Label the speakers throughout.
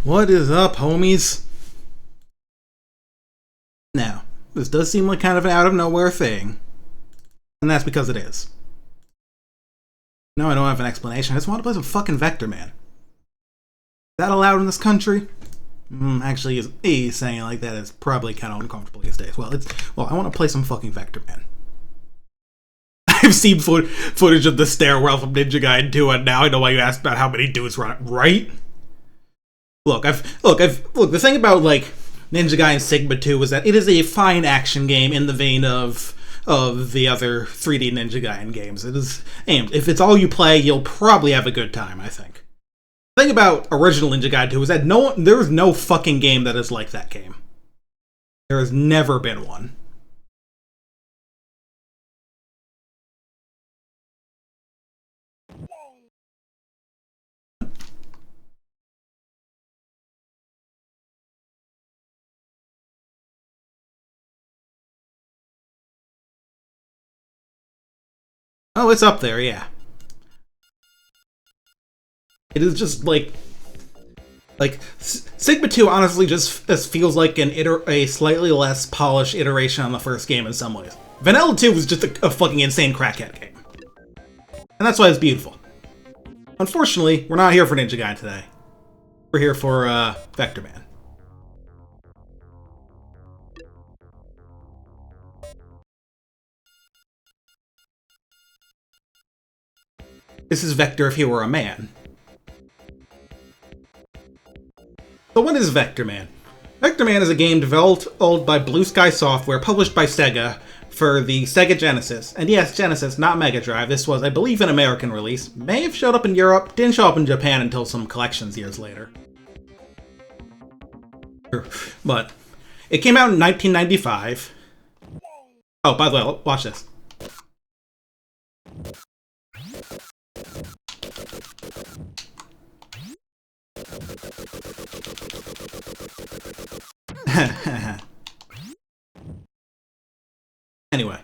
Speaker 1: What is up, homies? Now, this does seem like kind of an out-of-nowhere thing. And that's because it is. No, I don't have an explanation. I just want to play some fucking Vectorman. Is that allowed in this country? Actually, saying it like that is probably kind of uncomfortable these days. Well, I want to play some fucking Vectorman. I've seen footage of the stairwell from Ninja Gaiden 2, and now I know why you asked about how many dudes run it, right? Look, the thing about, like, Ninja Gaiden Sigma 2 is that it is a fine action game in the vein of the other 3D Ninja Gaiden games. It is aimed. If it's all you play, you'll probably have a good time, I think. The thing about original Ninja Gaiden 2 is that there is no fucking game that is like that game. There has never been one. Oh, it's up there, yeah. It is just like Sigma 2 honestly just feels like a slightly less polished iteration on the first game in some ways. Vanilla 2 was just a fucking insane crackhead game. And that's why it's beautiful. Unfortunately, we're not here for Ninja Gaiden today. We're here for Vectorman. This is Vector if he were a man. So what is Vectorman? Vectorman is a game developed by Blue Sky Software, published by Sega for the Sega Genesis. And yes, Genesis, not Mega Drive. This was, I believe, an American release. May have showed up in Europe, didn't show up in Japan until some collections years later. But it came out in 1995. Oh, by the way, watch this. Anyway.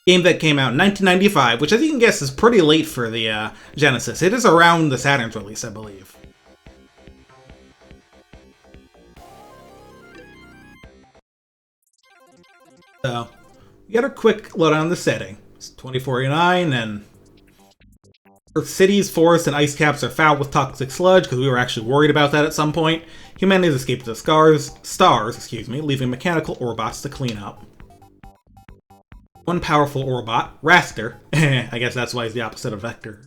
Speaker 1: Game that came out in 1995, which as you can guess is pretty late for the Genesis. It is around the Saturn's release, I believe. So, we got a quick load on the setting. It's 2049, and Earth's cities, forests, and ice caps are fouled with toxic sludge, because we were actually worried about that at some point. Humanity has escaped the stars, leaving mechanical Orbots to clean up. One powerful Orbot, Raster, I guess that's why he's the opposite of Vector,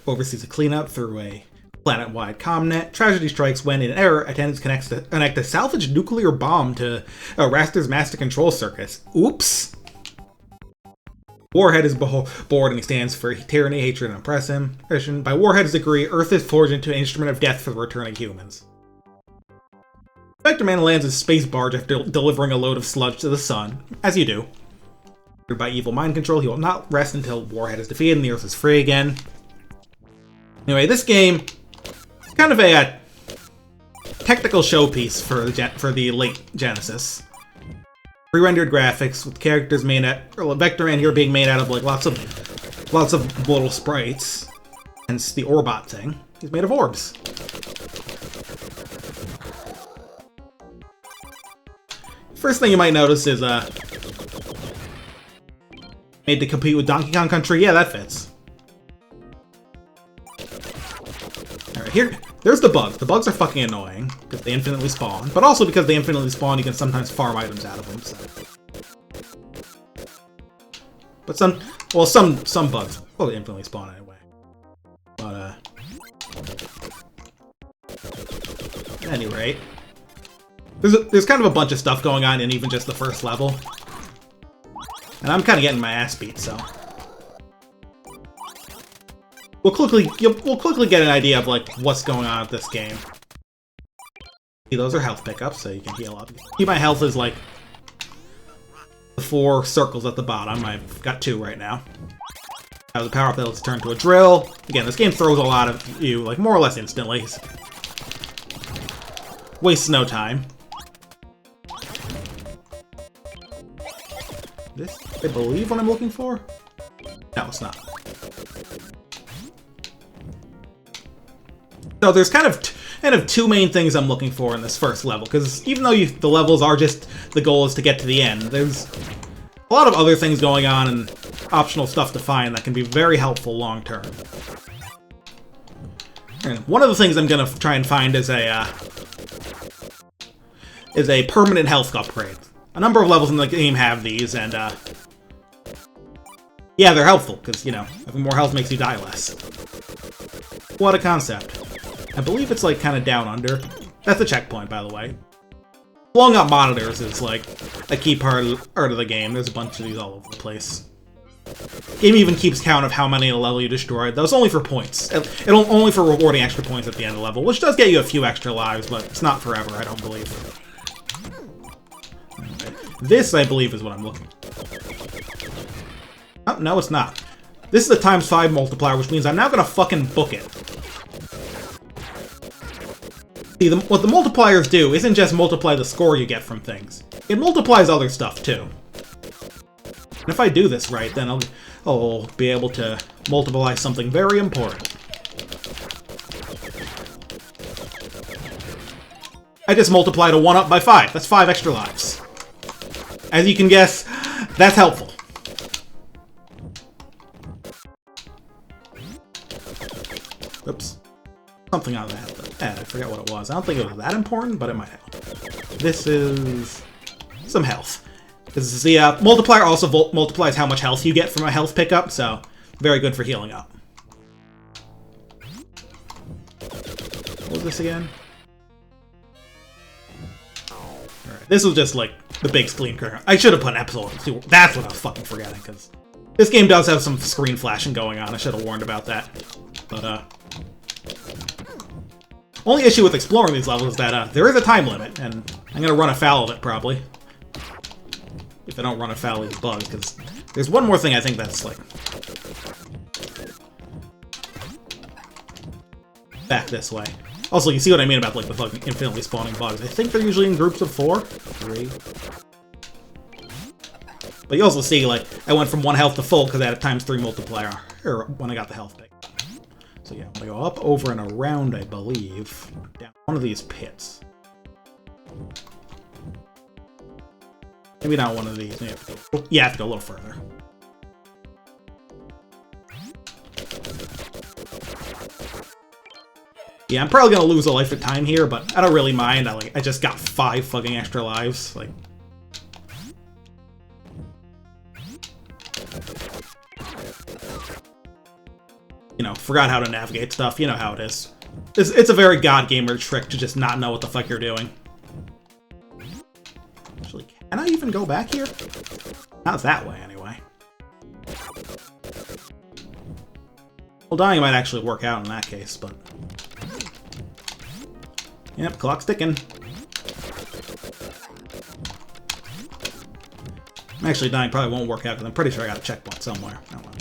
Speaker 1: oversees a cleanup through a planet-wide comnet. Tragedy strikes when, in error, attendants connect a salvaged nuclear bomb to Raster's master control circuits. Oops! Warhead is bored and he stands for tyranny, hatred, and oppression. By Warhead's decree, Earth is forged into an instrument of death for the returning humans. Vectorman lands his space barge after delivering a load of sludge to the sun, as you do. By evil mind control, he will not rest until Warhead is defeated and the Earth is free again. Anyway, this game is kind of a technical showpiece for the late Genesis. Pre-rendered graphics with characters made Vectorman here being made out of like lots of little sprites. Hence the Orbot thing. He's made of orbs. First thing you might notice is made to compete with Donkey Kong Country. Yeah, that fits. Alright, there's the bugs. The bugs are fucking annoying, because they infinitely spawn. But also because they infinitely spawn, you can sometimes farm items out of them, so. But some bugs will infinitely spawn anyway. But, at any rate, there's kind of a bunch of stuff going on in even just the first level. And I'm kind of getting my ass beat, so. We'll quickly get an idea of like what's going on with this game. See, those are health pickups, so you can heal up. See, my health is like the 4 circles at the bottom. I've got 2 right now. That was a power-up that lets it turn to a drill. Again, this game throws a lot of you, like more or less instantly. Wastes no time. This, I believe, what I'm looking for? No, it's not. So there's kind of two main things I'm looking for in this first level, because even though the levels are just the goal is to get to the end, there's a lot of other things going on and optional stuff to find that can be very helpful long term. And one of the things I'm gonna try and find is a permanent health upgrade. A number of levels in the game have these, and yeah, they're helpful because having more health makes you die less. What a concept! I believe it's like kind of down under. That's a checkpoint, by the way. Blowing up monitors is like a key part of the game. There's a bunch of these all over the place. Game even keeps count of how many in a level you destroyed. That was only for points. Only for rewarding extra points at the end of the level, which does get you a few extra lives, but it's not forever, I don't believe. Okay. This, I believe, is what I'm looking for. Oh, no, it's not. This is a ×5 multiplier, which means I'm now gonna fucking book it. See, what the multipliers do isn't just multiply the score you get from things. It multiplies other stuff, too. And if I do this right, then I'll be able to multiply something very important. I just multiplied a 1-up by 5. That's 5 extra lives. As you can guess, that's helpful. Oops. Something on that, but I forget what it was. I don't think it was that important, but it might help. This is some health. This is the multiplier also multiplies how much health you get from a health pickup, so very good for healing up. What was this again? Alright, this was just like the big screen current. I should have put an episode 2. That's what I was fucking forgetting, because this game does have some screen flashing going on. I should have warned about that. But, only issue with exploring these levels is that there is a time limit, and I'm gonna run afoul of it, probably. If I don't run afoul of these bugs, because there's one more thing I think that's, like, back this way. Also, you see what I mean about, like, the fucking infinitely spawning bugs. I think they're usually in groups of 4? 3? But you also see, like, I went from 1 health to full because I had a ×3 multiplier, or when I got the health pick. So yeah, I'm gonna go up, over, and around, I believe, down one of these pits. Maybe not one of these. Maybe I have to go a little further. Yeah, I'm probably gonna lose a life at time here, but I don't really mind. I just got 5 fucking extra lives. Like, forgot how to navigate stuff. You know how it is. It's a very God Gamer trick to just not know what the fuck you're doing. Actually, can I even go back here? Not that way, anyway. Well, dying might actually work out in that case, but... Yep, clock's ticking. Actually, dying probably won't work out, because I'm pretty sure I got a checkpoint somewhere. Oh, well.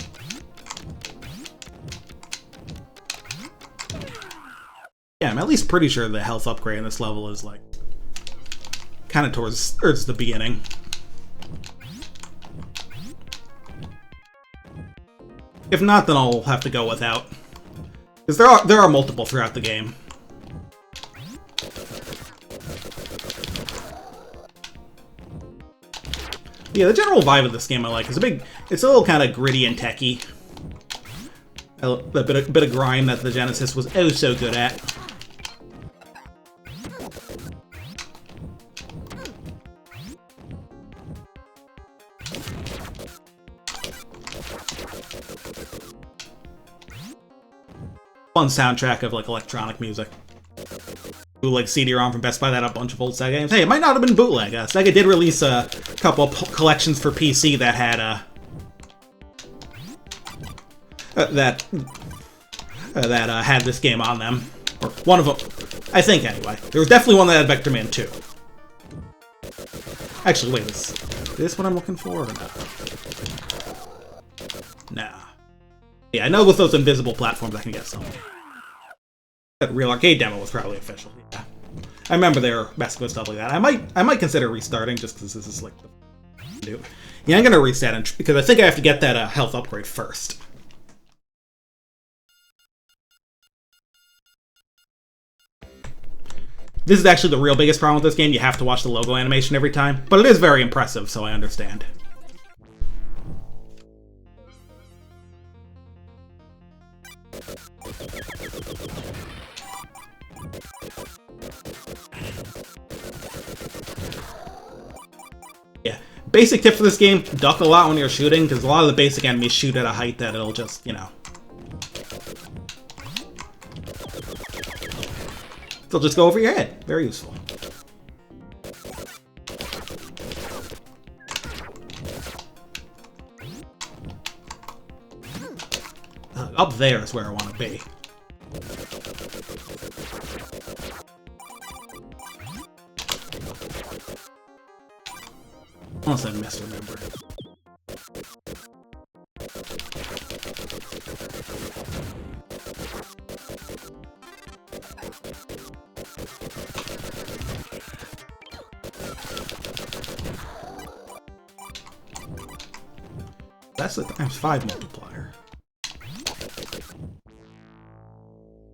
Speaker 1: Yeah, I'm at least pretty sure the health upgrade in this level is, like, kind of towards the beginning. If not, then I'll have to go without. Because there are multiple throughout the game. Yeah, the general vibe of this game I like. It's a little kind of gritty and techy. A bit of grime that the Genesis was oh so good at. Fun soundtrack of, like, electronic music. Bootleg CD-ROM from Best Buy that had a bunch of old Sega games. Hey, it might not have been bootleg. Sega did release a couple of collections for PC that had had this game on them. Or one of them, I think, anyway. There was definitely one that had Vectorman 2. Actually, wait, is this what I'm looking for? Or no? Nah. Yeah, I know with those invisible platforms I can get some. That Real Arcade demo was probably official. Yeah, I remember they were messing with stuff like that. I might consider restarting just because this is like the yeah. I'm gonna reset because I think I have to get that health upgrade first. This is actually the real biggest problem with this game. You have to watch the logo animation every time. But it is very impressive, so I understand. Yeah. Basic tip for this game, duck a lot when you're shooting, because a lot of the basic enemies shoot at a height that it'll just, you know... They'll just go over your head. Very useful. Up there is where I want to be. Unless I misremember. That's the ×5 multiplier.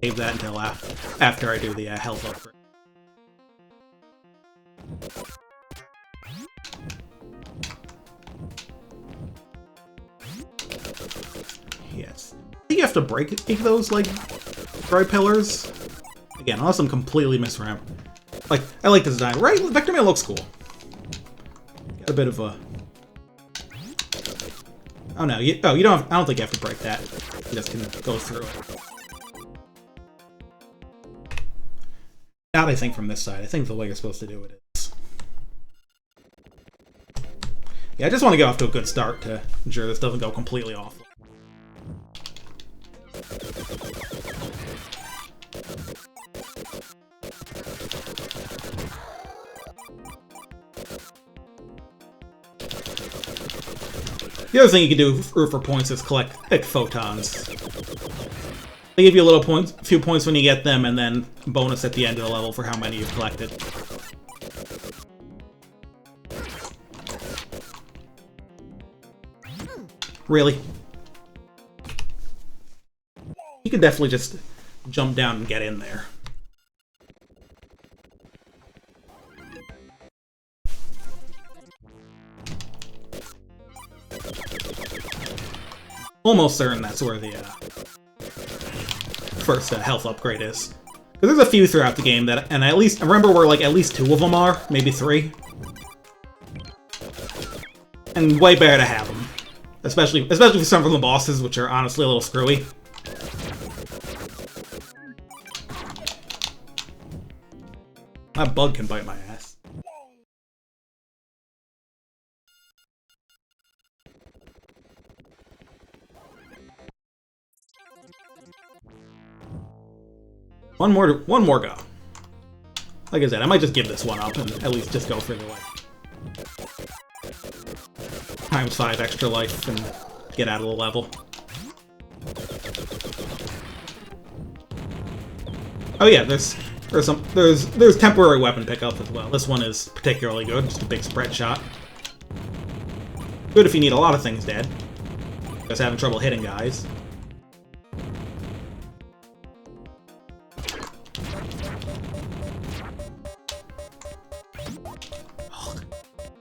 Speaker 1: Save that until after I do the health upgrade. Yes. I think you have to break those, like, dry pillars. Again, unless I'm completely misremembering. Like, I like the design. Right? Vectorman looks cool. Got a bit of a... Oh no, you don't have, I don't think you have to break that. You just can go through it. Not, I think, from this side. I think the way you're supposed to do it is. Yeah, I just want to get off to a good start to ensure this doesn't go completely off. The other thing you can do for points is collect photons. They give you a few points when you get them, and then bonus at the end of the level for how many you've collected. Really? You can definitely just jump down and get in there. Almost certain that's where the first health upgrade is. Because there's a few throughout the game that, and I remember where like at least 2 of them are, maybe 3. And way better to have them, especially for some of the bosses, which are honestly a little screwy. That bug can bite my ass. One more go. Like I said, I might just give this one up and at least just go for the ×5 extra life and get out of the level. Oh yeah, there's temporary weapon pickup as well. This one is particularly good, just a big spread shot. Good if you need a lot of things dead. Just having trouble hitting guys.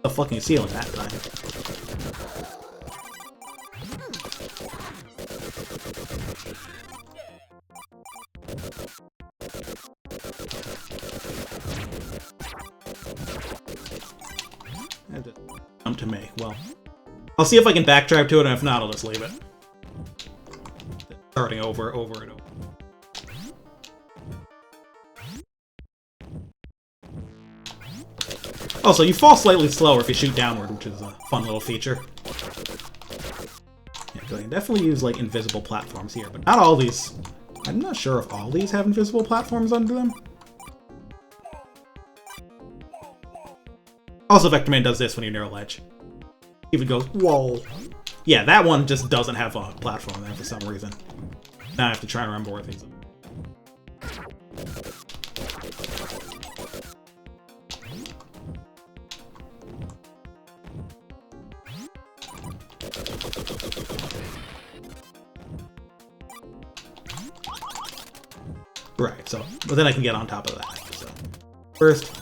Speaker 1: The fucking ceiling that time. Come to me. Well, I'll see if I can backtrack to it, and if not, I'll just leave it. Starting over and over. Also, you fall slightly slower if you shoot downward, which is a fun little feature. Yeah, you can definitely use, like, invisible platforms here, but not all these. I'm not sure if all these have invisible platforms under them. Also, Vectorman does this when you're near a ledge. Even goes, whoa. Yeah, that one just doesn't have a platform there for some reason. Now I have to try and remember where things are. Right, so, but then I can get on top of that, so. First,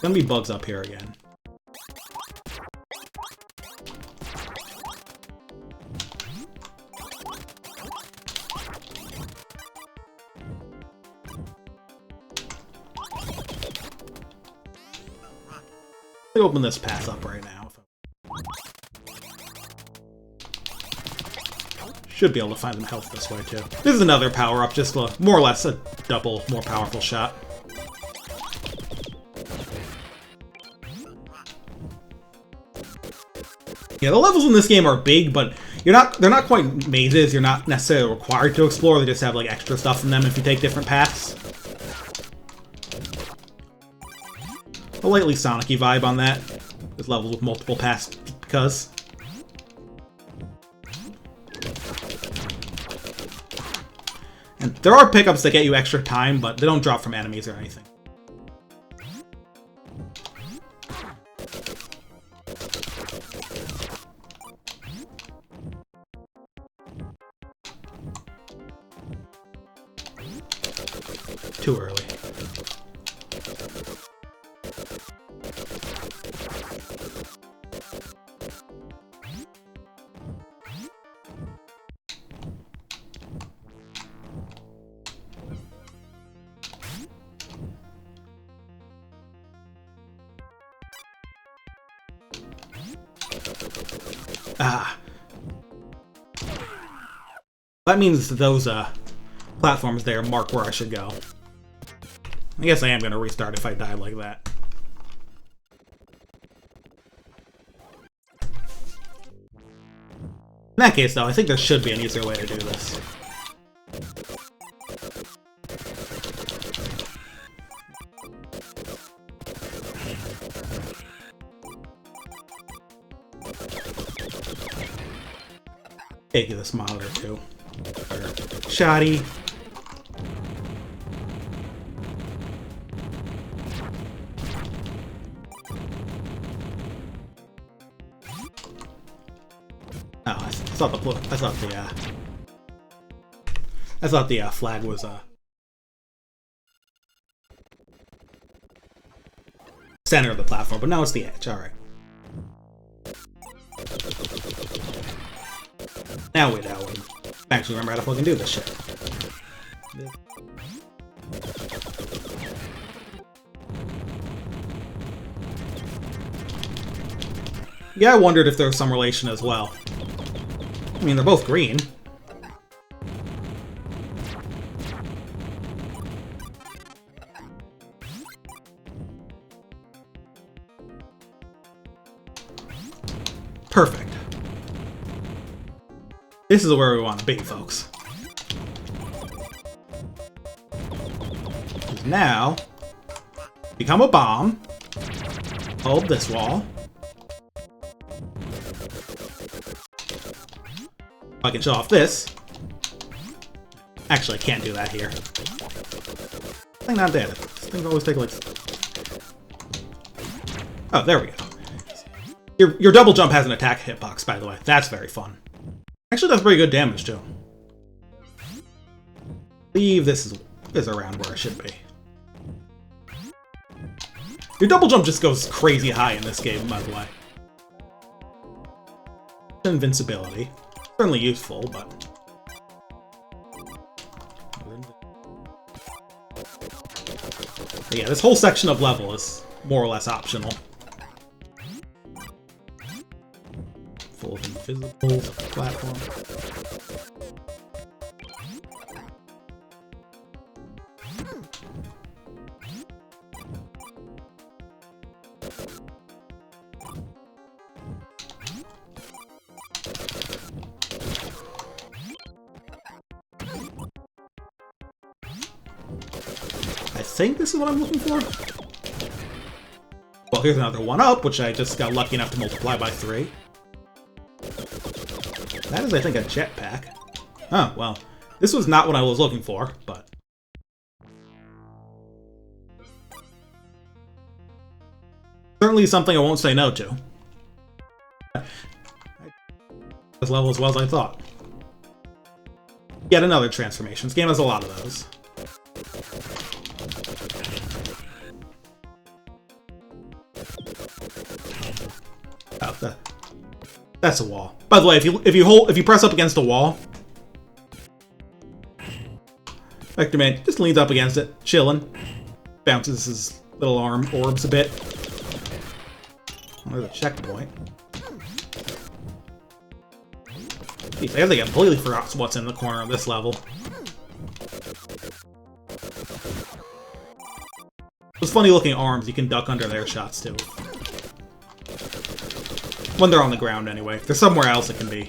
Speaker 1: gonna be bugs up here again. Let me open this path up right now. Should be able to find some health this way, too. This is another power-up, just more or less a double, more powerful shot. Yeah, the levels in this game are big, but they're not quite mazes. You're not necessarily required to explore. They just have, like, extra stuff in them if you take different paths. A lightly Sonic-y vibe on that. There's levels with multiple paths because... And there are pickups that get you extra time, but they don't drop from enemies or anything. Too early. Ah. That means those platforms there mark where I should go. I guess I am going to restart if I die like that. In that case, though, I think there should be an easier way to do this. Take this monitor, too. Shoddy. Oh, I thought the flag was center of the platform, but now it's the edge. All right. Now wait, actually remember how to fucking do this shit. Yeah, I wondered if there was some relation as well. I mean, they're both green. Perfect. This is where we want to be, folks. Now, become a bomb. Hold this wall. I can show off this. Actually, I can't do that here. I think not dead. This thing always take like... Oh, there we go. Your double jump has an attack hitbox, by the way. That's very fun. Actually does pretty good damage, too. I believe this is around where it should be. Your double jump just goes crazy high in this game, by the way. Invincibility. Certainly useful, but... But yeah, this whole section of level is more or less optional. Full of invisible platform. I think this is what I'm looking for. Well, here's another one-up, which I just got lucky enough to multiply by 3. That is, I think, a jetpack. Oh, well, this was not what I was looking for, but... Certainly something I won't say no to. As level as well as I thought. Yet another transformation. This game has a lot of those. Oh, that's a wall. By the way, if you press up against a wall, Vectorman just leans up against it, chilling, bounces his little arm orbs a bit. There's a checkpoint. Jeez, I guess I completely forgot what's in the corner of this level. Those funny looking arms, you can duck under their shots too. When they're on the ground anyway. If they're somewhere else it can be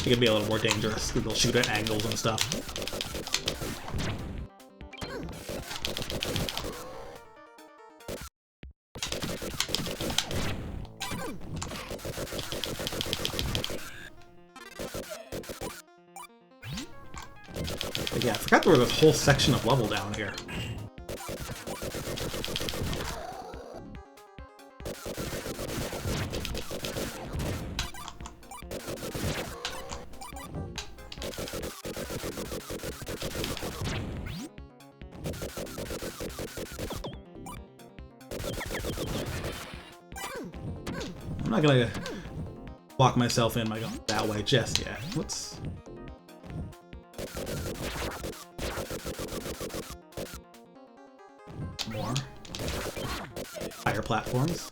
Speaker 1: a little more dangerous. They'll shoot at angles and stuff. But yeah, I forgot there was this whole section of level down here. I'm not gonna lock myself in by going that way just yet. Let's... more. Higher platforms.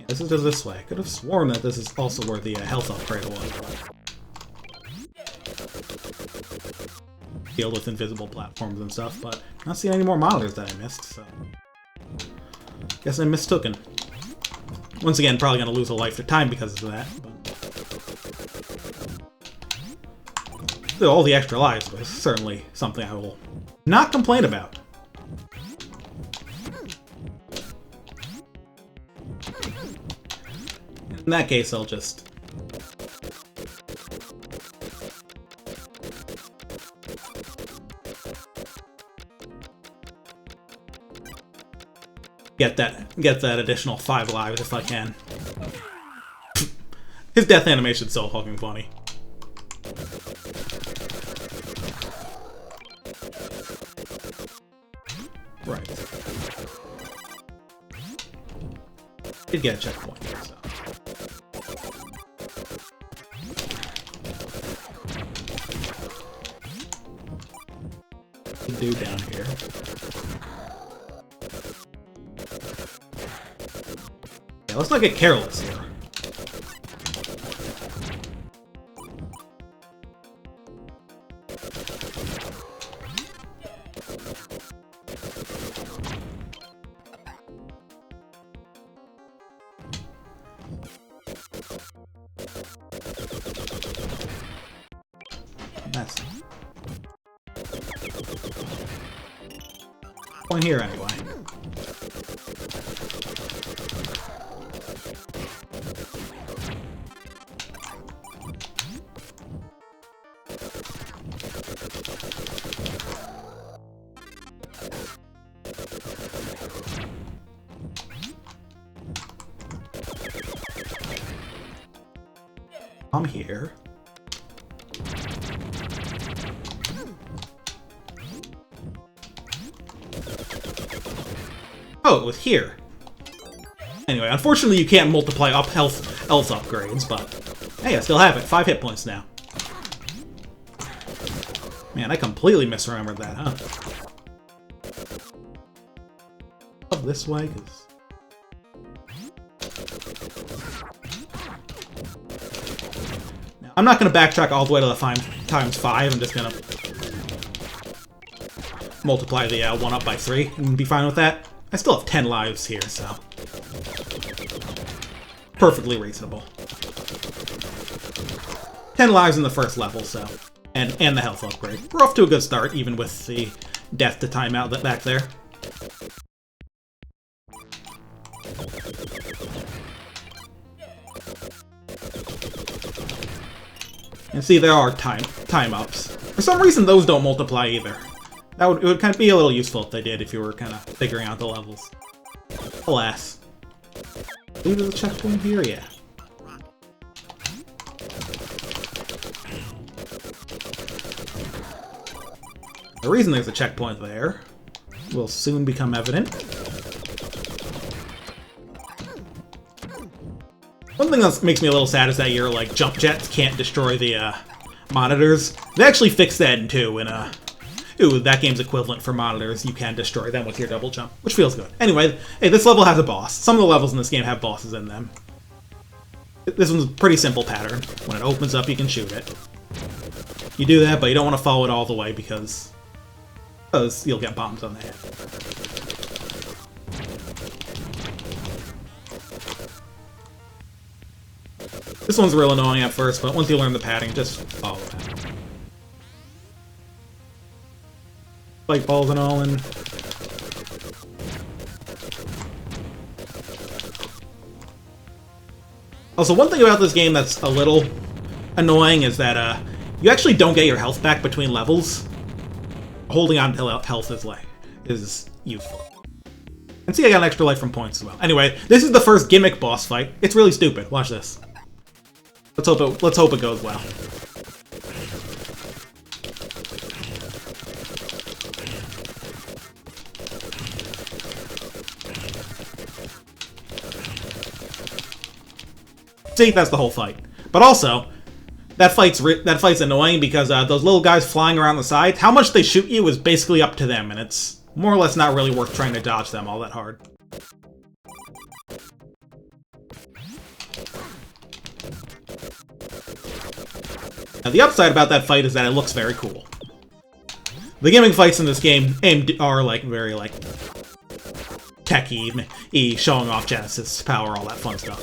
Speaker 1: This is just this way. I could have sworn that this is also where the health upgrade was. Deal with invisible platforms and stuff, but I'm not seeing any more monitors that I missed, so... guess I mistooken. Once again, probably gonna lose a life to time because of that, but... still, all the extra lives was certainly something I will not complain about. In that case, I'll just... get that additional 5 lives if I can. His death animation's so fucking funny. Right. Did get a checkpoint here, so... dude down here. Yeah, let's not get careless here. That's point here anyway. I'm here. Oh, it was here. Anyway, unfortunately you can't multiply up health upgrades, but hey, I still have it. 5 hit points now. Man, I completely misremembered that, huh? Up this way, because... now, I'm not going to backtrack all the way to the times 5. I'm just going to multiply the 1 up by 3 and be fine with that. I still have 10 lives here, so... perfectly reasonable. 10 lives in the first level, so... And the health upgrade. We're off to a good start, even with the death to timeout back there. And see, there are time ups. For some reason, those don't multiply either. It would kind of be a little useful if they did, if you were kind of figuring out the levels. Alas. believe there's a checkpoint here? Yeah. The reason there's a checkpoint there will soon become evident. One thing that makes me a little sad is that your, like, jump jets can't destroy the, monitors. They actually fixed that in 2 in, ooh, that game's equivalent for monitors. You can destroy them with your double jump, which feels good. Anyway, hey, this level has a boss. Some of the levels in this game have bosses in them. This one's a pretty simple pattern. When it opens up, you can shoot it. You do that, but you don't want to follow it all the way because you'll get bombs on the head. This one's real annoying at first, but once you learn the pattern, just follow it. Light balls and all, and also, one thing about this game that's a little annoying is that you actually don't get your health back between levels. Holding on to health is useful. And see, I got an extra life from points as well. Anyway, this is the first gimmick boss fight. It's really stupid. Watch this. Let's hope it goes well. See, that's the whole fight. But also, that fight's annoying because those little guys flying around the side, how much they shoot you is basically up to them, and it's more or less not really worth trying to dodge them all that hard. Now, the upside about that fight is that it looks very cool. The gimmick fights in this game are like very like techy, showing off Genesis power, all that fun stuff.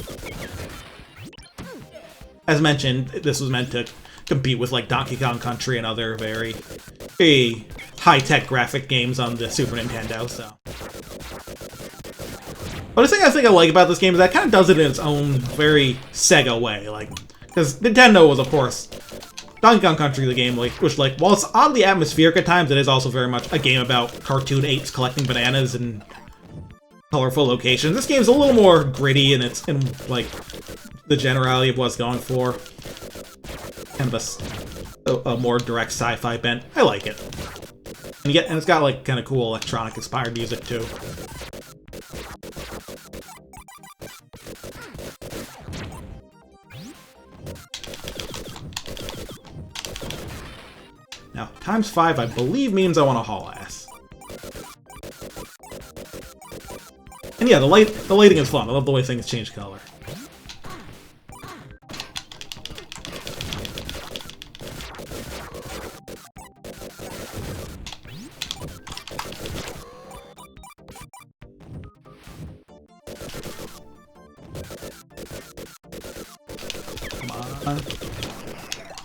Speaker 1: As mentioned, this was meant to compete with like Donkey Kong Country and other very high-tech graphic games on the Super Nintendo, so. But the thing I think I like about this game is that it kind of does it in its own very Sega way, like, because Nintendo was, of course, Donkey Kong Country, the game, like, which, like, while it's oddly atmospheric at times, it is also very much a game about cartoon apes collecting bananas and colorful locations. This game's a little more gritty in its, like, the generality of what's going for. Kind of a more direct sci-fi bent. I like it. And it's got, like, kind of cool electronic-inspired music, too. Now, ×5, I believe, means I want to haul ass. And yeah, the lighting is fun. I love the way things change color. Come on.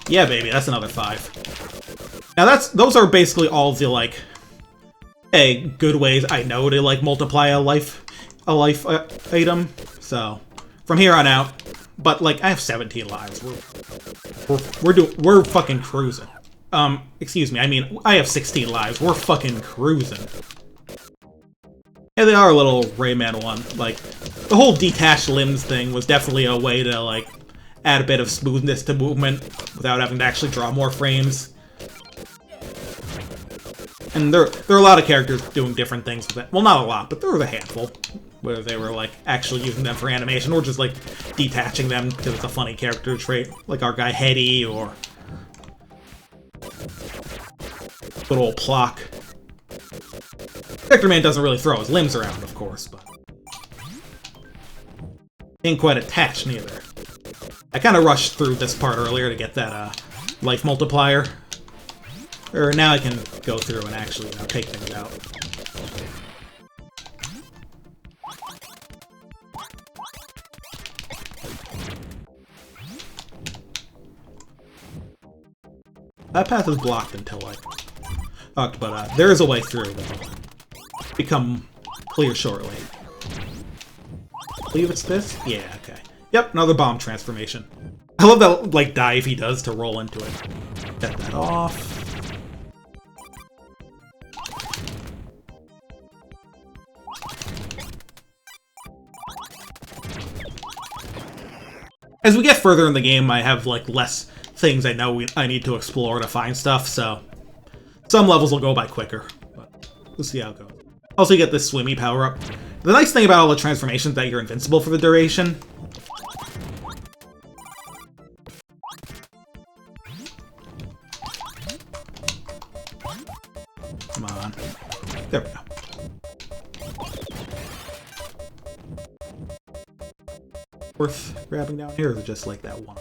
Speaker 1: Yeah, baby, that's another 5. Now those are basically all the, like, good ways I know to, like, multiply a life item. So from here on out, but like I have 17 lives. We're fucking cruising. Excuse me. I mean, I have 16 lives. We're fucking cruising. Yeah, they are a little Rayman one. Like, the whole detached limbs thing was definitely a way to, like, add a bit of smoothness to movement without having to actually draw more frames. And there are a lot of characters doing different things with it. Well, not a lot, but there was a handful where they were, like, actually using them for animation, or just, like, detaching them because it's a funny character trait, like our guy Hetty, or good old Plock. Vectorman doesn't really throw his limbs around, of course, but he ain't quite attached, neither. I kind of rushed through this part earlier to get that, life multiplier. Or now I can go through and actually, you know, take things out. That path is blocked until, like, but there is a way through that'll become clear shortly. I believe it's this? Yeah, okay. Yep, another bomb transformation. I love that, like, dive he does to roll into it. Get that off. As we get further in the game, I have like less things I know I need to explore to find stuff, so some levels will go by quicker. But we'll see how it goes. Also, you get this swimmy power-up. The nice thing about all the transformations is that you're invincible for the duration. Come on. There we go. Worth grabbing down here, or is it just like that one?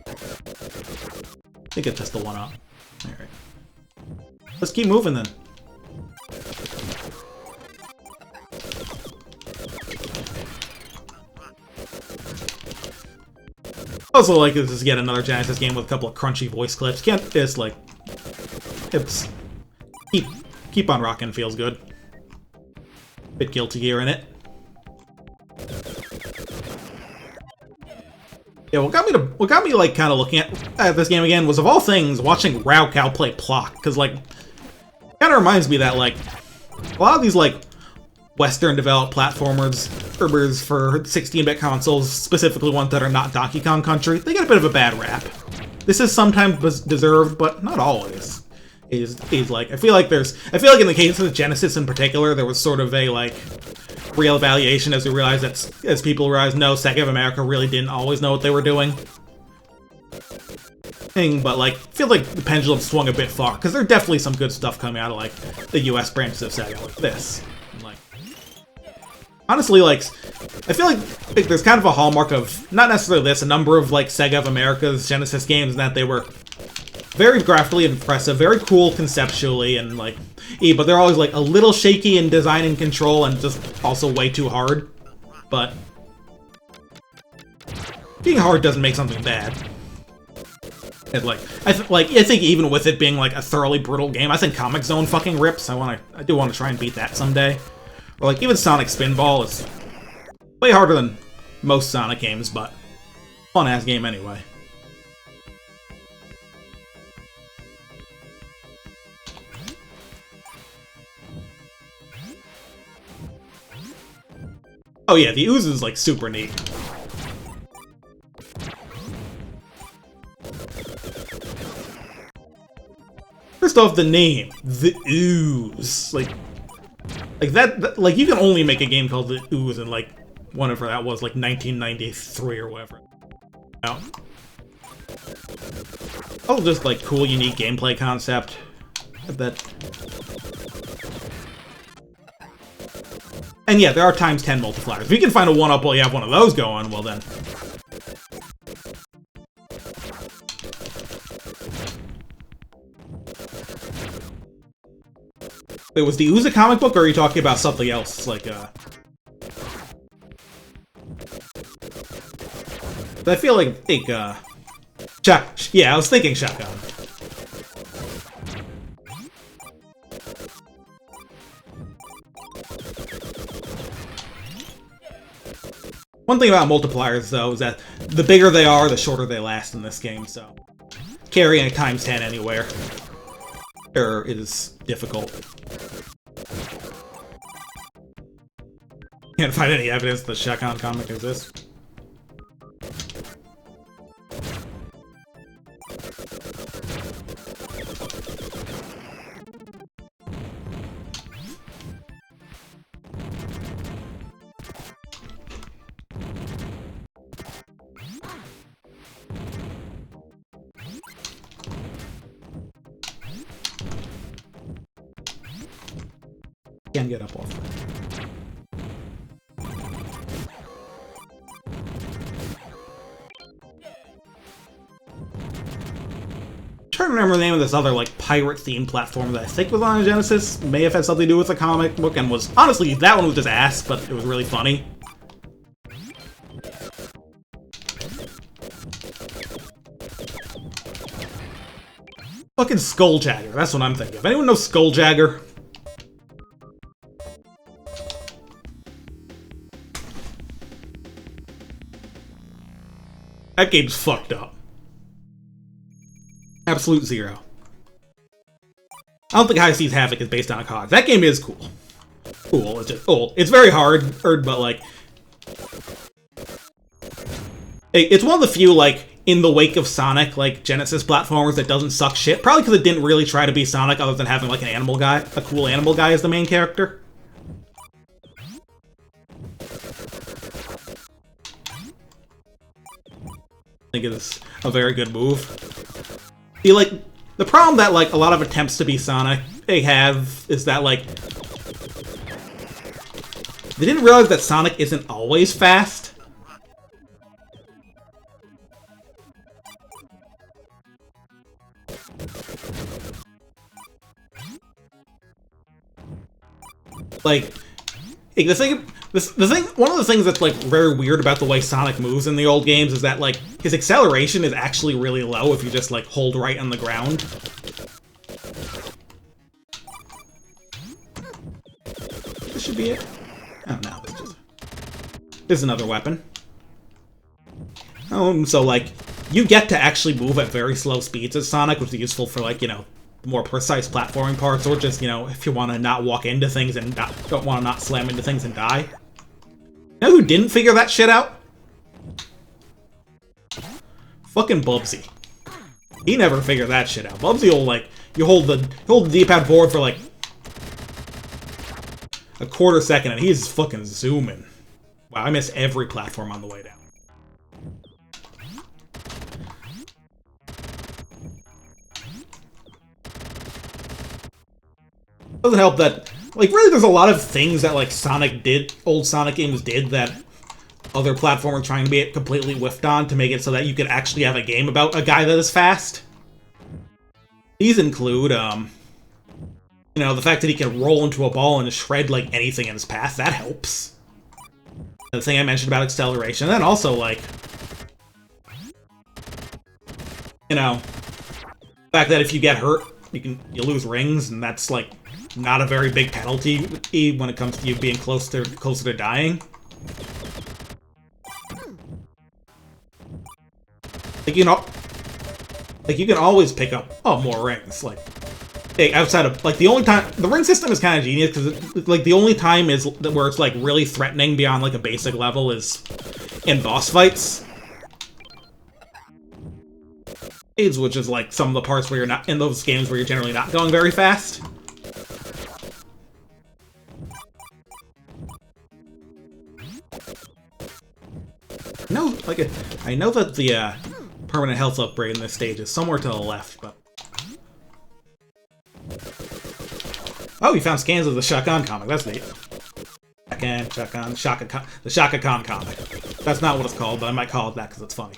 Speaker 1: I think it's just the one up. Alright. Let's keep moving then. Also, like, this is yet another Genesis game with a couple of crunchy voice clips. Can't just like, it's keep on rocking feels good. Bit Guilty Gear in it. Yeah, what got me like kind of looking at this game again was, of all things, watching raocow play Plock, because like kind of reminds me that like a lot of these like Western developed platformers for 16-bit consoles, specifically ones that are not Donkey Kong Country, they get a bit of a bad rap. This is sometimes deserved, but not always. Is like I feel like in the case of Genesis in particular, there was sort of a like real evaluation as people realized no, Sega of America really didn't always know what they were doing. But like, I feel like the pendulum swung a bit far, because there's definitely some good stuff coming out of like the US branches of Sega, like this. And, like, honestly, like, I feel like there's kind of a hallmark of, not necessarily this, a number of like Sega of America's Genesis games, in that they were very graphically impressive, very cool conceptually, and like, but they're always like a little shaky in design and control, and just also way too hard. But being hard doesn't make something bad. And like, I think even with it being like a thoroughly brutal game, I think Comic Zone fucking rips. I do want to try and beat that someday. Or like, even Sonic Spinball is way harder than most Sonic games, but fun ass game anyway. Oh yeah, the ooze is like super neat. First off, the name, the ooze, like that, like you can only make a game called the ooze in like whenever that was, like 1993 or whatever. Now, oh, just like cool, unique gameplay concept. That. And yeah, there are times 10 multipliers. If you can find a 1-up while you have one of those going, well then. Wait, was the ooze a comic book, or are you talking about something else? Like, I feel like, yeah, I was thinking Shotgun. One thing about multipliers, though, is that the bigger they are, the shorter they last in this game, so carrying a times 10 anywhere is difficult. Can't find any evidence the Shotgun comic exists. Can't get up off that. I'm trying to remember the name of this other like pirate-themed platform that I think was on Genesis. May have had something to do with the comic book, and was honestly, that one was just ass, but it was really funny. Fucking Skulljagger, that's what I'm thinking of. Anyone know Skulljagger? That game's fucked up. Absolute zero. I don't think High Seas Havoc is based on a COD. That game is cool. Cool, it's just cool. It's very hard, but like, It's one of the few, like, in the wake of Sonic, like, Genesis platformers that doesn't suck shit. Probably because it didn't really try to be Sonic other than having, like, a cool animal guy as the main character. I think it's a very good move. See, like, the problem that, like, a lot of attempts to be Sonic they have is that, like, they didn't realize that Sonic isn't always fast. Like the thing, one of the things that's like very weird about the way Sonic moves in the old games is that like his acceleration is actually really low if you just like hold right on the ground. This should be it. Oh no, this is another weapon. So like you get to actually move at very slow speeds as Sonic, which is useful for like, you know, more precise platforming parts, or just, you know, if you want to not walk into things and don't want to not slam into things and die. You know who didn't figure that shit out? Fucking Bubsy. He never figured that shit out. Bubsy will, like, you hold the D-pad forward for, like, a quarter second, and he's fucking zooming. Wow, I missed every platform on the way down. Doesn't help that, like, really there's a lot of things that, like, old Sonic games did that other platformers trying to be completely whiffed on to make it so that you could actually have a game about a guy that is fast. These include, you know, the fact that he can roll into a ball and shred, like, anything in his path. That helps. The thing I mentioned about acceleration. And then also, like, you know, the fact that if you get hurt, you lose rings, and that's, like, not a very big penalty when it comes to you being closer to dying. Like, you know, like, you can always pick up, more rings. Like, hey, outside of, like, the only time, the ring system is kind of genius, because, like, the only time is where it's, like, really threatening beyond, like, a basic level is in boss fights. Which is, like, some of the parts where you're not, in those games where you're generally not going very fast. No, like, I know that the, permanent health upgrade in this stage is somewhere to the left, but... Oh, you found scans of the Shotgun comic, that's neat. The Shaka Khan comic. That's not what it's called, but I might call it that because it's funny.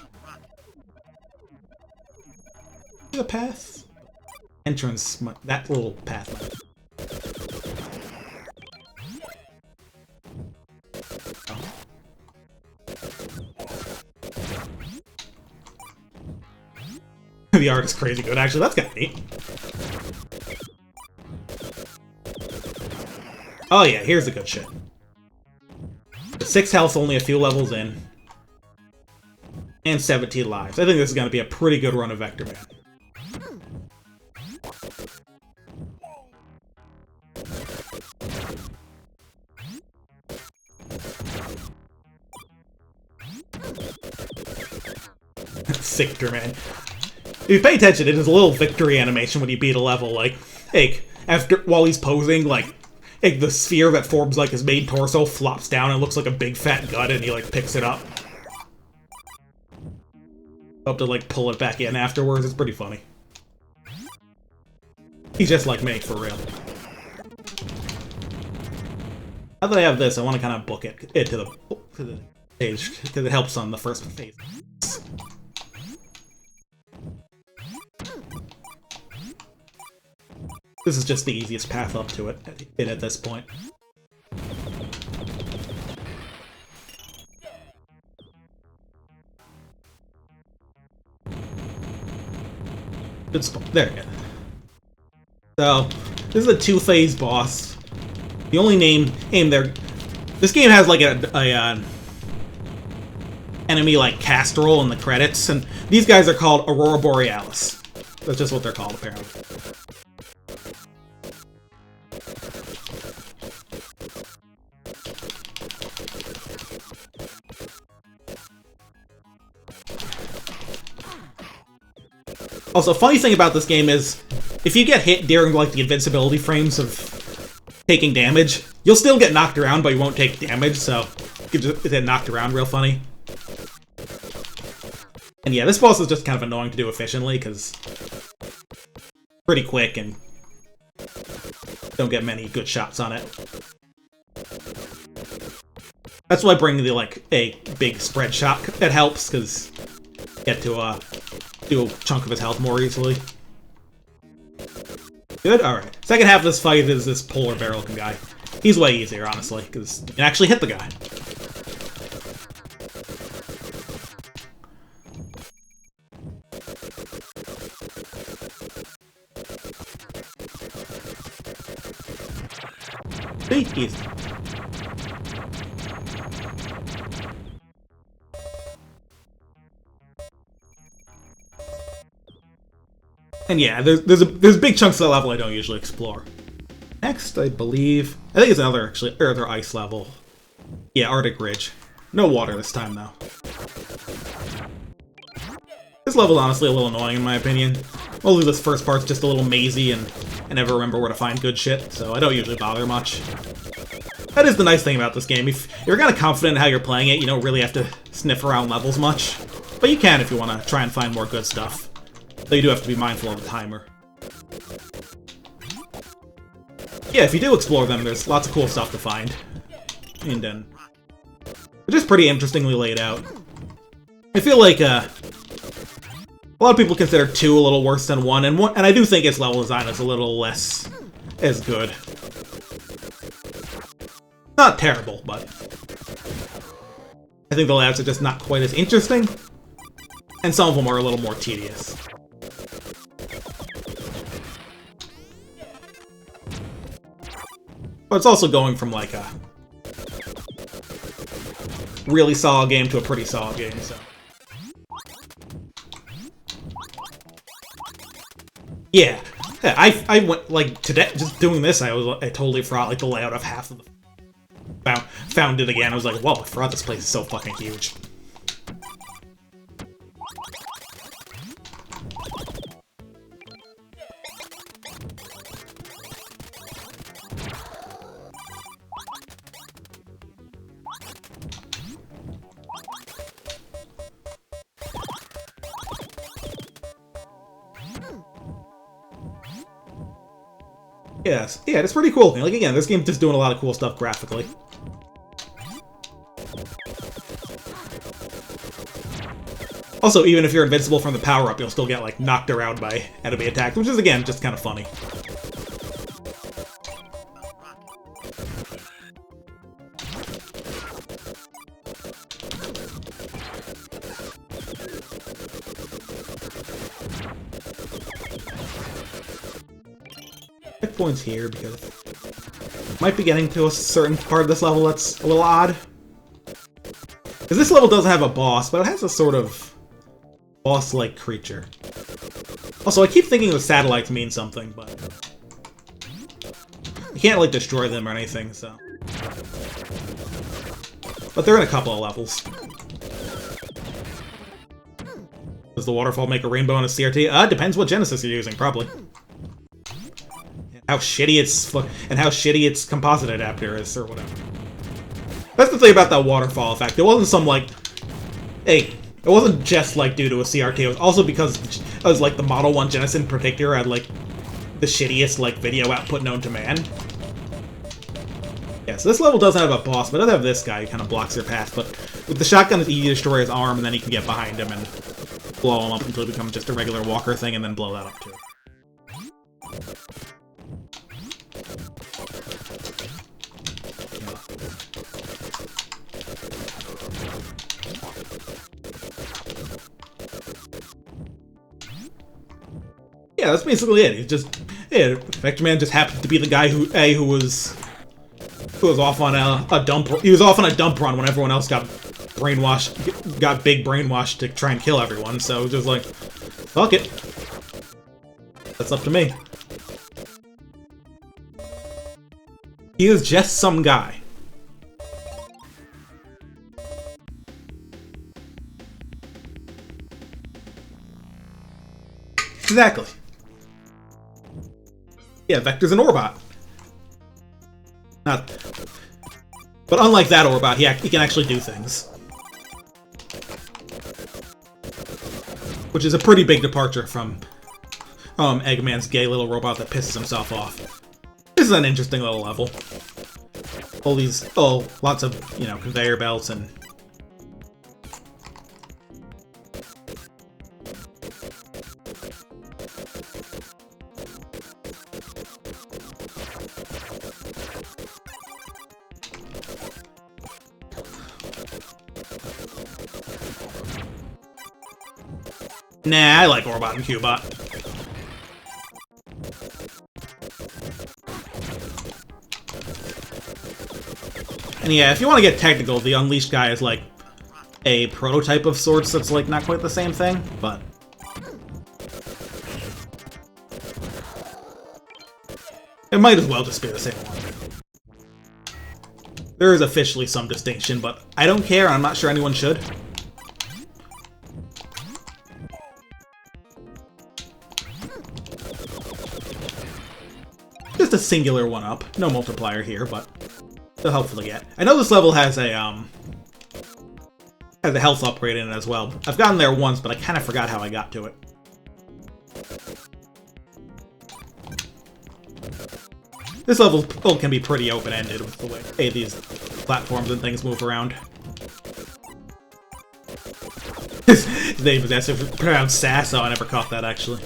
Speaker 1: The path? Entrance, that little path. The art is crazy good, actually. That's kind of neat. Oh yeah, here's the good shit. The 6 health, only a few levels in. And 17 lives. I think this is going to be a pretty good run of Vectorman. Vectorman. If you pay attention, it is a little victory animation when you beat a level. Like, while he's posing, like, the sphere that forms, like, his main torso flops down and looks like a big fat gut, and he, like, picks it up. Up to, like, pull it back in afterwards. It's pretty funny. He's just like me, for real. Now that I have this, I want to kind of book it to the page, because it helps on the first phase. This is just the easiest path up to it at this point. Good spot. There you go. So, this is a 2-phase boss. The only name there... This game has like a enemy like Castrol in the credits, and these guys are called Aurora Borealis. That's just what they're called, apparently. Also, funny thing about this game is, if you get hit during, like, the invincibility frames of taking damage, you'll still get knocked around, but you won't take damage, so you just get knocked around real funny. And yeah, this boss is just kind of annoying to do efficiently, because pretty quick, and don't get many good shots on it. That's why bringing the, like, a big spread shot, that helps, because you get to, do a chunk of his health more easily. Good? Alright. Second half of this fight is this polar bear-looking guy. He's way easier, honestly, because you can actually hit the guy. See? Easy. And yeah, there's big chunks of the level I don't usually explore. Next, I believe... I think it's another ice level. Yeah, Arctic Ridge. No water this time, though. This level's honestly a little annoying, in my opinion. Mostly this first part's just a little mazy, and I never remember where to find good shit, so I don't usually bother much. That is the nice thing about this game. If you're kind of confident in how you're playing it, you don't really have to sniff around levels much. But you can if you want to try and find more good stuff. Though you do have to be mindful of the timer. Yeah, if you do explore them, there's lots of cool stuff to find. And then... They're just pretty interestingly laid out. I feel like, a lot of people consider 2 a little worse than 1, and I do think its level design is a little less as good. Not terrible, but... I think the layouts are just not quite as interesting, and some of them are a little more tedious. But it's also going from, like, a really solid game to a pretty solid game, so... Yeah. Yeah, I went, like, today, just doing this, I totally forgot, like, the layout of half of the... Found it again, I was like, whoa, I forgot this place is so fucking huge. Yes, yeah, it's pretty cool. Like, again, this game's just doing a lot of cool stuff graphically. Also, even if you're invincible from the power-up, you'll still get, like, knocked around by enemy attacks, which is, again, just kind of funny. Checkpoints here, because might be getting to a certain part of this level that's a little odd. Because this level doesn't have a boss, but it has a sort of boss-like creature. Also, I keep thinking the satellites mean something, but you can't, like, destroy them or anything, so... But they're in a couple of levels. Does the waterfall make a rainbow in a CRT? Depends what Genesis you're using, probably. How shitty its composite adapter is, or whatever. That's the thing about that waterfall effect. It wasn't some, like... Hey, it wasn't just, like, due to a CRT. It was also because it was, like, the Model 1 Genesis in particular had, like, the shittiest, like, video output known to man. Yeah, so this level doesn't have a boss, but it does have this guy who kind of blocks your path. But with the shotgun, it's easy to destroy his arm, and then you can get behind him and blow him up until he becomes just a regular walker thing, and then blow that up, too. Yeah, that's basically it. He's just... Yeah, Vectorman just happened to be the guy who was off on a dump... He was off on a dump run when everyone else got brainwashed... Got big brainwashed to try and kill everyone, so just like... Fuck it. That's up to me. He is just some guy. Exactly. Yeah, Vector's an Orbot. Not... But unlike that Orbot, he can actually do things. Which is a pretty big departure from Eggman's gay little robot that pisses himself off. This is an interesting little level. All these, lots of, conveyor belts and... Nah, I like Orbot and Cubot. And yeah, if you want to get technical, the Unleashed guy is like a prototype of sorts that's like not quite the same thing, but... It might as well just be the same one. There is officially some distinction, but I don't care, and I'm not sure anyone should. Just a singular one-up. No multiplier here, but still helpful to get. I know this level has a health upgrade in it as well. I've gotten there once, but I kind of forgot how I got to it. This level can be pretty open-ended with the way these platforms and things move around. His name is actually pronounced Sasso. I never caught that, actually.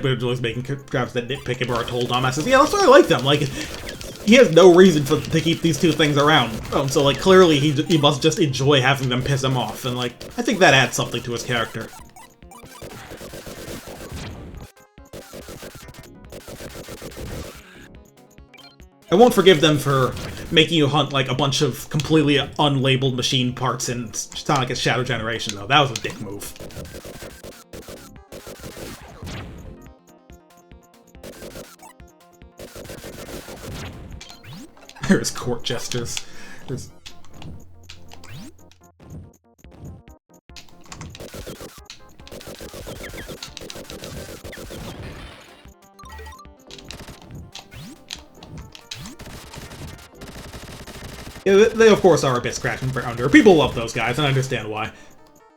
Speaker 1: But just making grabs that nitpick him or a total dumbasses. Yeah, that's why I like them. Like, he has no reason to keep these two things around. So like clearly he must just enjoy having them piss him off, and like I think that adds something to his character. I won't forgive them for making you hunt like a bunch of completely unlabeled machine parts in Sonic as Shadow Generation, though. That was a dick move. There's court gestures. There's... Yeah, they of course are a bit Scratch and Grounder. People love those guys, and I understand why.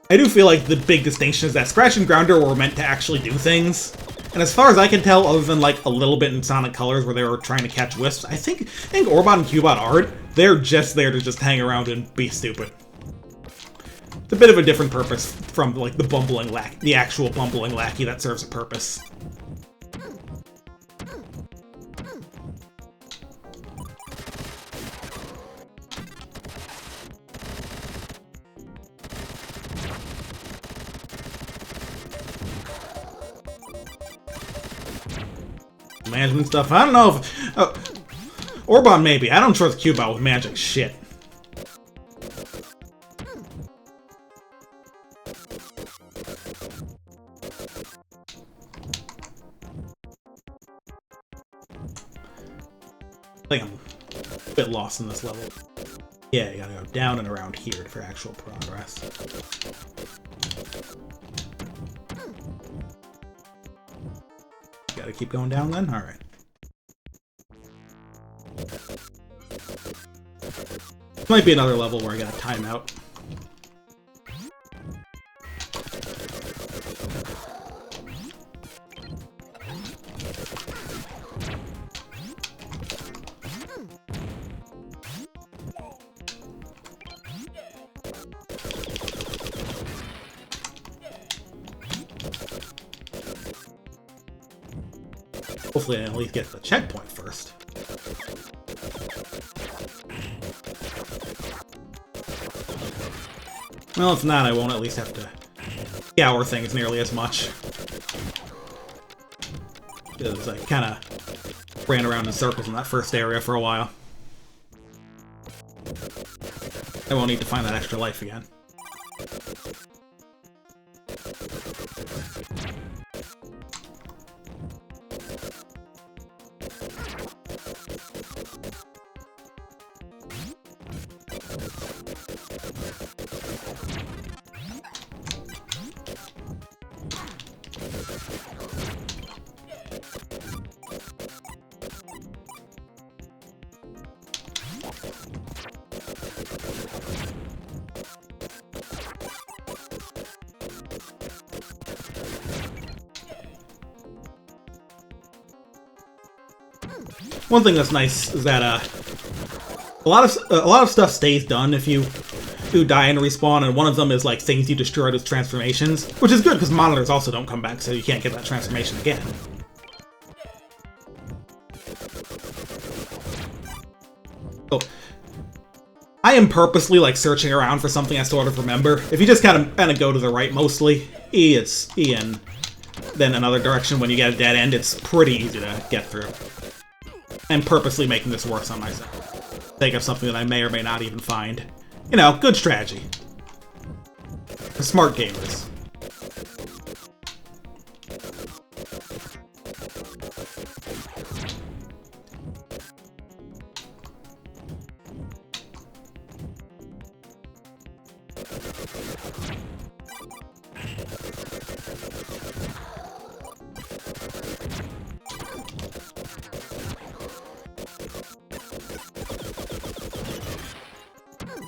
Speaker 1: I do feel like the big distinction is that Scratch and Grounder were meant to actually do things. And as far as I can tell, other than like a little bit in Sonic Colors where they were trying to catch wisps, I think Orbot and Cubot aren't. They're just there to just hang around and be stupid. It's a bit of a different purpose from like the actual bumbling lackey that serves a purpose. Management stuff. I don't know if... Orbot maybe. I don't trust Cubot with magic shit. I think I'm a bit lost in this level. Yeah, you gotta go down and around here for actual progress. Gotta keep going down then? Alright. This might be another level where I got a timeout. Hopefully I at least get the checkpoint first. Well, if not, I won't at least have to scour things nearly as much. Because I kind of ran around in circles in that first area for a while. I won't need to find that extra life again. One thing that's nice is that a lot of stuff stays done if you do die and respawn, and one of them is like things you destroyed as transformations, which is good because monitors also don't come back, so you can't get that transformation again. So, I am purposely like searching around for something I sort of remember. If you just kind of go to the right mostly, it's E and then another direction when you get a dead end, it's pretty easy to get through. I'm purposely making this worse on myself. Think of something that I may or may not even find. You know, good strategy. For smart gamers.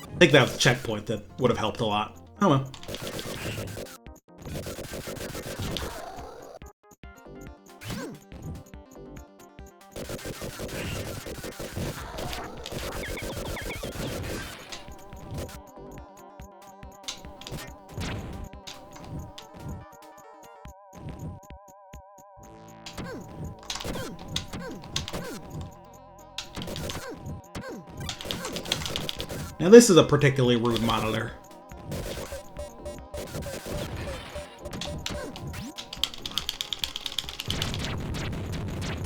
Speaker 1: I think that was a checkpoint that would have helped a lot. Oh well. Now this is a particularly rude monitor.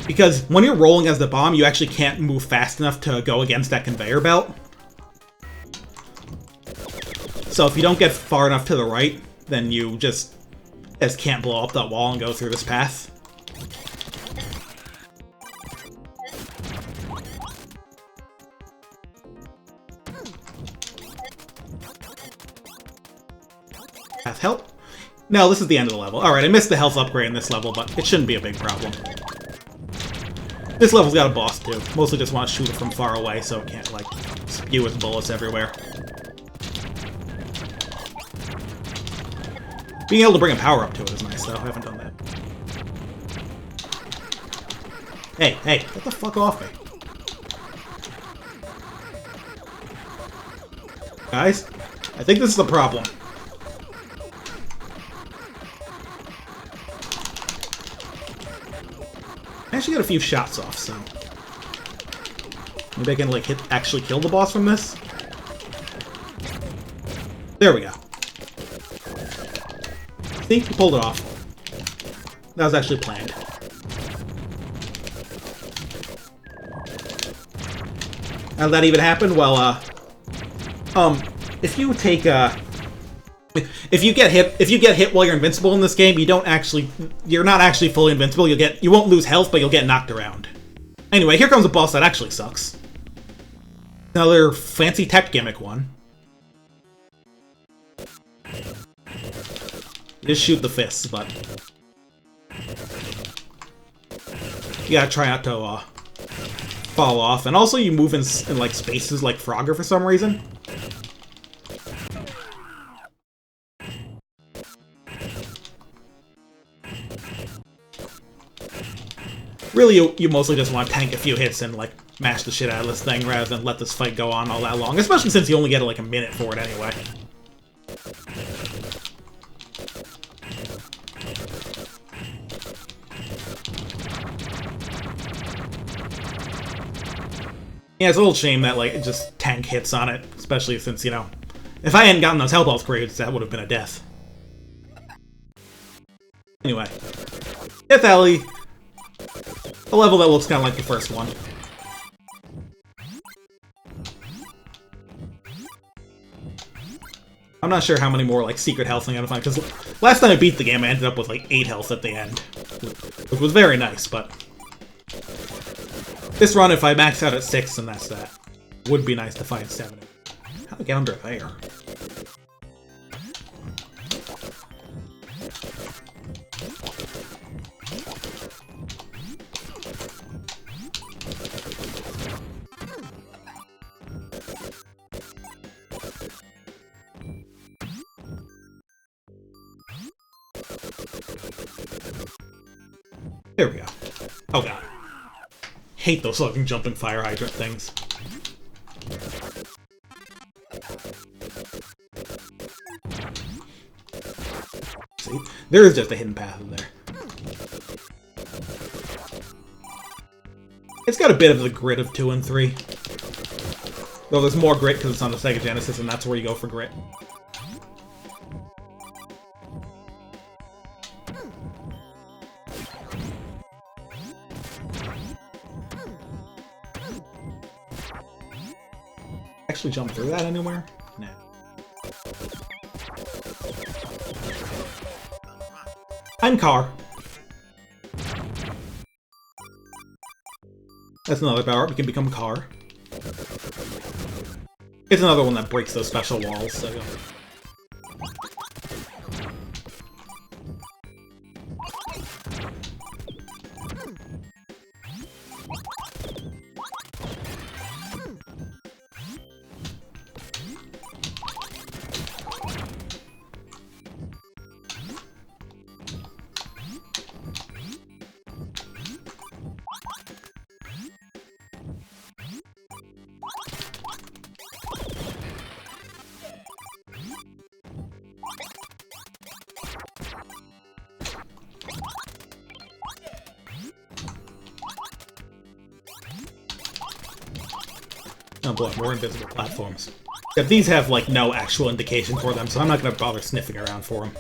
Speaker 1: Because when you're rolling as the bomb, you actually can't move fast enough to go against that conveyor belt. So if you don't get far enough to the right, then you just can't blow up that wall and go through this path. Help? No, this is the end of the level. Alright, I missed the health upgrade in this level, but it shouldn't be a big problem. This level's got a boss, too. Mostly just want to shoot it from far away so it can't, like, spew its bullets everywhere. Being able to bring a power-up to it is nice, though. I haven't done that. Hey, hey, get the fuck off me. Guys, I think this is the problem. I actually got a few shots off, so maybe I can like actually kill the boss from this. There we go. See, he pulled it off. That was actually planned. How did that even happen? Well, if you take if you get hit while you're invincible in this game, you're not actually fully invincible. You won't lose health, but you'll get knocked around. Anyway, here comes a boss that actually sucks. Another fancy tech gimmick one. Just shoot the fists, but you gotta try not to fall off. And also, you move in like spaces like Frogger for some reason. Really, you mostly just want to tank a few hits and, like, mash the shit out of this thing rather than let this fight go on all that long, especially since you only get, like, a minute for it anyway. Yeah, it's a little shame that, like, just tank hits on it, especially since, you know, if I hadn't gotten those health upgrades, that would have been a death. Anyway. Death Alley. A level that looks kind of like the first one. I'm not sure how many more, like, secret health I'm gonna find, because last time I beat the game, I ended up with, like, 8 health at the end. Which was very nice, but... this run, if I max out at 6, then that's that. Would be nice to find 7. How do I get under there? There we go. Oh god. Hate those fucking jumping fire hydrant things. See? There is just a hidden path in there. It's got a bit of the grit of 2 and 3. Though there's more grit because it's on the Sega Genesis, and that's where you go for grit. Actually jump through that anywhere? No. I'm Car. That's another power up. You can become Car. It's another one that breaks those special walls, so... Oh boy, more invisible platforms. Yeah, these have, like, no actual indication for them, so I'm not gonna bother sniffing around for them.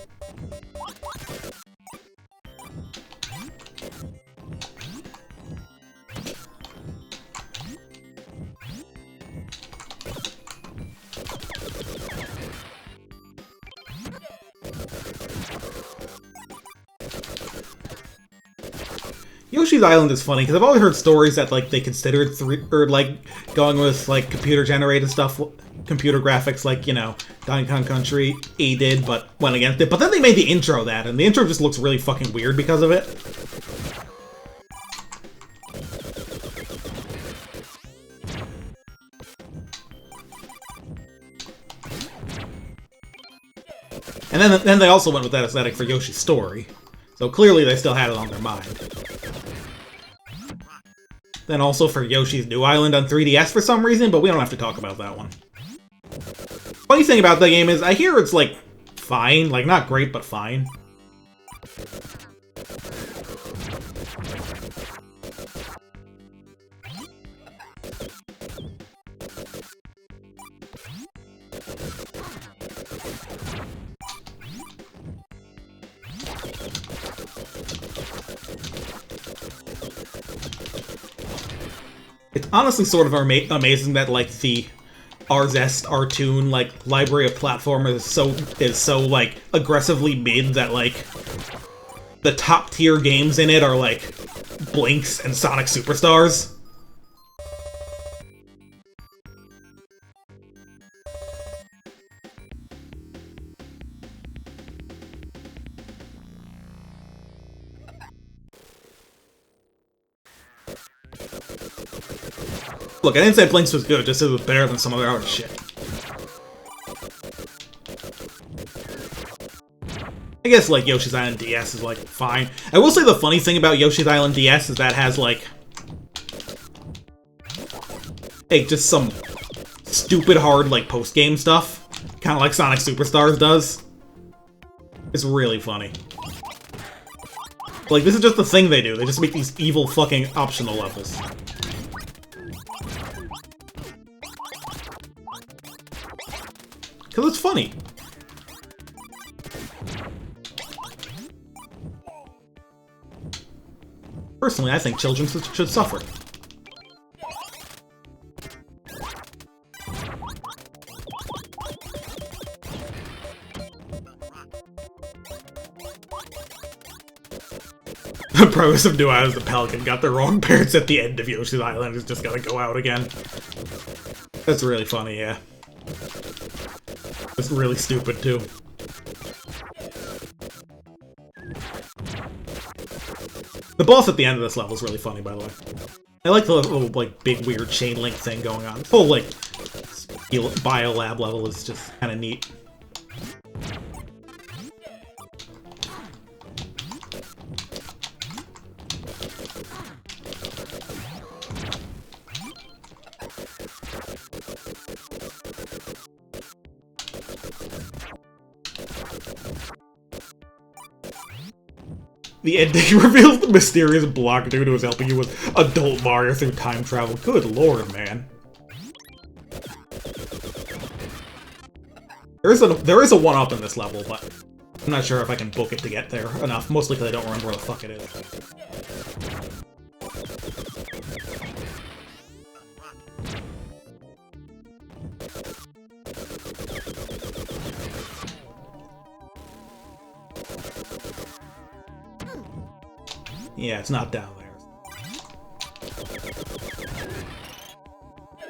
Speaker 1: Yoshi's Island is funny, because I've always heard stories that, like, they considered going with, like, computer-generated stuff, computer graphics, like, you know, Donkey Kong Country, E did, but went against it. But then they made the intro that, and the intro just looks really fucking weird because of it. And then they also went with that aesthetic for Yoshi's Story. So clearly they still had it on their mind. Then also for Yoshi's New Island on 3DS for some reason, but we don't have to talk about that one. Funny thing about the game is, I hear it's, like, fine. Like, not great, but fine. It's honestly sort of amazing that, like, the R-Zest, R-Tune, like, library of platformers is so, like, aggressively mid that, like, the top-tier games in it are, like, Blinks and Sonic Superstars. Look, I didn't say Blinks was good, just it was better than some of their other shit. I guess, like, Yoshi's Island DS is, like, fine. I will say the funny thing about Yoshi's Island DS is that it has, like... hey, just some stupid hard, like, post-game stuff. Kind of like Sonic Superstars does. It's really funny. Like, this is just the thing they do. They just make these evil fucking optional levels. Because it's funny. Personally, I think children should suffer. The premise of New Islands the Pelican got the wrong parents at the end of Yoshi's Island is just gonna go out again. That's really funny, yeah. It's really stupid, too. The boss at the end of this level is really funny, by the way. I like the little, like, big, weird chain link thing going on. The whole, like, biolab level is just kind of neat. The ending reveals the mysterious block dude who was helping you with adult Mario through time travel. Good lord, man. There is a one-up in this level, but I'm not sure if I can book it to get there enough, mostly because I don't remember where the fuck it is. Yeah, it's not down there.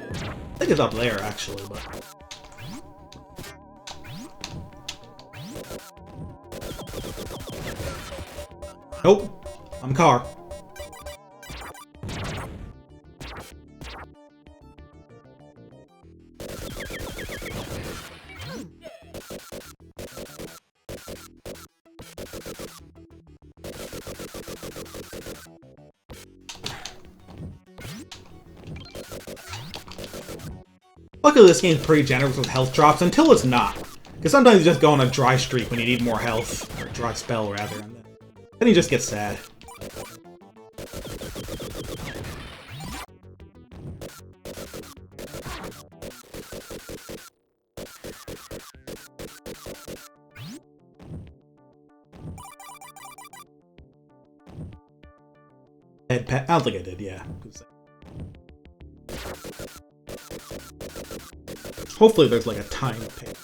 Speaker 1: I think it's up there, actually, but... Nope. I'm car. Luckily, this game's pretty generous with health drops, until it's not. Because sometimes you just go on a dry streak when you need more health. Or a dry spell, rather. And then you just get sad. I don't think I did, yeah. Hopefully there's like a time pick.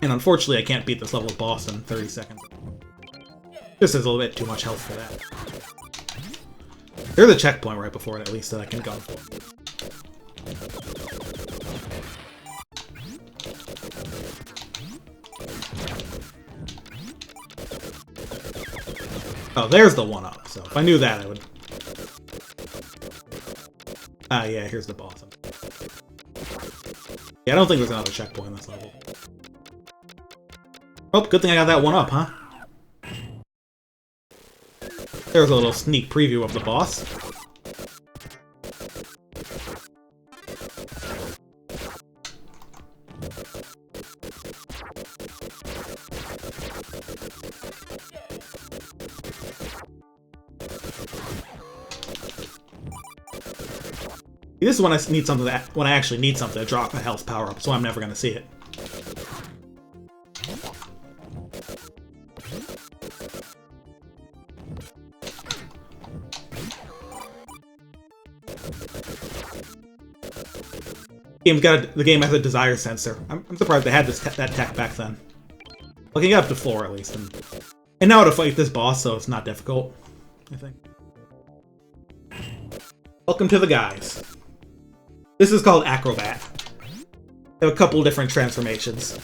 Speaker 1: And unfortunately I can't beat this level boss in 30 seconds. This is a little bit too much health for that. There's a checkpoint right before it at least that I can go for. Oh, there's the one-up, so if I knew that I would... Ah, yeah, here's the boss. Yeah, I don't think there's another checkpoint in this level. Oh, good thing I got that one up, huh? There's a little sneak preview of the boss. This is when I need something when I actually need something to drop a health power up, so I'm never gonna see it. The game has a desire sensor. I'm surprised they had that tech back then. I can get up to 4 at least, and now to fight this boss, so it's not difficult, I think. Welcome to the guys. This is called Acrobat. They have a couple different transformations.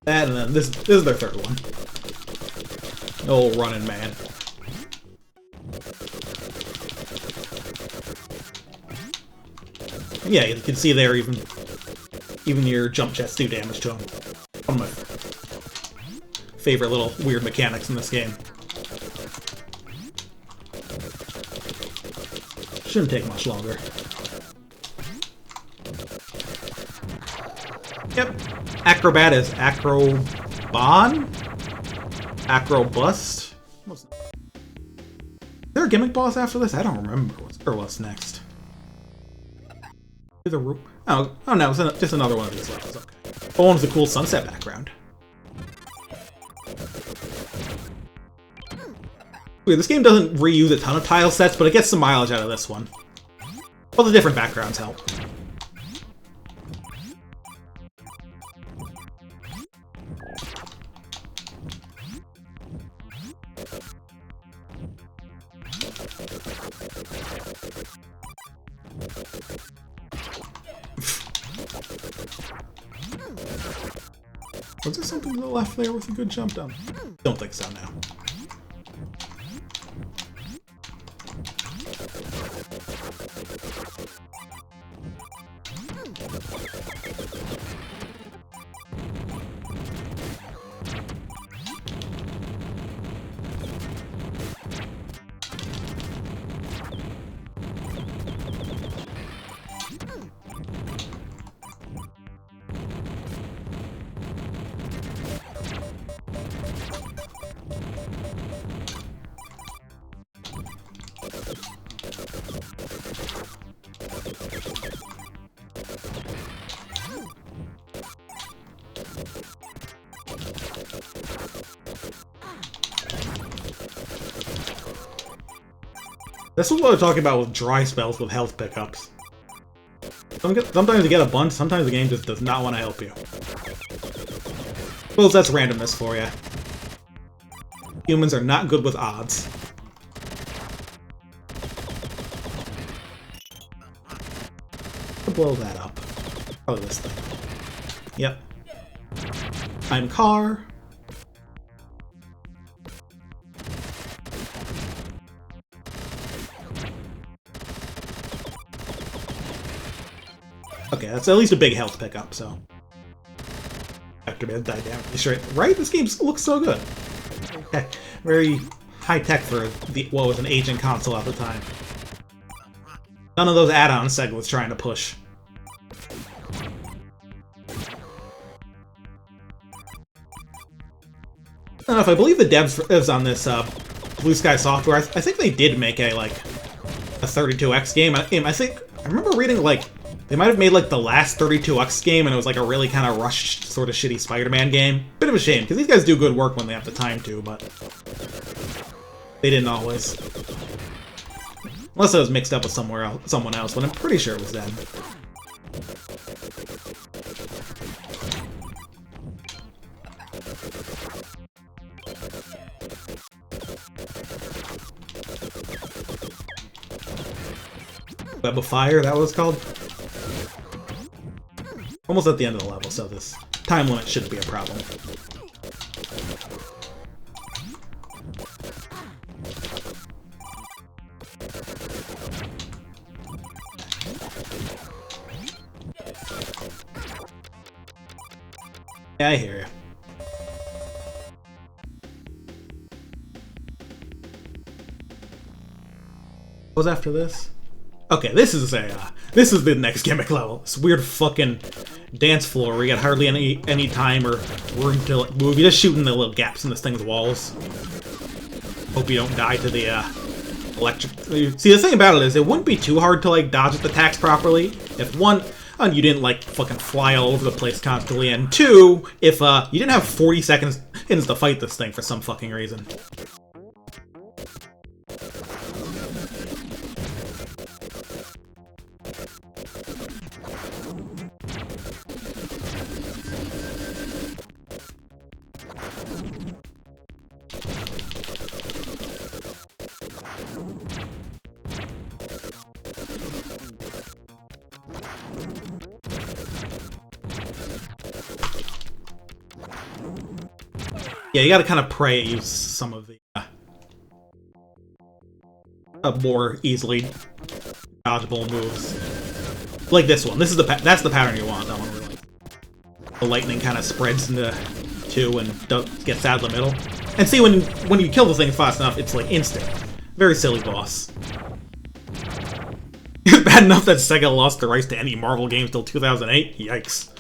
Speaker 1: That, and then this is their third one. Oh, running man. And yeah, you can see there even your jump jets do damage to him. One of my favorite little weird mechanics in this game. Shouldn't take much longer. Yep. Acrobat is Acroban? Acro Bust? Is there a gimmick boss after this? I don't remember. What's next? Oh no, it's just another one of these levels. Okay. Oh, one's a cool sunset background. Weird, this game doesn't reuse a ton of tile sets, but it gets some mileage out of this one. All the different backgrounds help. Was there something to the left there with a good jump down? Don't think so now. This is what I'm talking about with dry spells with health pickups. Sometimes you get a bunch, sometimes the game just does not want to help you. Well, that's randomness for you. Humans are not good with odds. I'll blow that up. Probably this thing. Yep. I'm car. Okay, that's at least a big health pickup, so... Vectorman died down. Straight. Right? This game looks so good. Okay. Very high-tech for what was an aging console at the time. None of those add-ons Sega was trying to push. I don't know if I believe the devs on this Blue Sky Software, I think they did make a 32X game. I remember reading, they might have made, the last 32X game, and it was, a really kind of rushed, sort of shitty Spider-Man game. Bit of a shame, because these guys do good work when they have the time to, but... they didn't always. Unless it was mixed up with someone else, but I'm pretty sure it was them. Web of Fire, that was called? Almost at the end of the level, so this time limit shouldn't be a problem. Yeah, I hear you. What was after this? Okay, this is the next gimmick level. This weird fucking dance floor where you got hardly any time or room to move. You're just shooting the little gaps in this thing's walls. Hope you don't die to the electric. See, the thing about it is, it wouldn't be too hard to dodge its attacks properly if one, you didn't fucking fly all over the place constantly, and two, if you didn't have 40 seconds to fight this thing for some fucking reason. Yeah, you gotta kind of pray it use some of the more easily dodgeable moves. Like this one. This is that's the pattern you want. That one where the lightning kind of spreads into two and gets out of the middle. And see, when you kill the thing fast enough, it's instant. Very silly boss. It's bad enough that Sega lost the rights to any Marvel games till 2008. Yikes.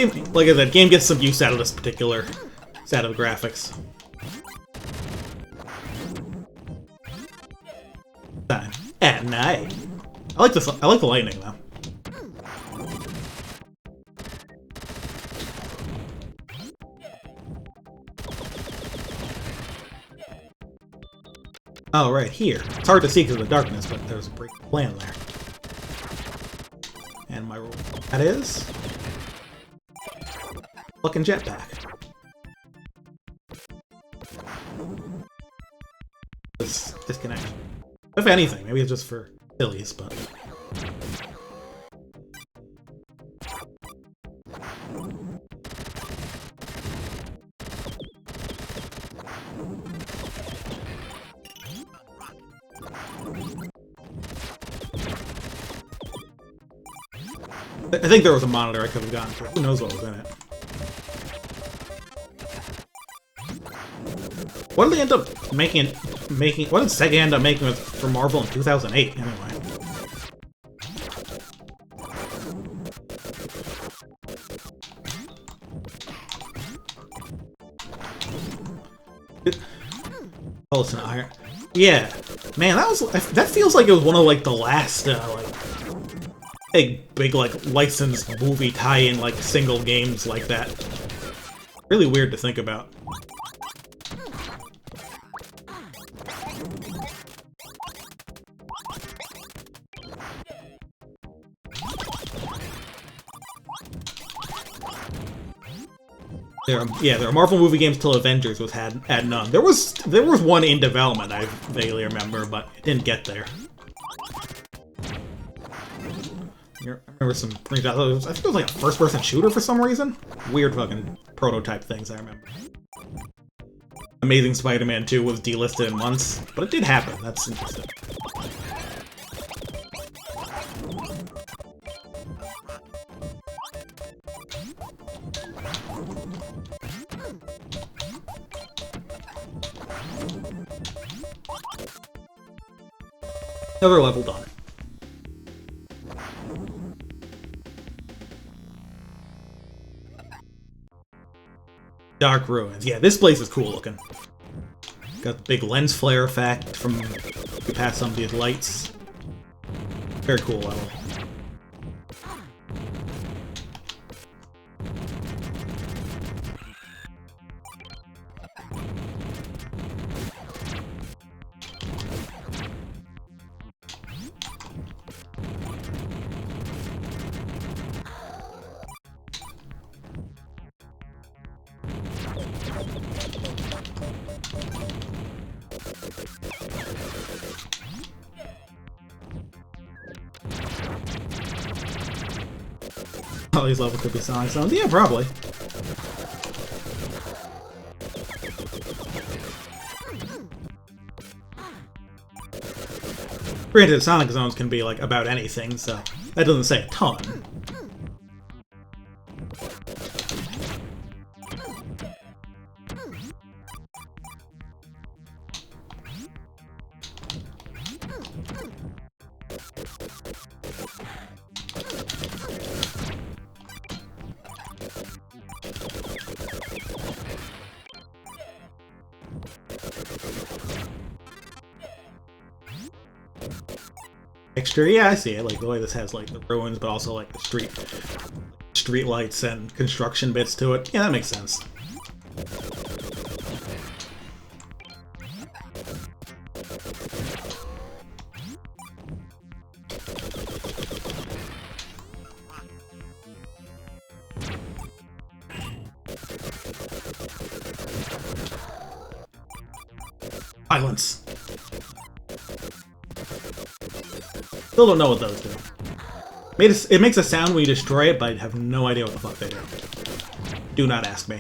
Speaker 1: like I said, game gets some use out of this particular set of graphics. Time at night. I like this. I like the lightning though. Oh, right here. It's hard to see because of the darkness, but there's a break plan there. And my rule. That is... fucking jetpack. This disconnection. If anything, maybe it's just for sillies, but... I think there was a monitor I could have gotten to. Who knows what was in it? What did they end up making? What did Sega end up making for Marvel in 2008? Anyway. Oh, it's an iron. Yeah, man, that feels like it was one of like the last big like licensed movie tie-in like single games like that. Really weird to think about. There are Marvel movie games till Avengers had none. There was one in development, I vaguely remember, but it didn't get there. I remember some screenshots. I think it was like a first-person shooter for some reason. Weird fucking prototype things I remember. Amazing Spider-Man 2 was delisted in months, but it did happen. That's interesting. Another level done. Dark Ruins. Yeah, this place is cool looking. Got the big lens flare effect from you pass some of these lights. Very cool level. All these levels could be Sonic Zones. Yeah, probably. Granted, Sonic Zones can be, like, about anything, so that doesn't say a ton. Extra, yeah, I see it. Like the way this has like the ruins, but also like the street lights and construction bits to it. Yeah, that makes sense. Violence. Still don't know what those do. It makes a sound when you destroy it, but I have no idea what the fuck they do. Do not ask me.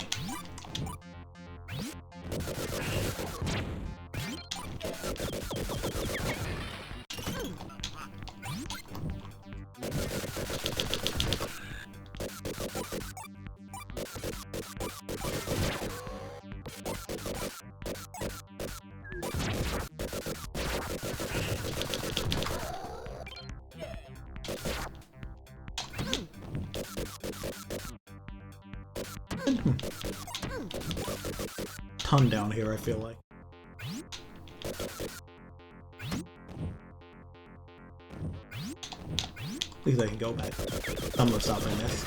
Speaker 1: ton down here, I feel like. At least I can go back. Some of the stuff I missed.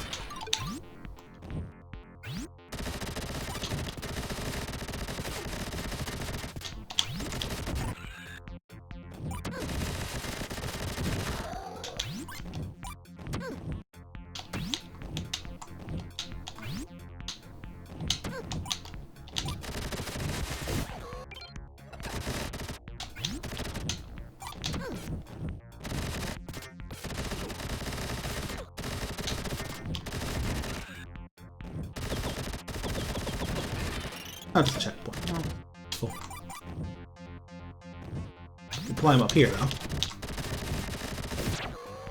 Speaker 1: Oh, just a checkpoint. Oh, cool. I can climb up here, though.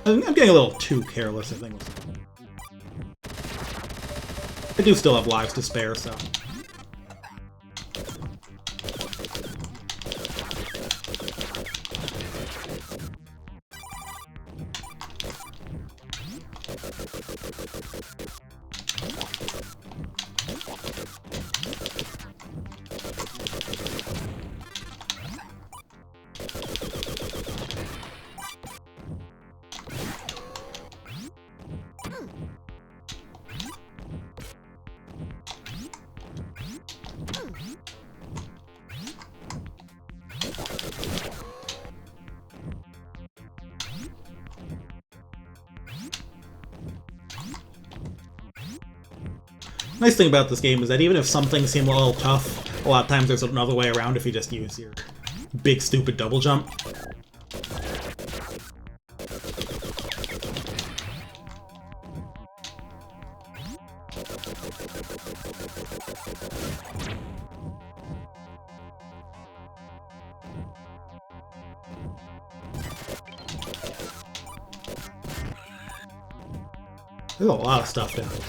Speaker 1: I'm getting a little too careless, I think. I do still have lives to spare, so... Nice thing about this game is that even if some things seem a little tough, a lot of times there's another way around if you just use your big stupid double jump. There's a lot of stuff down there.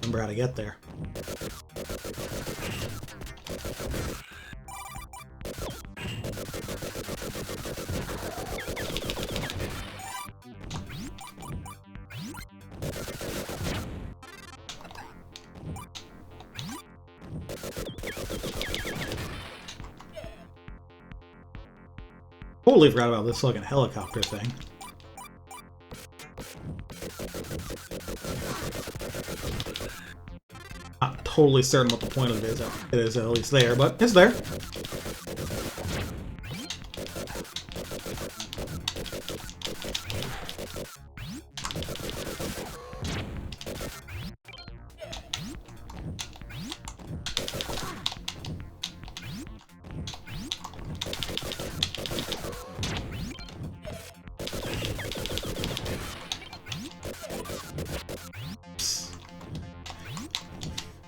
Speaker 1: Remember how to get there. Totally forgot about this fucking helicopter thing. Not totally certain what the point of it is. It is at least there, but it's there.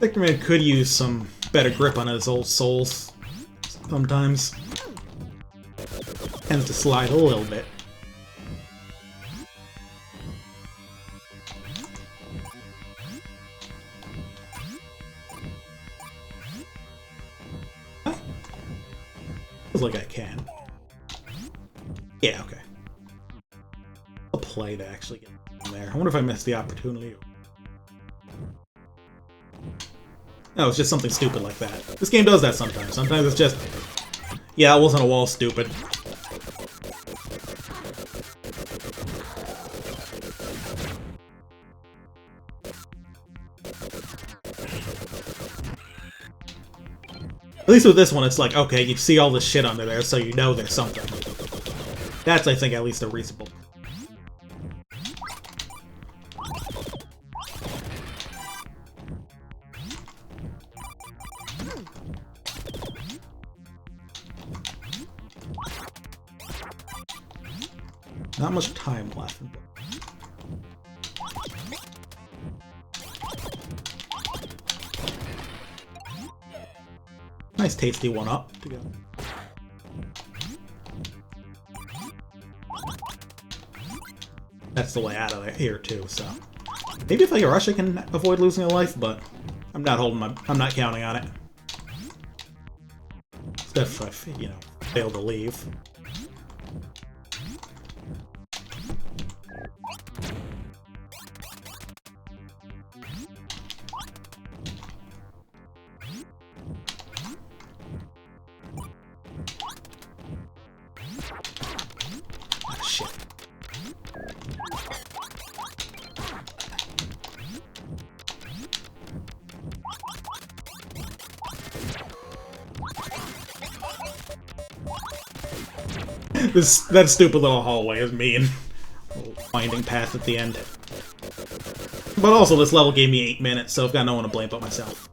Speaker 1: Vectorman could use some better grip on his old souls sometimes. Tends to slide a little bit. Feels like I can. Yeah, okay. I'll play to actually get in there. I wonder if I missed the opportunity. No, it's just something stupid like that. This game does that sometimes. Sometimes it's just... Yeah, it wasn't a wall, stupid. At least with this one, it's like, okay, you see all this shit under there, so you know there's something. That's, I think, at least a reasonable... Not much time left. Nice tasty one up to go. That's the way out of here too, so maybe if I rush I can avoid losing a life, but I'm not counting on it. Especially if I, fail to leave. That stupid little hallway is mean. Winding path at the end. But also, this level gave me 8 minutes, so I've got no one to blame but myself.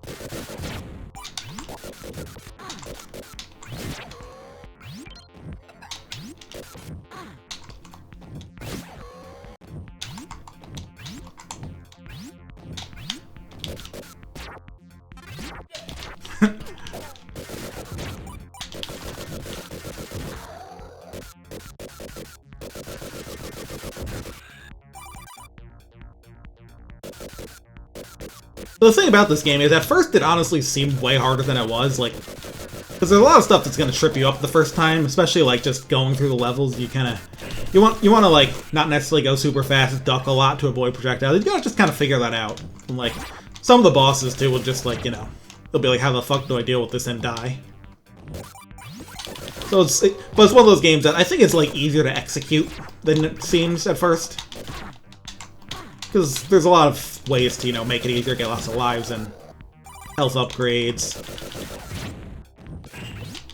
Speaker 1: The thing about this game is, at first it honestly seemed way harder than it was, like, because there's a lot of stuff that's gonna trip you up the first time, especially like just going through the levels. You want to like not necessarily go super fast, duck a lot to avoid projectiles. You gotta just kind of figure that out. And like some of the bosses too will just like they'll be like, how the fuck do I deal with this and die? So but it's one of those games that I think it's like easier to execute than it seems at first. Because there's a lot of ways to, make it easier, get lots of lives and health upgrades.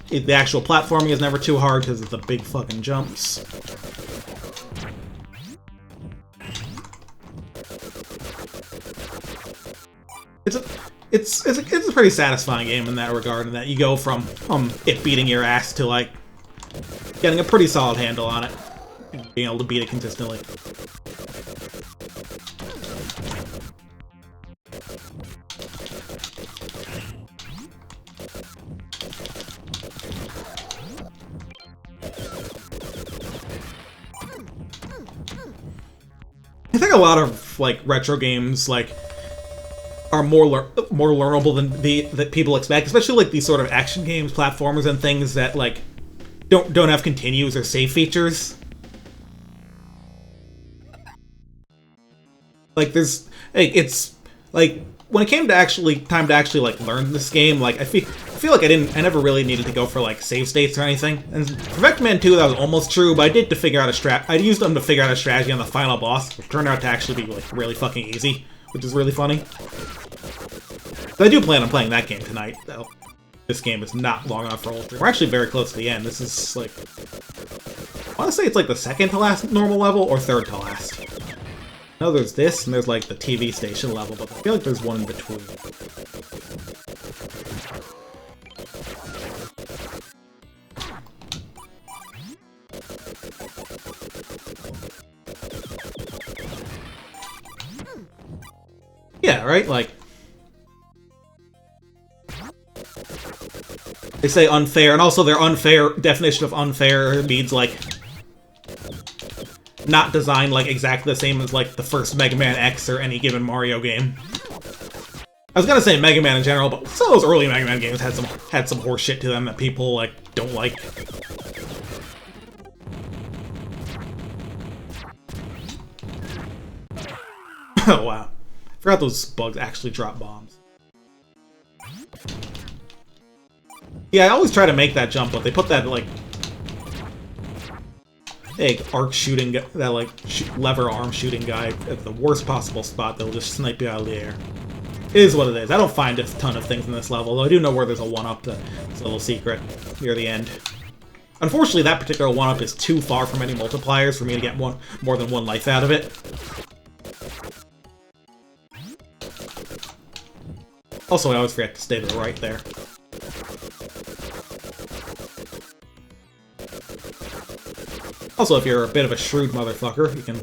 Speaker 1: The actual platforming is never too hard because it's the big fucking jumps. It's a pretty satisfying game in that regard, in that you go from it beating your ass to like getting a pretty solid handle on it, and being able to beat it consistently. I think a lot of like retro games like are more learnable than that people expect, especially like these sort of action games, platformers, and things that like don't have continues or save features. Like it's like when it came to time to actually like learn this game, like I feel like I never really needed to go for like save states or anything. And for Vectorman 2, that was almost true, but I did to figure out I used them to figure out a strategy on the final boss, which turned out to actually be like really fucking easy, which is really funny. But I do plan on playing that game tonight, though. This game is not long enough for Ultra. We're actually very close to the end. This is like, I want to say it's like the second to last normal level or third to last. I know there's this, and there's like the TV station level, but I feel like there's one in between. Yeah, right? Like, they say unfair, and also their unfair definition of unfair means like not designed like exactly the same as like the first Mega Man X or any given Mario game. I was gonna say Mega Man in general, but some of those early Mega Man games had some horse shit to them that people like don't like. Oh wow. I forgot those bugs actually drop bombs. Yeah, I always try to make that jump, but they put that like arc shooting, that like lever arm shooting guy at the worst possible spot that'll just snipe you out of the air. It is what it is. I don't find a ton of things in this level, though I do know where there's a 1-up that's a little secret near the end. Unfortunately, that particular 1-up is too far from any multipliers for me to get more than one life out of it. Also, I always forget to stay to the right there. Also, if you're a bit of a shrewd motherfucker, you can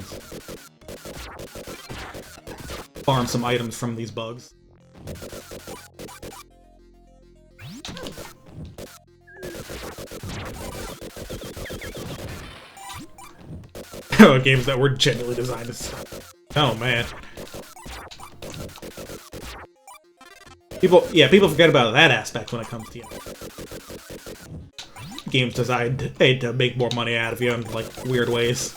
Speaker 1: farm some items from these bugs. Games that were genuinely designed to suck. Oh man. People forget about that aspect when it comes to games designed to make more money out of you in like weird ways.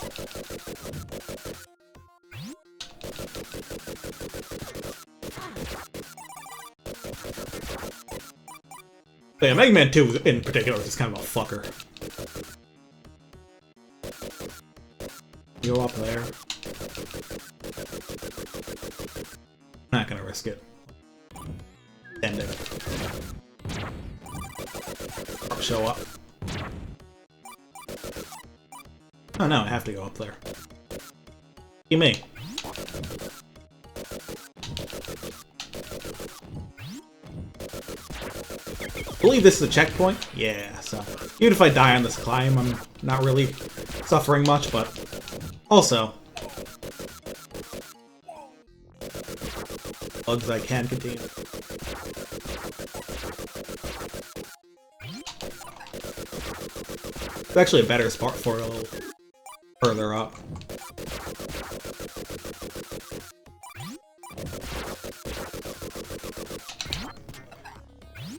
Speaker 1: But yeah, Mega Man 2 in particular is just kind of a fucker. Go up there. Not gonna risk it. End it. I'll show up. Oh no, I have to go up there. You me. I believe this is a checkpoint? Yeah, so even if I die on this climb, I'm not really suffering much, but also bugs I can continue. It's actually a better spot for a little further up.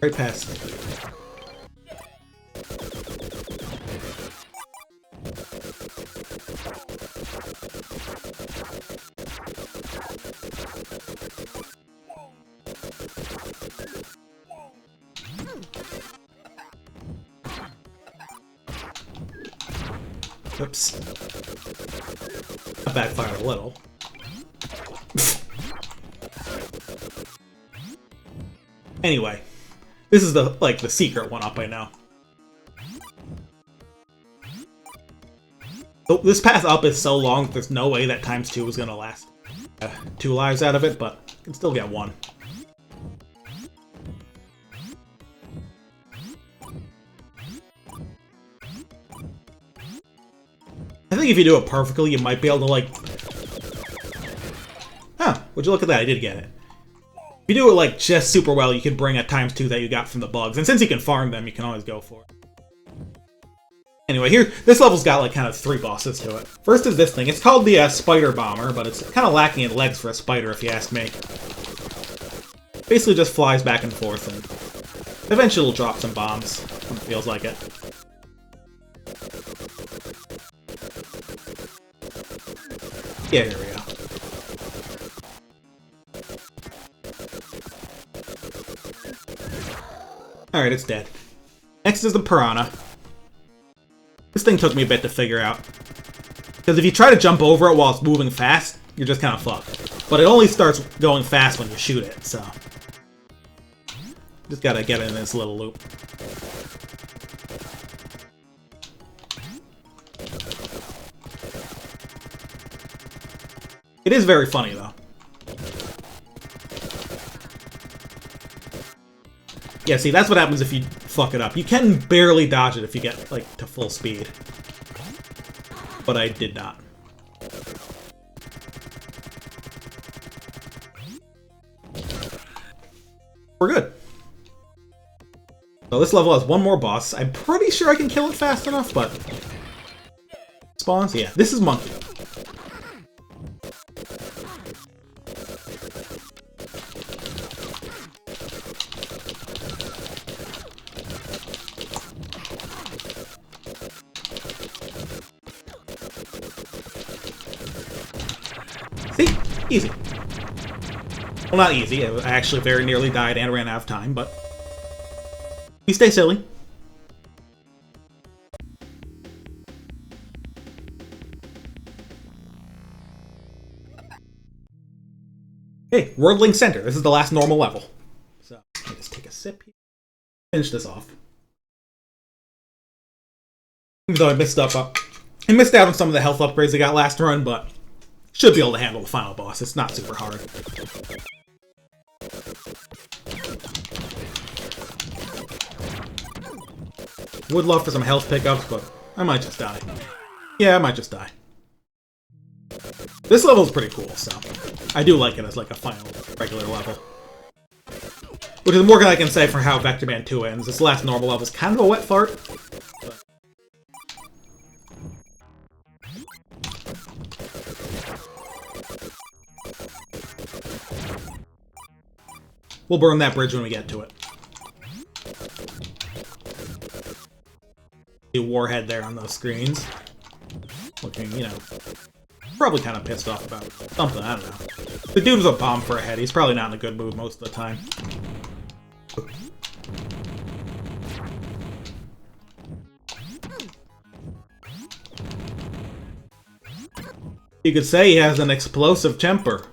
Speaker 1: Right past. Oops. That backfired a little. Anyway, this is the secret one up I know. So this path up is so long that there's no way that ×2 is gonna last 2 lives out of it, but you can still get 1. I think if you do it perfectly, you might be able to, like... Huh, would you look at that, I did get it. If you do it, like, just super well, you can bring a ×2 that you got from the bugs, and since you can farm them, you can always go for it. Anyway, here, this level's got, like, kind of 3 bosses to it. First is this thing. It's called the Spider Bomber, but it's kind of lacking in legs for a spider, if you ask me. Basically just flies back and forth, and eventually it'll drop some bombs, when it feels like it. Yeah, here we go. Alright, it's dead. Next is the Piranha. This thing took me a bit to figure out. Because if you try to jump over it while it's moving fast, you're just kind of fucked. But it only starts going fast when you shoot it, so... Just gotta get in this little loop. It is very funny, though. Yeah, see, that's what happens if you fuck it up. You can barely dodge it if you get, like, to full speed. But I did not. We're good. So this level has 1 more boss. I'm pretty sure I can kill it fast enough, but... Spawns? Yeah, this is Monkey. See? Easy. Well, not easy. I actually very nearly died and ran out of time, but... You stay silly. Hey, Worldling Center. This is the last normal level. So, let me just take a sip here. Finish this off. Even though I missed out on some of the health upgrades I got last run, but should be able to handle the final boss. It's not super hard. Would love for some health pickups, but I might just die. Yeah, I might just die. This level is pretty cool, so I do like it as like a final regular level. Which is more than I can say for how Vectorman 2 ends. This last normal level is kind of a wet fart. But... We'll burn that bridge when we get to it. The warhead there on those screens. Looking, you know, probably kind of pissed off about something, I don't know. The dude was a bomb for a head. He's probably not in a good mood most of the time. You could say he has an explosive temper.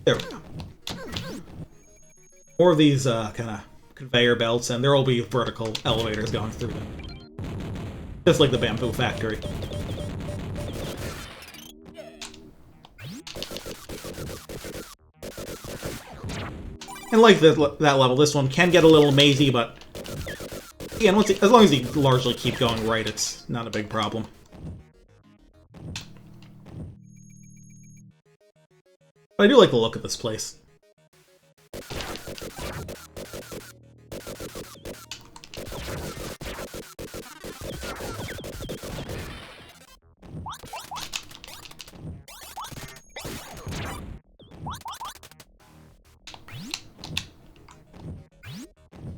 Speaker 1: There we go. More of these kind of conveyor belts, and there will be vertical elevators going through them. Just like the bamboo factory. And like that level, this one can get a little mazy, but again, as long as you largely keep going right, it's not a big problem. But I do like the look of this place.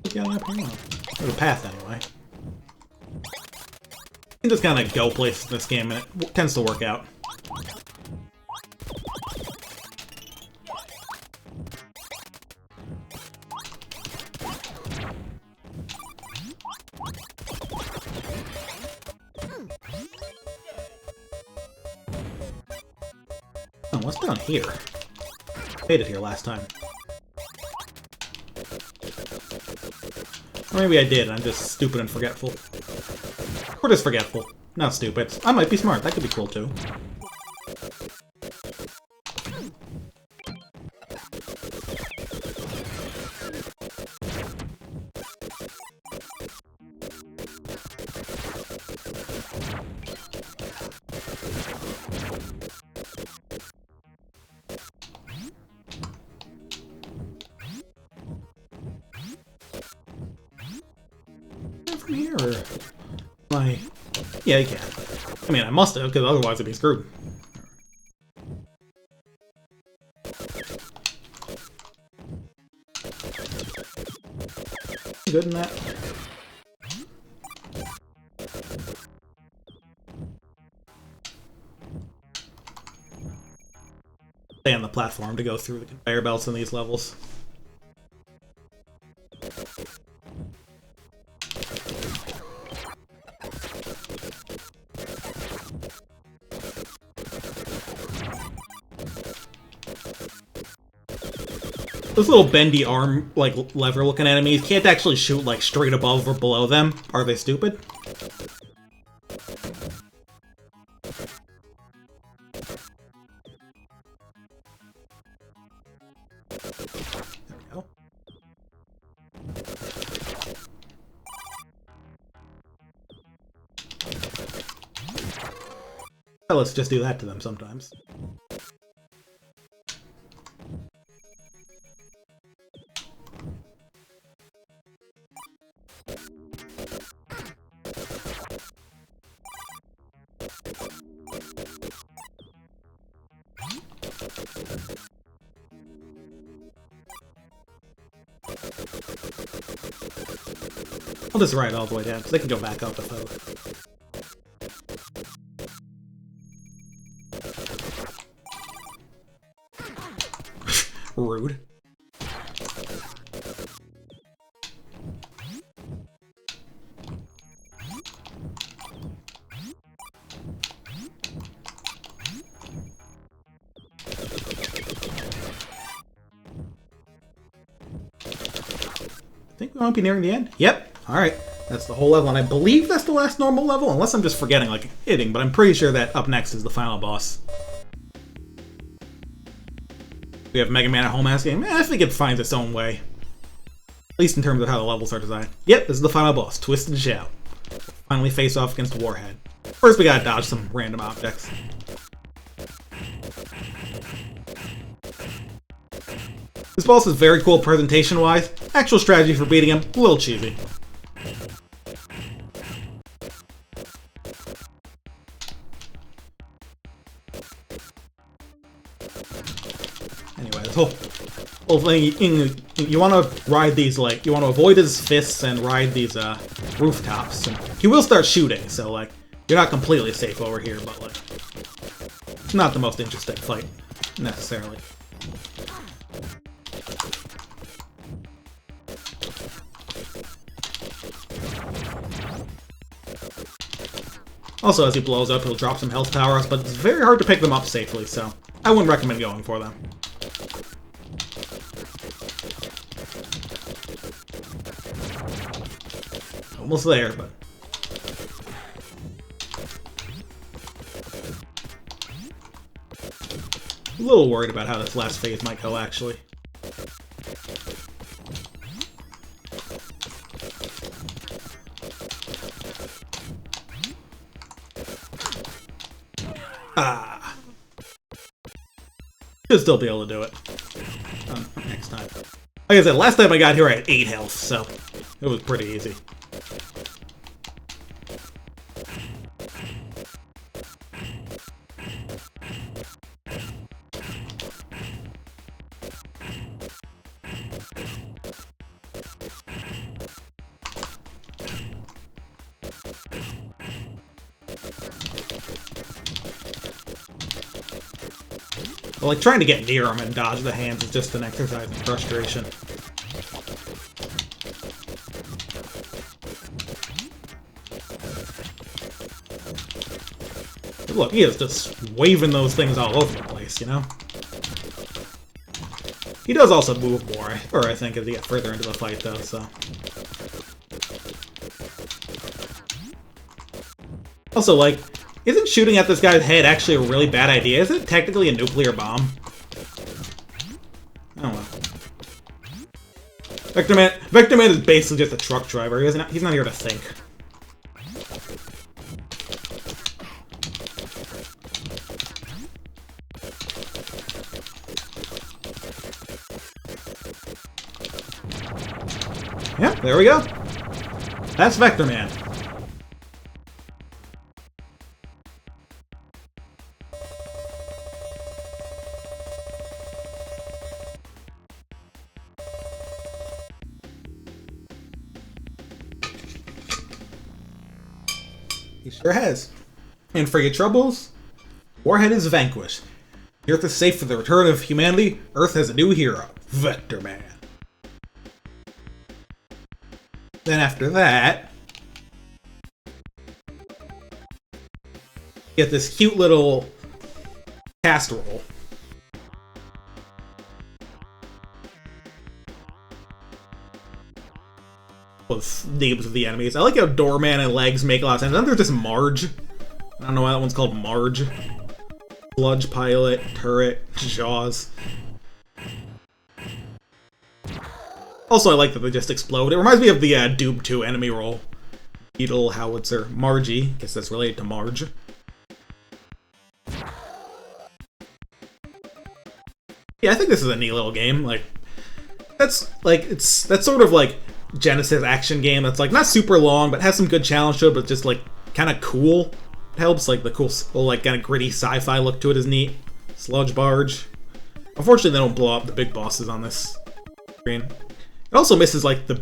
Speaker 1: Getting up here? There's a path anyway. You can just kind of go places in this game, and it tends to work out. Oh, what's down here? Made it here last time. Or maybe I did, I'm just stupid and forgetful. Or just forgetful. Not stupid. I might be smart, that could be cool too. From here, or yeah, you can. I mean, I must have, because otherwise I'd be screwed. Good in that. Stay on the platform to go through the conveyor belts in these levels. Those little bendy arm, like, lever-looking enemies can't actually shoot, like, straight above or below them. Are they stupid? There we go. Well, let's just do that to them sometimes. I'll just ride all the way down, because they can go back up if I would. Rude. I think we might be nearing the end. Yep. Alright. That's the whole level, and I believe that's the last normal level, unless I'm just forgetting, like, hitting, but I'm pretty sure that up next is the final boss. We have Mega Man at home asking, I think it finds its own way. At least in terms of how the levels are designed. Yep, this is the final boss, Twisted Shout. Finally face off against Warhead. First we gotta dodge some random objects. This boss is very cool presentation-wise. Actual strategy for beating him, a little cheesy. Anyway, this whole thing, you want to ride these, like, you want to avoid his fists and ride these rooftops. And he will start shooting, so, like, you're not completely safe over here, but, like, it's not the most interesting fight, necessarily. Also, as he blows up, he'll drop some health towers, but it's very hard to pick them up safely, so I wouldn't recommend going for them. Almost there, but... a little worried about how this last phase might go, actually. Ah. Should still be able to do it. Next time. Like I said, last time I got here I had 8 health, so it was pretty easy. But like trying to get near him and dodge the hands is just an exercise in frustration. Look, he is just waving those things all over the place, you know? He does also move more, I think, as you get further into the fight, though, so... Also, like, isn't shooting at this guy's head actually a really bad idea? Isn't it technically a nuclear bomb? I don't know. Vectorman is basically just a truck driver. He's not here to think. Yeah, there we go. That's Vectorman. He sure has. And for your troubles, Warhead is vanquished. The Earth is safe for the return of humanity. Earth has a new hero, Vectorman. Then after that, get this cute little casserole. With names of the enemies. I like how Doorman and Legs make a lot of sense. Then there's this Marge. I don't know why that one's called Marge. Sludge Pilot, Turret, Jaws. Also, I like that they just explode. It reminds me of the Doom 2 enemy role. Beetle, Howitzer, Margie. Guess that's related to Marge. Yeah, I think this is a neat little game. Like, that's sort of like Genesis action game that's like not super long, but has some good challenge to it, but just like kind of cool. It helps, like the cool, like kind of gritty sci-fi look to it is neat. Sludge Barge. Unfortunately, they don't blow up the big bosses on this screen. It also misses like the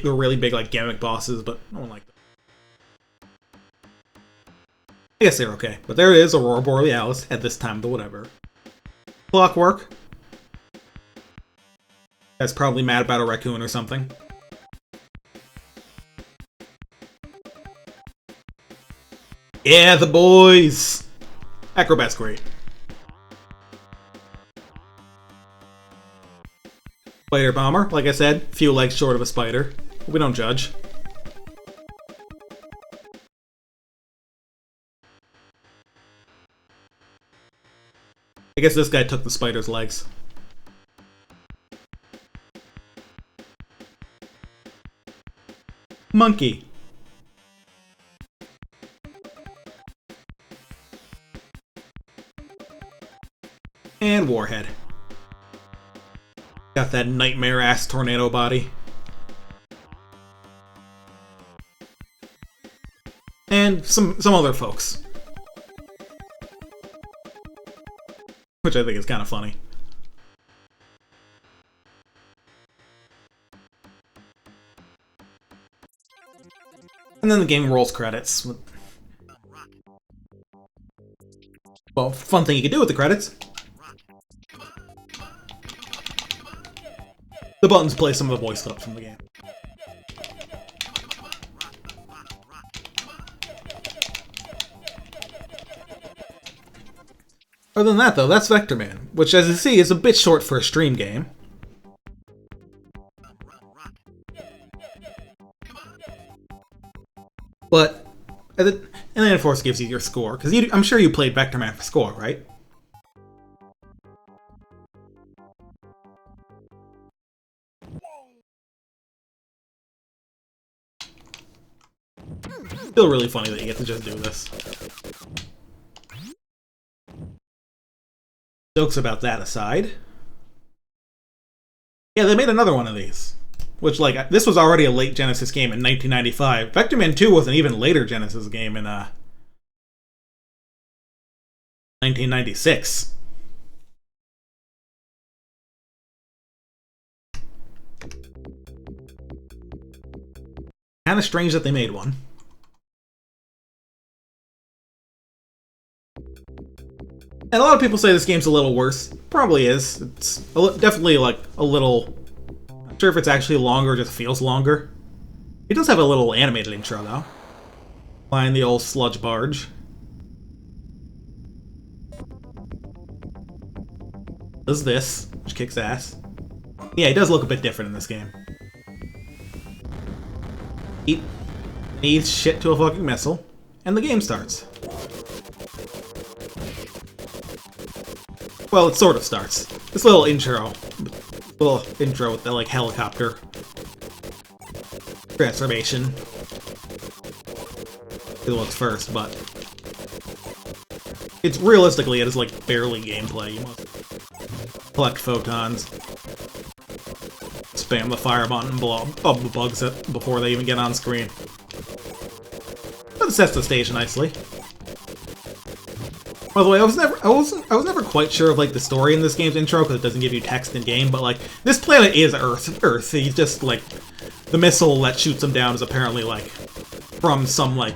Speaker 1: really big like gimmick bosses, but I don't like them. I guess they're okay. But there it is, Aurora Borealis at this time, the whatever. Clockwork. That's probably mad about a raccoon or something. Yeah, the boys! Acrobat's great. Spider Bomber, like I said, few legs short of a spider. We don't judge. I guess this guy took the spider's legs. Monkey. And Warhead. Got that nightmare-ass tornado body. And some other folks. Which I think is kind of funny. And then the game rolls credits. Well, fun thing you can do with the credits. The buttons play some of the voice clips from the game. Other than that, though, that's Vectorman, which, as you see, is a bit short for a stream game. But and then of course gives you your score, because I'm sure you played Vectorman for score, right? Still really funny that you get to just do this. Jokes about that aside. Yeah, they made another one of these. Which, like, this was already a late Genesis game in 1995. Vectorman 2 was an even later Genesis game in 1996. Kind of strange that they made one. And a lot of people say this game's a little worse. Probably is. It's definitely, like, a little... I'm not sure if it's actually longer or just feels longer. It does have a little animated intro, though. Flying the old sludge barge. Does this, which kicks ass. Yeah, he does look a bit different in this game. He eats shit to a fucking missile, and the game starts. Well, it sort of starts. This little intro with the, like, helicopter transformation. It looks first, but it's realistically it is like barely gameplay. You must collect photons, spam the fire button, and blow up the bugs before they even get on screen. But it sets the stage nicely. By the way, I was never quite sure of, like, the story in this game's intro, because it doesn't give you text in game, but, like, this planet is Earth. He's just, like, the missile that shoots him down is apparently, like, from some, like,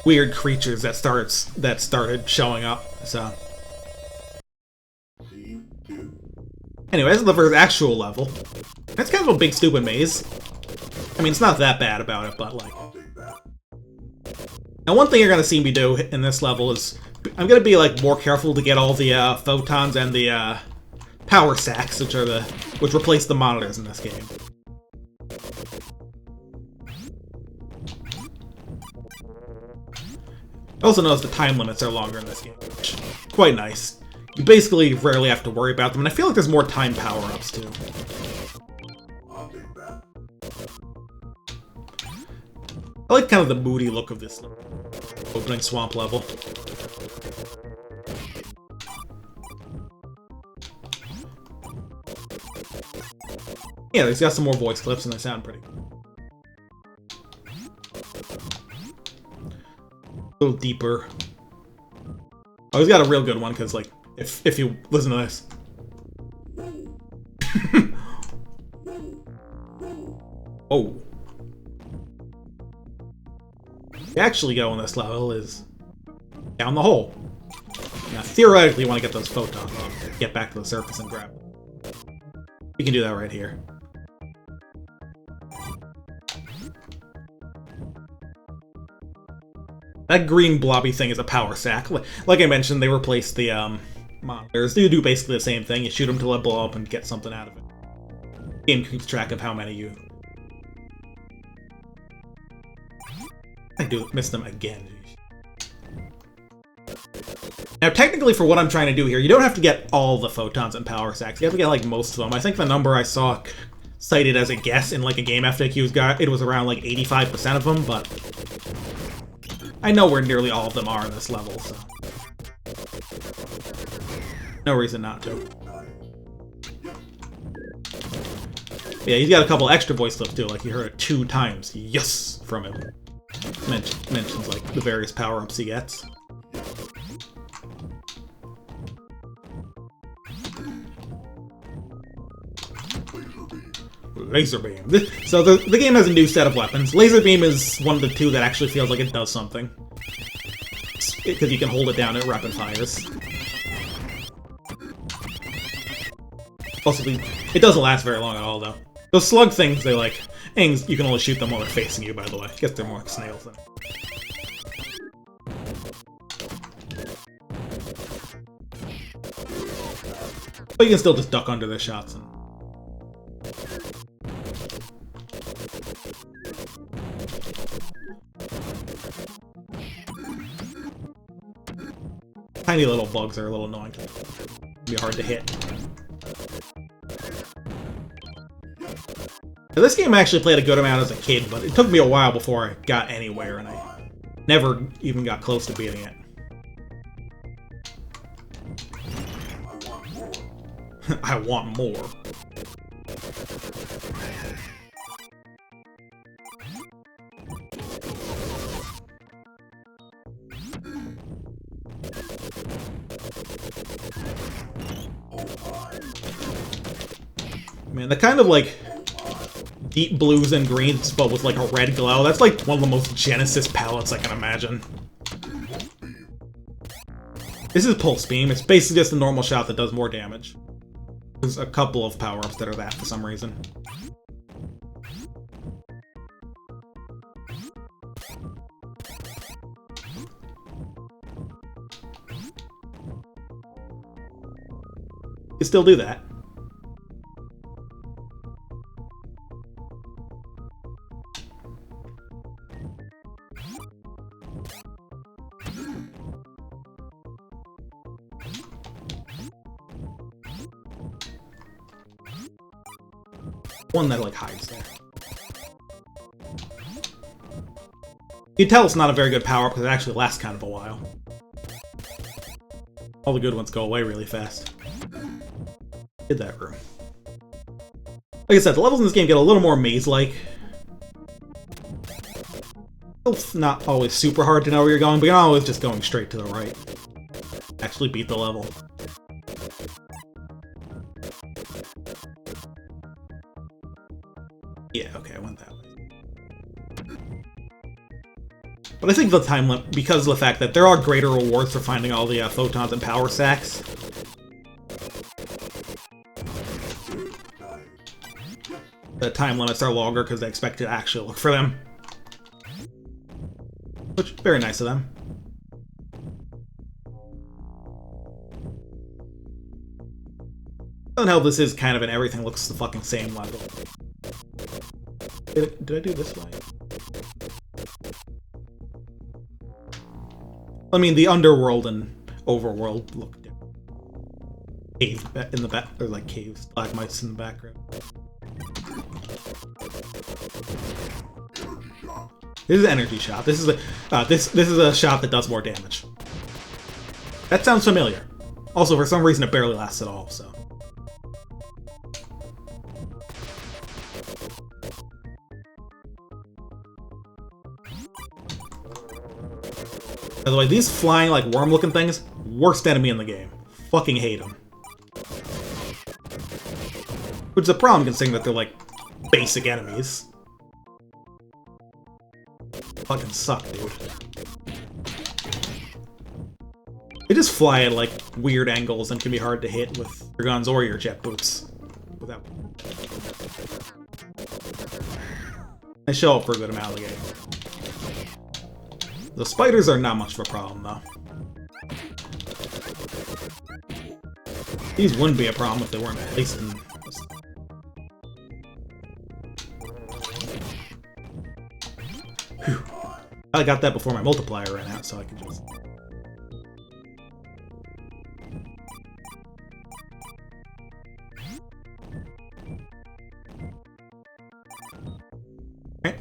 Speaker 1: weird creatures that started showing up, so. Anyway, this is the first actual level. It's kind of a big, stupid maze. I mean, it's not that bad about it, but, like... Now, one thing you're going to see me do in this level is... I'm going to be, like, more careful to get all the photons and the power sacks, which replace the monitors in this game. I also notice the time limits are longer in this game, which is quite nice. You basically rarely have to worry about them, and I feel like there's more time power-ups, too. I like kind of the moody look of this opening swamp level. Yeah, he's got some more voice clips, and they sound pretty good. A little deeper. Oh, he's got a real good one, because, like, if you listen to this. Oh. You actually go on this level is down the hole. Now, theoretically, you want to get those photons off, get back to the surface and grab them. You can do that right here. That green blobby thing is a power sack. Like I mentioned, they replaced the monitors. They do basically the same thing. You shoot them till they blow up and get something out of it. The game keeps track of how many you... I do miss them again. Now, technically, for what I'm trying to do here, you don't have to get all the photons and power sacks. You have to get, like, most of them. I think the number I saw cited as a guess in, like, a game FAQ's guide, it was around, like, 85% of them, but I know where nearly all of them are in this level, so no reason not to. Yeah, he's got a couple extra voice clips, too, like you heard it 2 times. Yes! From him. Mentions, like, the various power-ups he gets. Laser beam. So the game has a new set of weapons. Laser beam is one of the 2 that actually feels like it does something. Because you can hold it down, it rapid fires. Possibly, it doesn't last very long at all, though. Those slug things, they like... And you can only shoot them while they're facing you, by the way. I guess they're more like snails than... But you can still just duck under their shots and... tiny little bugs are a little annoying. Be hard to hit. Now, this game I actually played a good amount as a kid, but it took me a while before I got anywhere, and I never even got close to beating it. I want more. Man, the kind of like deep blues and greens, but with like a red glow, that's like one of the most Genesis palettes I can imagine. This is Pulse Beam. It's basically just a normal shot that does more damage. There's a couple of power-ups that are that for some reason. You still do that. One that like hides there. You can tell it's not a very good power-up because it actually lasts kind of a while. All the good ones go away really fast. Did that room. Like I said, the levels in this game get a little more maze-like. It's not always super hard to know where you're going, but you're not always just going straight to the right. Actually beat the level. Yeah, okay, I went that way. But I think the time limit, because of the fact that there are greater rewards for finding all the photons and power sacks. The time limits are longer because they expect you to actually look for them. Which, very nice of them. Doesn't help this is kind of an everything looks the fucking same level. Did I do this way? I mean, the underworld and overworld look different. Cave in the back, or like caves, stalagmites in the background. This is an energy shot. This is a this is a shot that does more damage. That sounds familiar. Also, for some reason, it barely lasts at all. So. By the way, these flying, like, worm-looking things, worst enemy in the game. Fucking hate them. Which is a problem considering that they're, like, basic enemies. Fucking suck, dude. They just fly at, like, weird angles and can be hard to hit with your guns or your jet boots. Without... They show up for a good amount of the game. The spiders are not much of a problem, though. These wouldn't be a problem if they weren't at least in... Whew. I got that before my multiplier ran out, so I could just... Okay.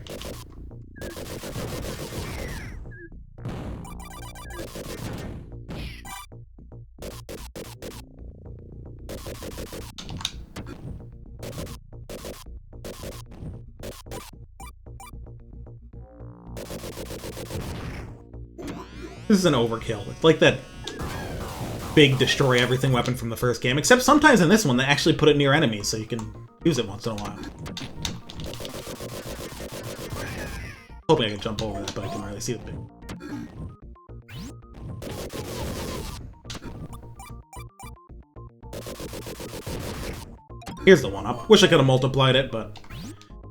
Speaker 1: This is an overkill. It's like that big destroy everything weapon from the first game, except sometimes in this one they actually put it near enemies so you can use it once in a while. Hoping I can jump over that, but I can really see the big. Here's the one-up. Wish I could have multiplied it, but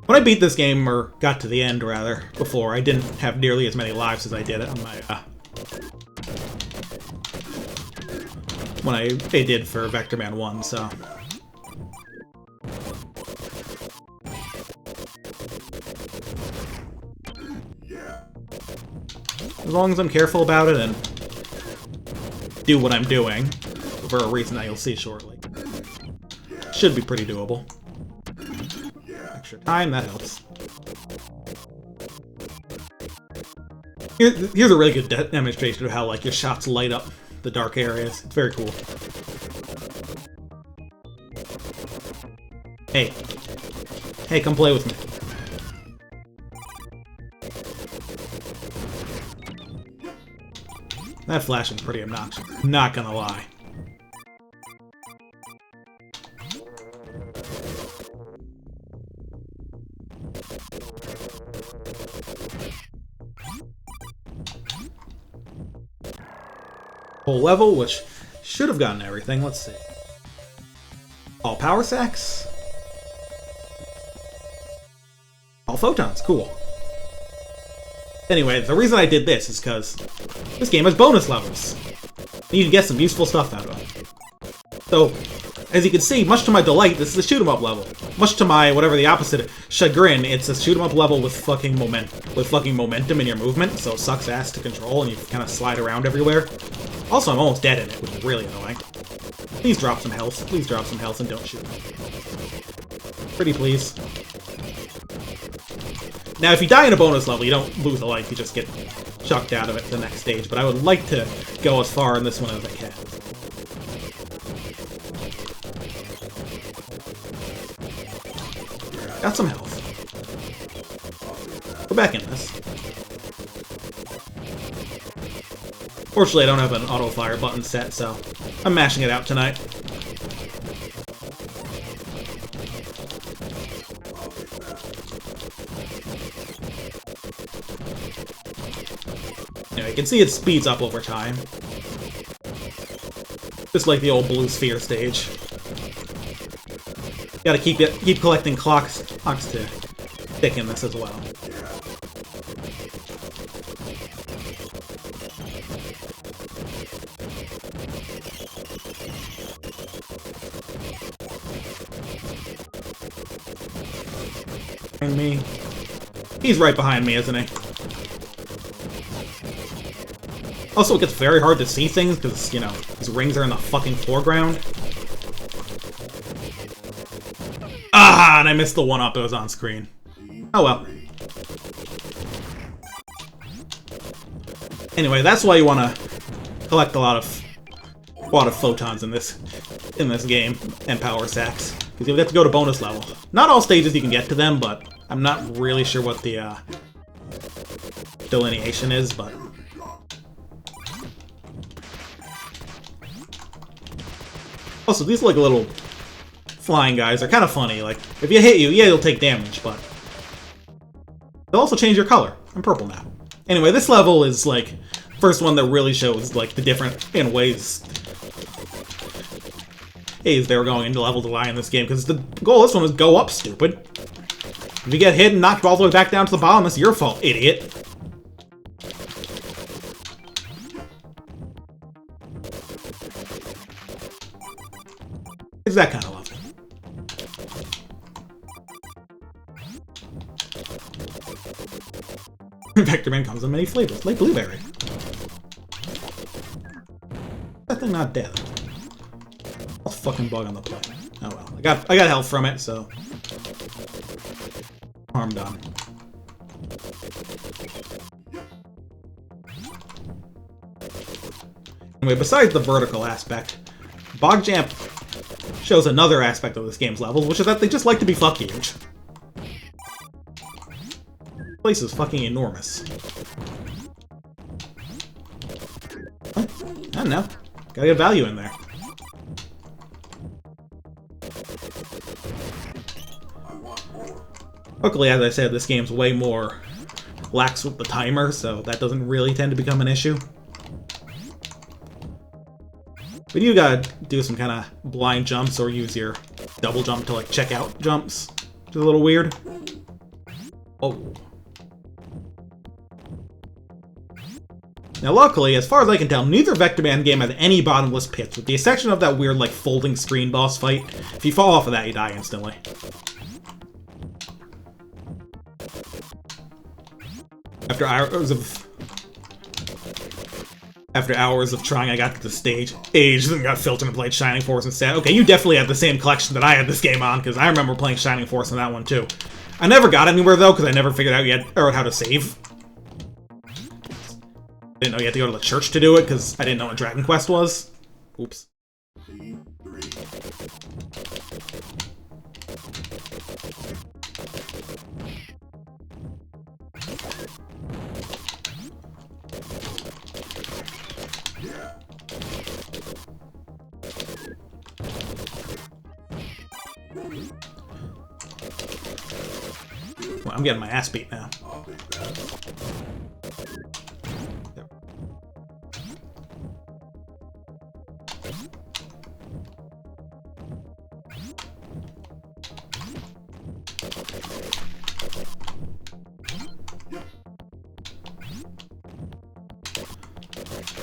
Speaker 1: when I beat this game, or got to the end rather, before, I didn't have nearly as many lives as I did on my they did for Vectorman 1, so... As long as I'm careful about it and do what I'm doing, for a reason that you'll see shortly. Should be pretty doable. Extra time, that helps. Here's a really good demonstration of how, like, your shots light up the dark areas. It's very cool. Hey. Hey, come play with me. That flashing's pretty obnoxious. Not gonna lie. Whole level, which should have gotten everything. Let's see. All power sacks. All photons. Cool. Anyway, the reason I did this is because this game has bonus levels. You can get some useful stuff out of it. So, as you can see, much to my delight, this is a shoot-'em-up level. Much to my, whatever the opposite, chagrin, it's a shoot-'em-up level with fucking momentum in your movement, so it sucks ass to control and you kind of slide around everywhere. Also, I'm almost dead in it, which is really annoying. Please drop some health. Please drop some health and don't shoot me. Pretty please. Now, if you die in a bonus level, you don't lose a life, you just get chucked out of it to the next stage, but I would like to go as far in this one as I can. Got some health. We're back in this. Fortunately, I don't have an auto-fire button set, so I'm mashing it out tonight. Anyway, you can see it speeds up over time. Just like the old Blue Sphere stage. Gotta keep collecting clocks to stick in this as well. Behind me. He's right behind me, isn't he? Also, it gets very hard to see things because, you know, these rings are in the fucking foreground. Ah, and I missed the one-up that was on screen. Oh well. Anyway, that's why you want to collect a lot of photons in this game and power sacks, because you have to go to bonus level. Not all stages you can get to them, but I'm not really sure what the delineation is, but. Also, these like little flying guys are kind of funny. Like, if you hit you, yeah, you'll take damage, but they'll also change your color. I'm purple now. Anyway, this level is like first one that really shows like the different in ways they were going into level design in this game, because the goal of this one is go up, stupid. If you get hit and knocked all the way back down to the bottom, that's your fault, idiot. It's that kind of level. Vectorman comes in many flavors, like blueberry. That thing not dead. A fucking bug on the plane. Oh well, I got health from it, so harm done. Anyway, besides the vertical aspect, Bog Jump shows another aspect of this game's levels, which is that they just like to be fuck huge. This place is fucking enormous. What? I don't know. Gotta get value in there. Luckily, as I said, this game's way more lax with the timer, so that doesn't really tend to become an issue. But you gotta do some kind of blind jumps or use your double jump to like check out jumps. Which is a little weird. Oh. Now luckily, as far as I can tell, neither Vectorman game has any bottomless pits, with the exception of that weird like folding screen boss fight. If you fall off of that, you die instantly. After hours of After hours of trying, I got to the stage, aged, and got filtered and played Shining Force instead. Okay, you definitely had the same collection that I had this game on, because I remember playing Shining Force on that one too. I never got anywhere though, because I never figured out yet or how to save. Didn't know you had to go to the church to do it, because I didn't know what Dragon Quest was. Oops. Well, I'm getting my ass beat now.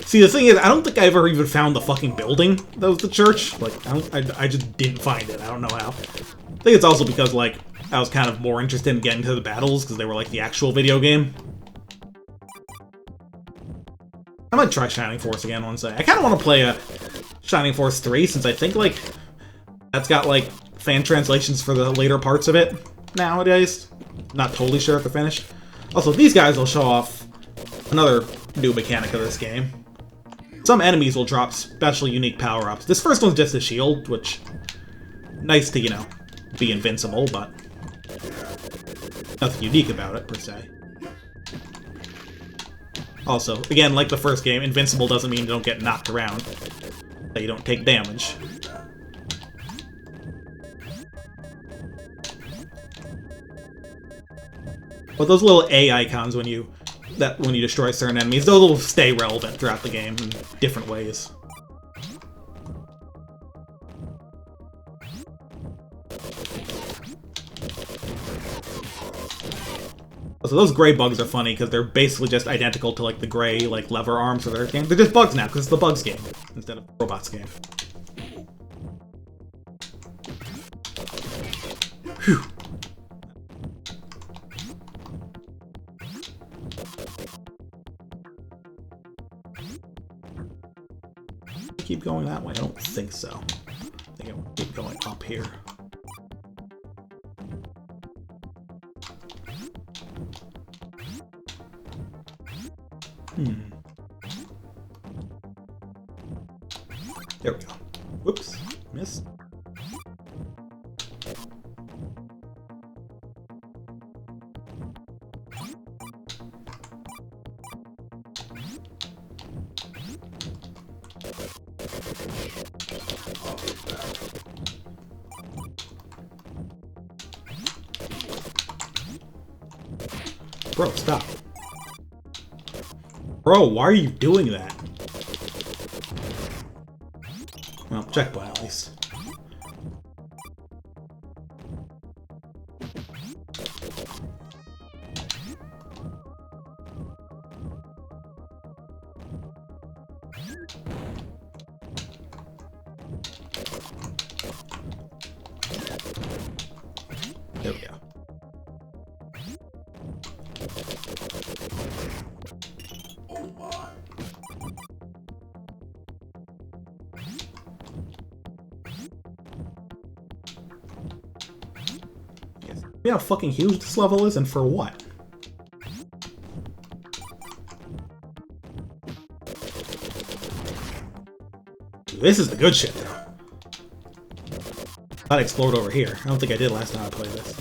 Speaker 1: See, the thing is, I don't think I ever even found the fucking building that was the church. Like, I just didn't find it. I don't know how. I think it's also because, like, I was kind of more interested in getting to the battles because they were, like, the actual video game. I might try Shining Force again one day. I kind of want to play a Shining Force 3 since I think, like, that's got, like, fan translations for the later parts of it nowadays. Not totally sure if they're finished. Also, these guys will show off another new mechanic of this game. Some enemies will drop special unique power-ups. This first one's just a shield, which... nice to, you know, be invincible, but... nothing unique about it, per se. Also, again, like the first game, invincible doesn't mean you don't get knocked around. That you don't take damage. But those little A icons when you destroy certain enemies, those will stay relevant throughout the game in different ways. So those gray bugs are funny because they're basically just identical to like the gray like lever arms of their game. They're just bugs now because it's the bugs game instead of the robots game. Whew. Keep going that way? I don't think so. I think I will keep going up here. There we go. Whoops. Missed. Bro, stop. Bro, why are you doing that? Well, checkpoint at least. There we go. You know how fucking huge this level is, and for what? This is the good shit, though. I'd explode over here. I don't think I did last time I played this.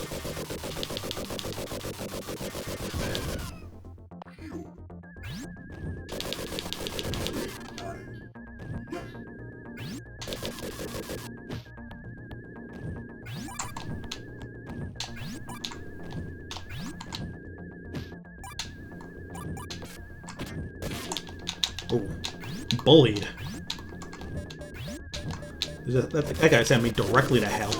Speaker 1: Oh, bullied. That guy sent me directly to hell.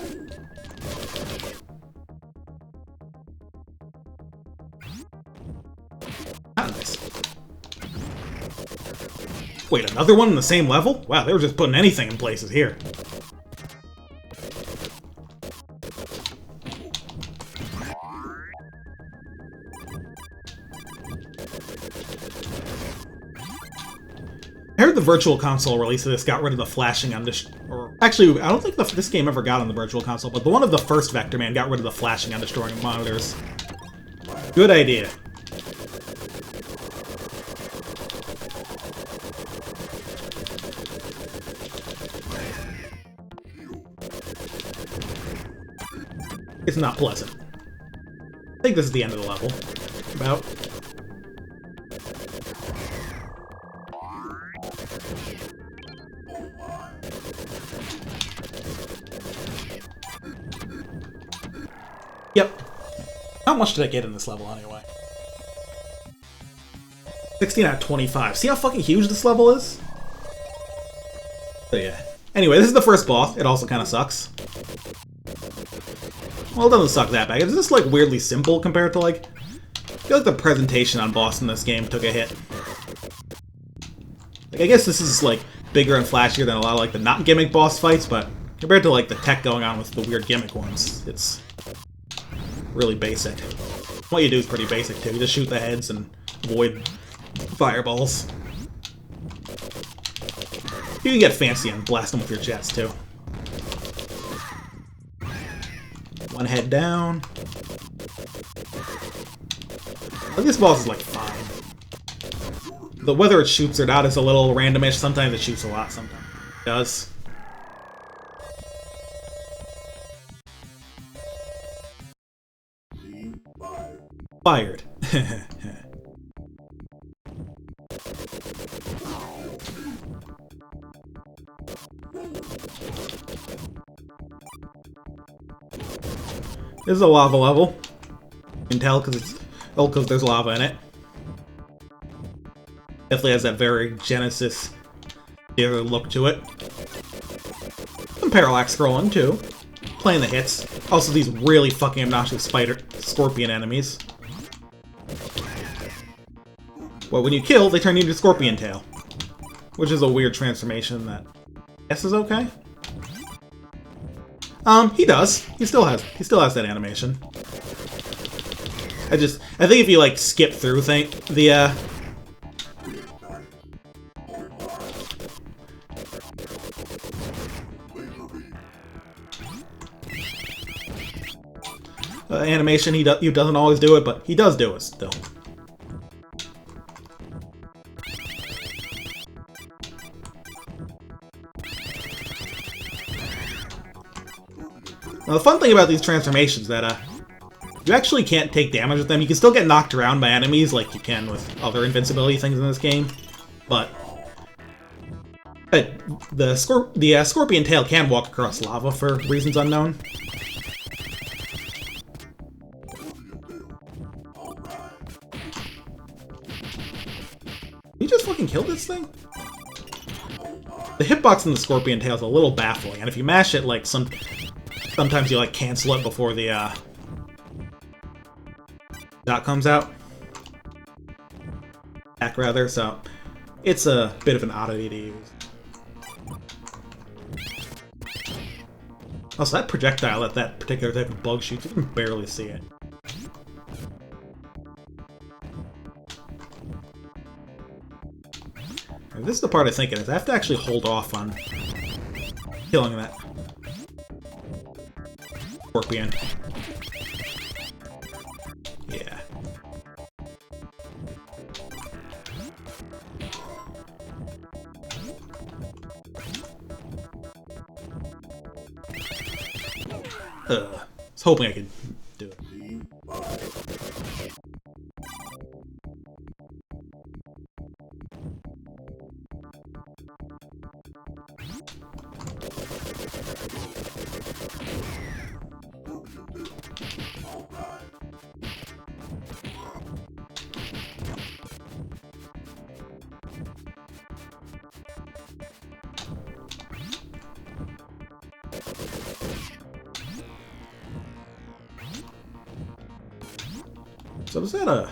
Speaker 1: Not nice. Wait, another one in the same level? Wow, they were just putting anything in places here. I heard the Virtual Console release of this got rid of the flashing on or actually, I don't think this game ever got on the Virtual Console, but the one of the first Vectorman got rid of the flashing on destroying monitors. Good idea. It's not pleasant. I think this is the end of the level. About. Yep. How much did I get in this level anyway? 16 out of 25. See how fucking huge this level is? So yeah. Anyway, this is the first boss. It also kind of sucks. Well, it doesn't suck that bad. It's just like weirdly simple compared to like... I feel like the presentation on boss in this game took a hit. Like, I guess this is like bigger and flashier than a lot of like the not gimmick boss fights, but compared to like the tech going on with the weird gimmick ones, it's really basic. What you do is pretty basic too. You just shoot the heads and avoid fireballs. You can get fancy and blast them with your jets too. One head down. This boss is like fine. The whether it shoots or not is a little randomish. Sometimes it shoots a lot, sometimes it does. Fired. This is a lava level. You can tell because there's lava in it. Definitely has that very Genesis look to it. Some parallax scrolling too. Playing the hits. Also these really fucking obnoxious scorpion enemies. Well, when you kill, they turn you into Scorpion Tail. Which is a weird transformation that I guess is okay. He does. He still has that animation. I think if you like skip through the animation, he doesn't always do it, but he does do it still. Now, the fun thing about these transformations is that you actually can't take damage with them. You can still get knocked around by enemies like you can with other invincibility things in this game, but the Scorpion Tail can walk across lava for reasons unknown. You just fucking killed this thing? The hitbox in the Scorpion Tail is a little baffling, and if you mash it, like sometimes you like cancel it before the dot comes out. Back rather, so it's a bit of an oddity to use. Also, that projectile that particular type of bug shoots, you can barely see it. And this is the part I think it is. I have to actually hold off on killing that Scorpion. Yeah. I was hoping I could do it. So does that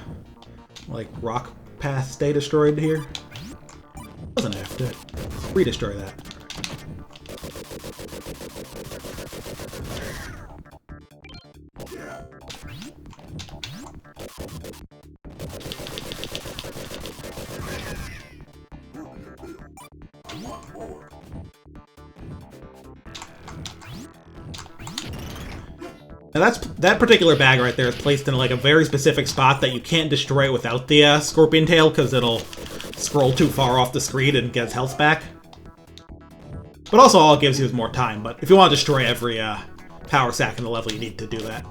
Speaker 1: like rock path stay destroyed here? Doesn't have to re-destroy that. Now that particular bag right there is placed in like a very specific spot that you can't destroy without the scorpion tail, because it'll scroll too far off the screen and get its health back. But also all it gives you is more time, but if you want to destroy every power sack in the level, you need to do that.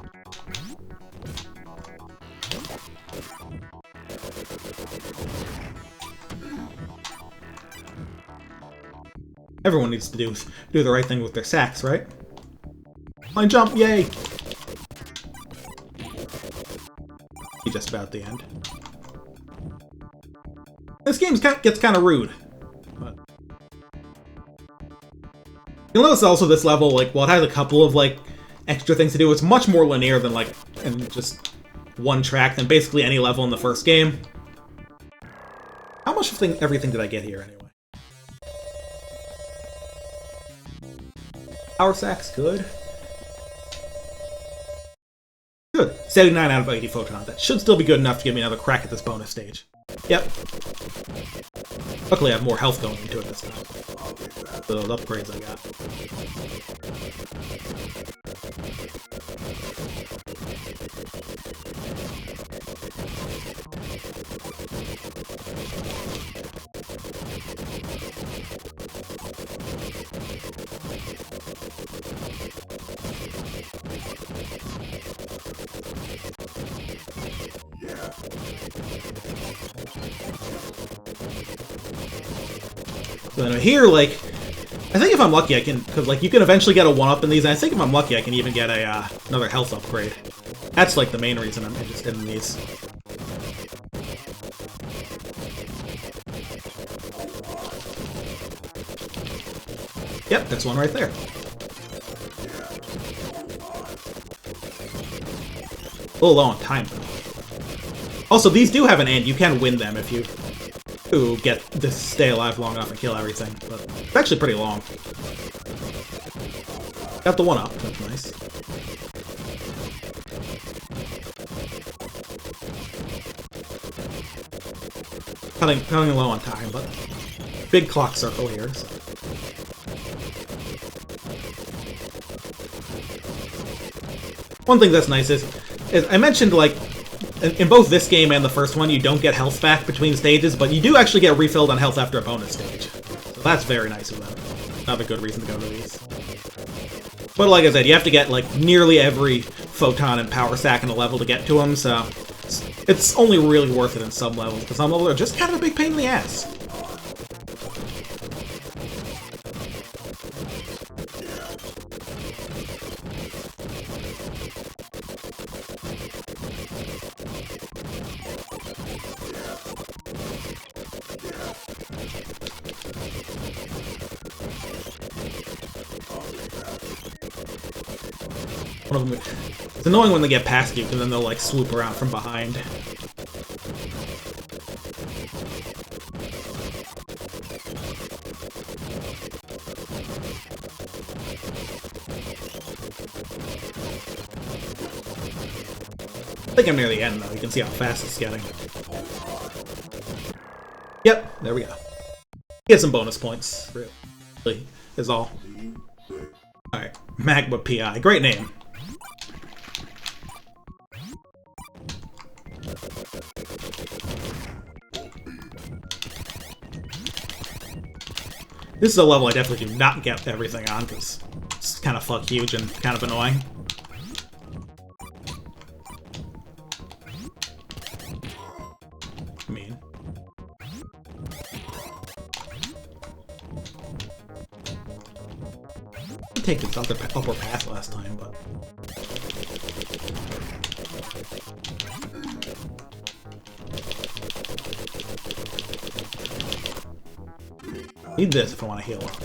Speaker 1: Everyone needs to do the right thing with their sacks, right? Line jump, yay! Just about the end. This game gets kind of rude. But you'll notice also this level, like, while it has a couple of, like, extra things to do, it's much more linear than, like, in just one track than basically any level in the first game. How much of everything did I get here, anyway? Power sack's good. Good. 79 out of 80 photons. That should still be good enough to give me another crack at this bonus stage. Yep. Luckily I have more health going into it this time. Those upgrades I got. So then here, like, I think if I'm lucky I can, because, like, you can eventually get a 1-up in these, and I think if I'm lucky I can even get a, another health upgrade. That's, like, the main reason I'm interested in these. Yep, there's one right there. A little low on time, though. Also, these do have an end. You can win them if you get to stay alive long enough and kill everything, but it's actually pretty long. Got the 1-up, that's nice. Cutting low on time, but big clock circle here, so. One thing that's nice is I mentioned, like, in both this game and the first one, you don't get health back between stages, but you do actually get refilled on health after a bonus stage. So that's very nice of them. Another good reason to go to these. But like I said, you have to get, like, nearly every photon and power sack in a level to get to them, so it's only really worth it in some levels, because some levels are just kind of a big pain in the ass. One of them, it's annoying when they get past you, because then they'll, like, swoop around from behind. I think I'm near the end, though. You can see how fast it's getting. Yep, there we go. Get some bonus points, really, is all. Alright, Magma PI. Great name. This is a level I definitely do not get everything on, because it's kind of fuck huge and kind of annoying. I mean... I take this upper path last time, but... Need this if I want to heal up.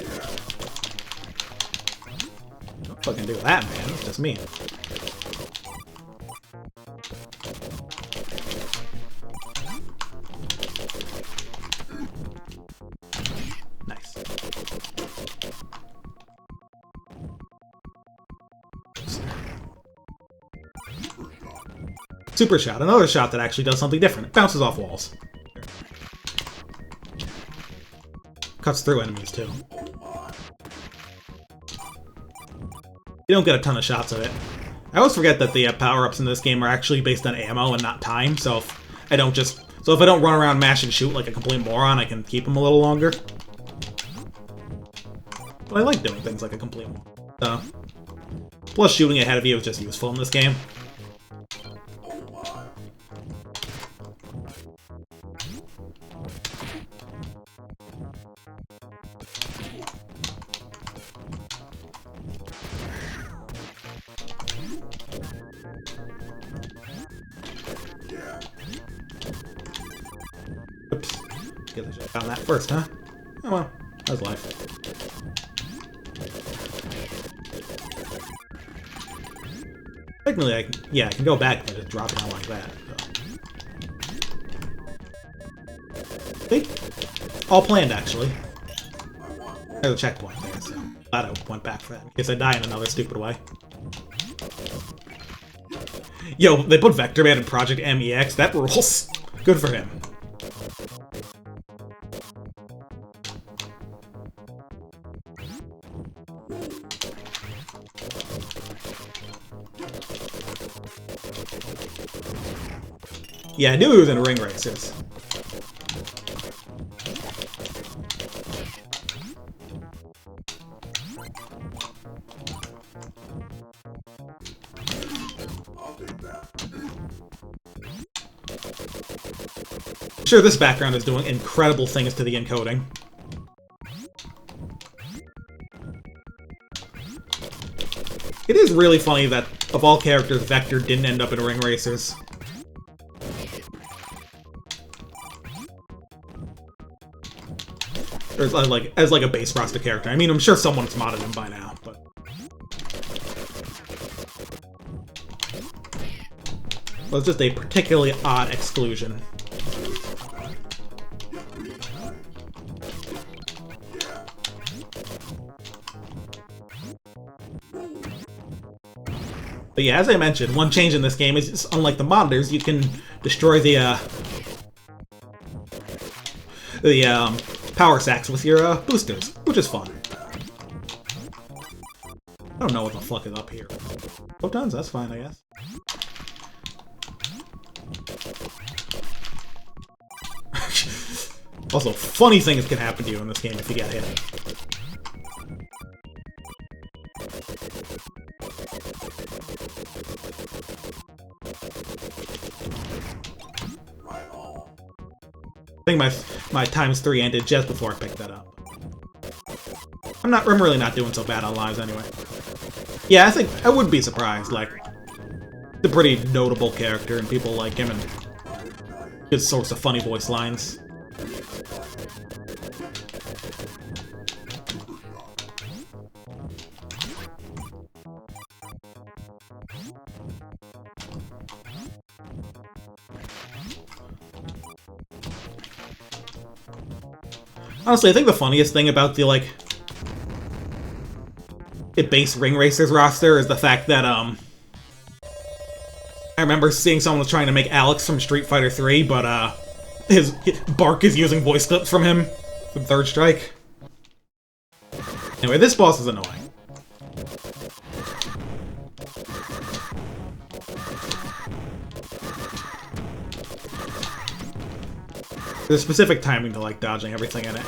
Speaker 1: Don't fucking do that, man. That's just me. Nice. Super shot. Another shot that actually does something different. It bounces off walls. Cuts through enemies, too. You don't get a ton of shots of it. I always forget that the power-ups in this game are actually based on ammo and not time, so if I don't run around mash and shoot like a complete moron, I can keep them a little longer. But I like doing things like a complete moron. Plus, shooting ahead of you is just useful in this game. Oops. Guess I should have found that first, huh? Oh well, that was life. Technically, I can go back and just drop it down like that. So. See? All planned, actually. There's a checkpoint there, so glad I went back for that. In case I die in another stupid way. Yo, they put Vectorman in Project MEX. That rules. Good for him. Yeah, I knew he was in Ring Racers. I'm sure this background is doing incredible things to the encoding. It is really funny that, of all characters, Vector didn't end up in Ring Racers. Or as like a base roster character. I mean, I'm sure someone's modded him by now, but... Well, it's just a particularly odd exclusion. But yeah, as I mentioned, one change in this game is, unlike the modders, you can destroy the power sacks with your boosters, which is fun. I don't know what the fuck is up here. Photons? That's fine, I guess. Also, funny things can happen to you in this game if you get hit. I think my ×3 ended just before I picked that up. I'm really not doing so bad on lives anyway. Yeah, I think I wouldn't be surprised. Like, he's a pretty notable character, and people like him, and good source of funny voice lines. Honestly, I think the funniest thing about the, like, base Ring Racers roster is the fact that, I remember seeing someone was trying to make Alex from Street Fighter 3, but, his Bark is using voice clips from him from Third Strike. Anyway, this boss is annoying. There's specific timing to, like, dodging everything in it.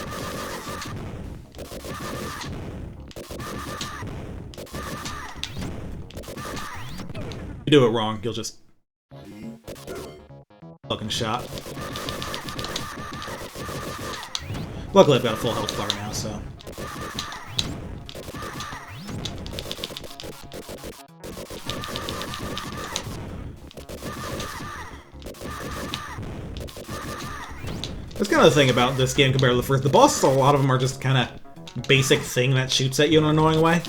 Speaker 1: If you do it wrong, you'll just... fucking shot. Luckily, I've got a full health bar now, so... That's kind of the thing about this game compared to the first. The bosses, a lot of them are just kind of basic thing that shoots at you in an annoying way.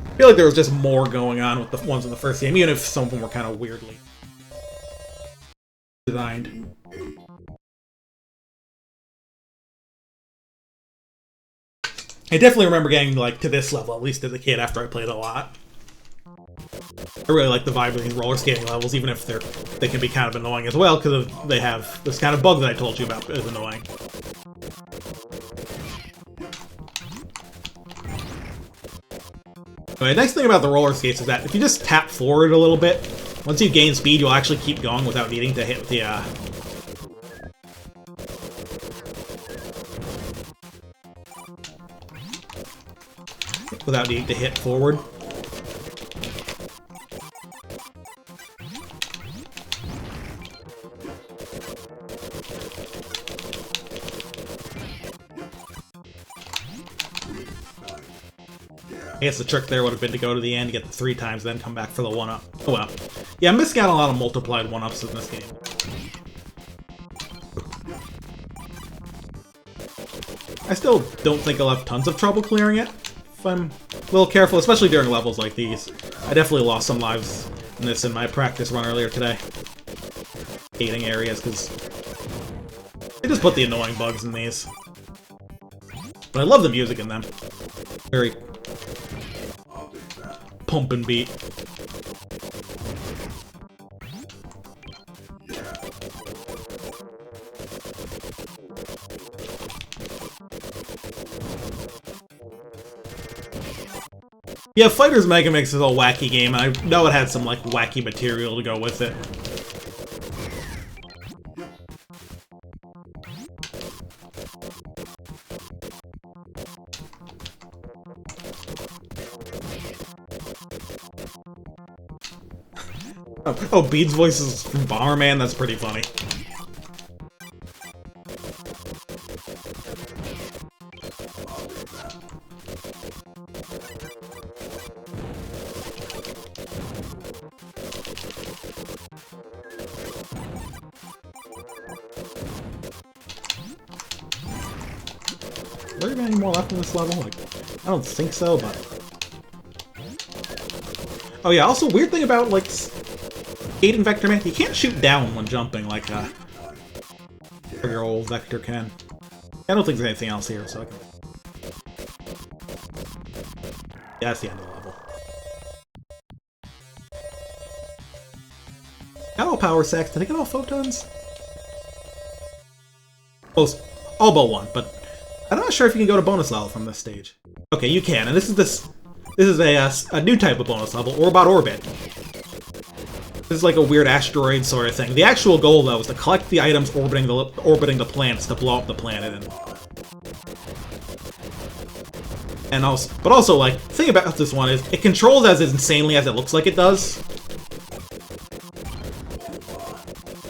Speaker 1: I feel like there was just more going on with the ones in the first game, even if some of them were kind of weirdly designed. I definitely remember getting, like, to this level, at least as a kid, after I played a lot. I really like the vibe of these roller skating levels, even if they can be kind of annoying as well, because they have this kind of bug that I told you about is annoying. Anyway, the nice thing about the roller skates is that if you just tap forward a little bit, once you gain speed, you'll actually keep going without needing to hit the, without needing to hit forward. I guess the trick there would have been to go to the end, get the 3 times, then come back for the 1-up. Oh well. Yeah, I'm missing out on a lot of multiplied 1-ups in this game. I still don't think I'll have tons of trouble clearing it, if I'm a little careful, especially during levels like these. I definitely lost some lives in this in my practice run earlier today. Hating areas, because they just put the annoying bugs in these. But I love the music in them. Very pump and beat. Yeah, Fighters Mega Mix is a wacky game, and I know it had some, like, wacky material to go with it. Oh, Bede's voice is from Bomberman? That's pretty funny. Are there any more left in this level? Like, I don't think so, but... Oh yeah, also, weird thing about, like, Skating Vectorman, you can't shoot down when jumping like your old Vector can. I don't think there's anything else here, so I can... Yeah, that's the end of the level. Hello, Power Sacks. Did I get all photons? Most, all but one, but I'm not sure if you can go to bonus level from this stage. Okay, you can, and this is a new type of bonus level, Orbot Orbit. This is like a weird asteroid sort of thing. The actual goal, though, is to collect the items orbiting the planets to blow up the planet. And also, but also, like, the thing about this one is it controls as insanely as it looks like it does.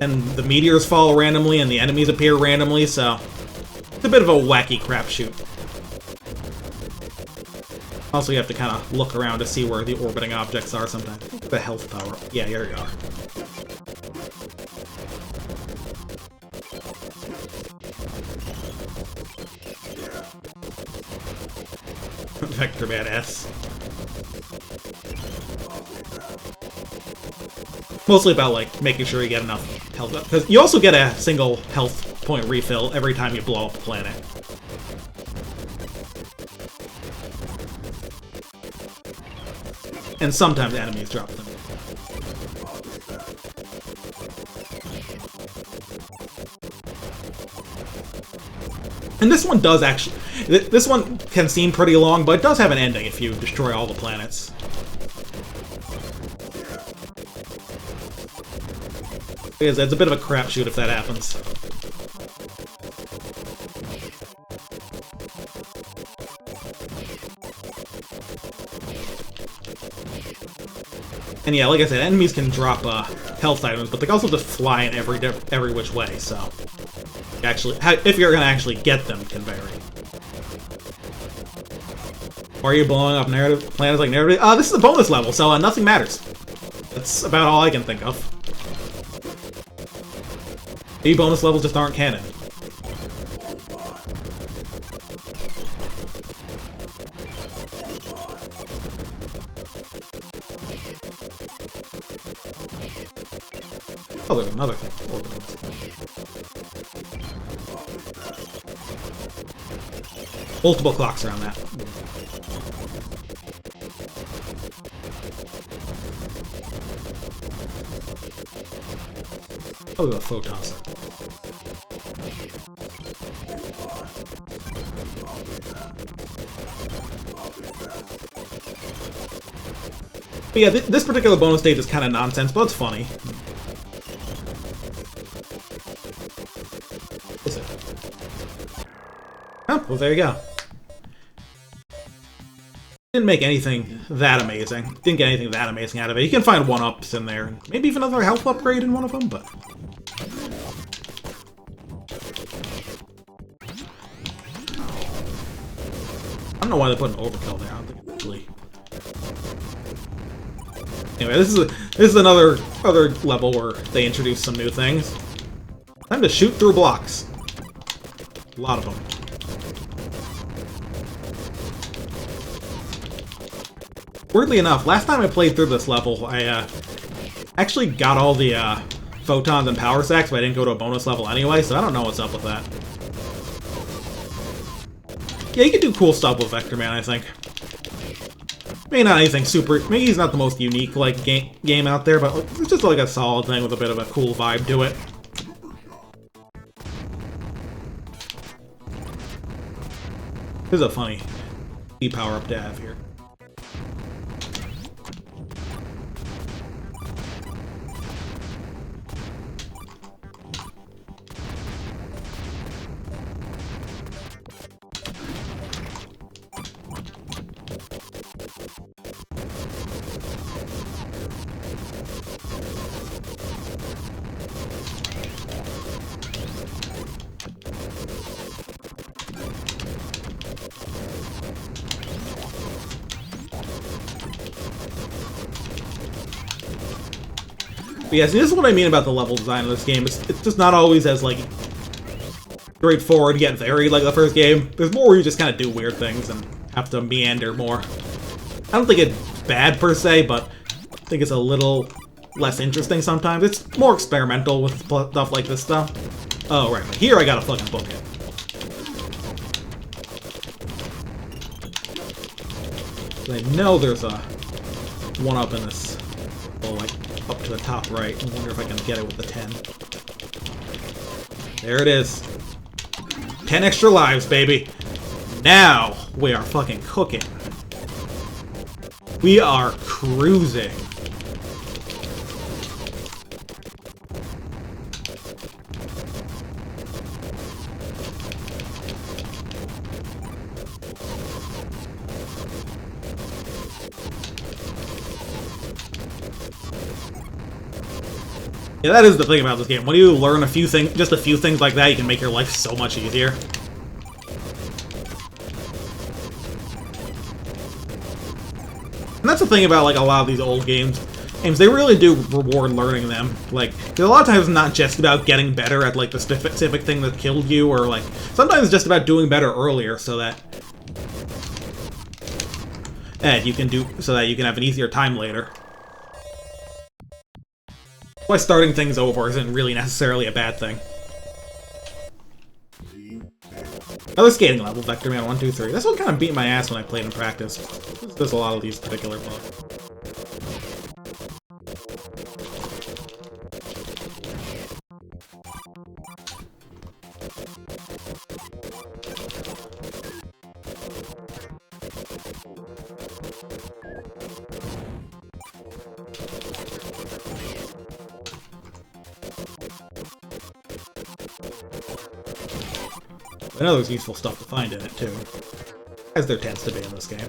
Speaker 1: And the meteors fall randomly, and the enemies appear randomly, so it's a bit of a wacky crapshoot. Also, you have to kind of look around to see where the orbiting objects are sometimes. The health power. Yeah, here you are. Vectorman S. Mostly about, like, making sure you get enough health. Because you also get a single health point refill every time you blow up a planet. And sometimes enemies drop them. And this one does actually... This one can seem pretty long, but it does have an ending if you destroy all the planets. It's a bit of a crapshoot if that happens. And yeah, like I said, enemies can drop health items, but they can also just fly in every which way, so... Actually, if you're gonna actually get them, can vary. Or are you blowing up planets like narrative? This is a bonus level, so nothing matters. That's about all I can think of. Maybe bonus levels just aren't canon. Oh, there's another thing. Multiple clocks around that. Oh, the photons. But yeah, this particular bonus stage is kind of nonsense, but it's funny. Is it? Oh, well, there you go. Didn't make anything that amazing. Didn't get anything that amazing out of it. You can find one-ups in there. Maybe even another health upgrade in one of them, but... I don't know why they put an overkill there. I don't think it's really... Anyway, this is another level where they introduce some new things. Time to shoot through blocks. A lot of them. Weirdly enough, last time I played through this level, I actually got all the photons and power sacks, but I didn't go to a bonus level anyway, so I don't know what's up with that. Yeah, you can do cool stuff with Vectorman, I think. Maybe not anything super... Maybe he's not the most unique, like, game out there, but it's just like a solid thing with a bit of a cool vibe to it. This is a funny power-up to have here. But yeah, see, this is what I mean about the level design of this game. It's just not always as, like, straightforward yet varied like the first game. There's more where you just kind of do weird things and have to meander more. I don't think it's bad per se, but I think it's a little less interesting sometimes. It's more experimental with stuff like this stuff. Oh, right. Here I gotta fucking book it. I know there's a one-up in this. Oh, like, up to the top right. I wonder if I can get it with the 10. There it is. 10 extra lives, baby. Now we are fucking cooking. We are cruising. Yeah, that is the thing about this game. When you learn a few things, just a few things like that, you can make your life so much easier. And that's the thing about, like, a lot of these old games. They really do reward learning them. Like, a lot of times it's not just about getting better at, like, the specific thing that killed you, or, like, sometimes it's just about doing better earlier so that... you can have an easier time later. Why starting things over isn't really necessarily a bad thing. Another skating level, Vectorman 1, 2, 3. This one kind of beat my ass when I played in practice. There's a lot of these particular bugs. I know there's useful stuff to find in it, too. As there tends to be in this game.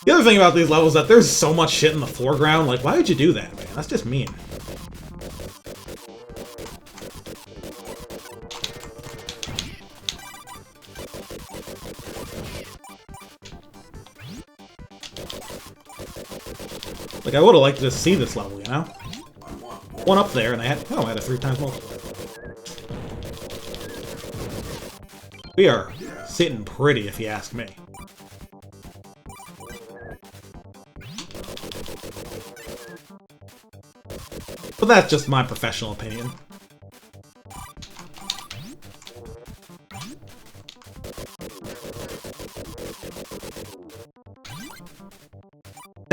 Speaker 1: The other thing about these levels is that there's so much shit in the foreground. Like, why would you do that, man? That's just mean. Like, I would have liked to just see this level, you know? One up there, and I had a 3 times multiplier. We are sitting pretty, if you ask me. But that's just my professional opinion.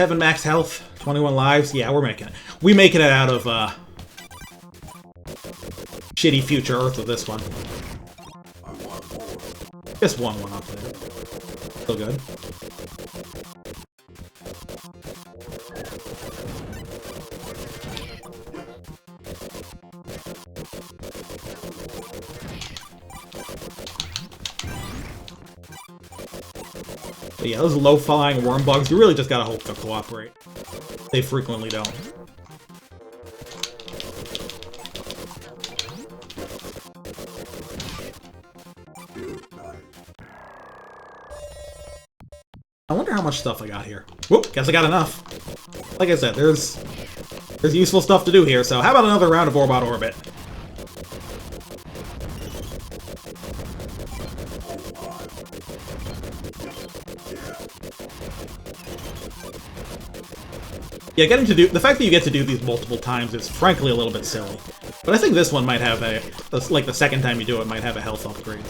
Speaker 1: 7 max health, 21 lives. Yeah, we're making it. We making it out of shitty future Earth with this one. Just one up there. Still good. But yeah, those low-flying worm bugs, you really just gotta hope they'll cooperate. They frequently don't. I wonder how much stuff I got here. Whoop, guess I got enough. Like I said, there's useful stuff to do here, so how about another round of Orbot Orbit? Yeah, the fact that you get to do these multiple times is frankly a little bit silly. But I think this one might have like the second time you do it might have a health upgrade.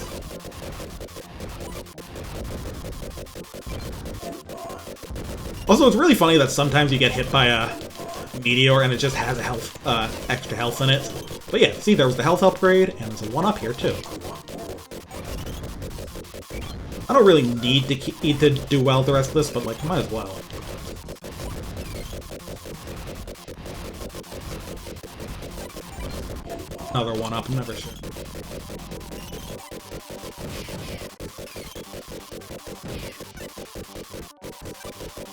Speaker 1: Also, it's really funny that sometimes you get hit by a meteor and it just has a extra health in it. But yeah, see, there was the health upgrade, and there's a 1-up here too. I don't really need to do well the rest of this, but like, might as well. Another 1-up, I'm never sure.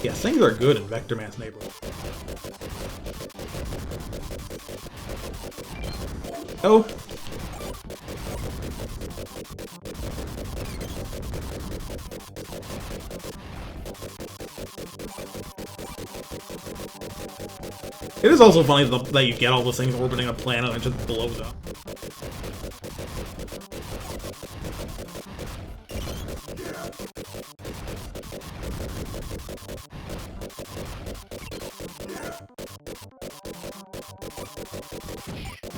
Speaker 1: Yeah, things are good in Vectorman's neighborhood. Oh! It is also funny that you get all those things orbiting a planet and it just blows up.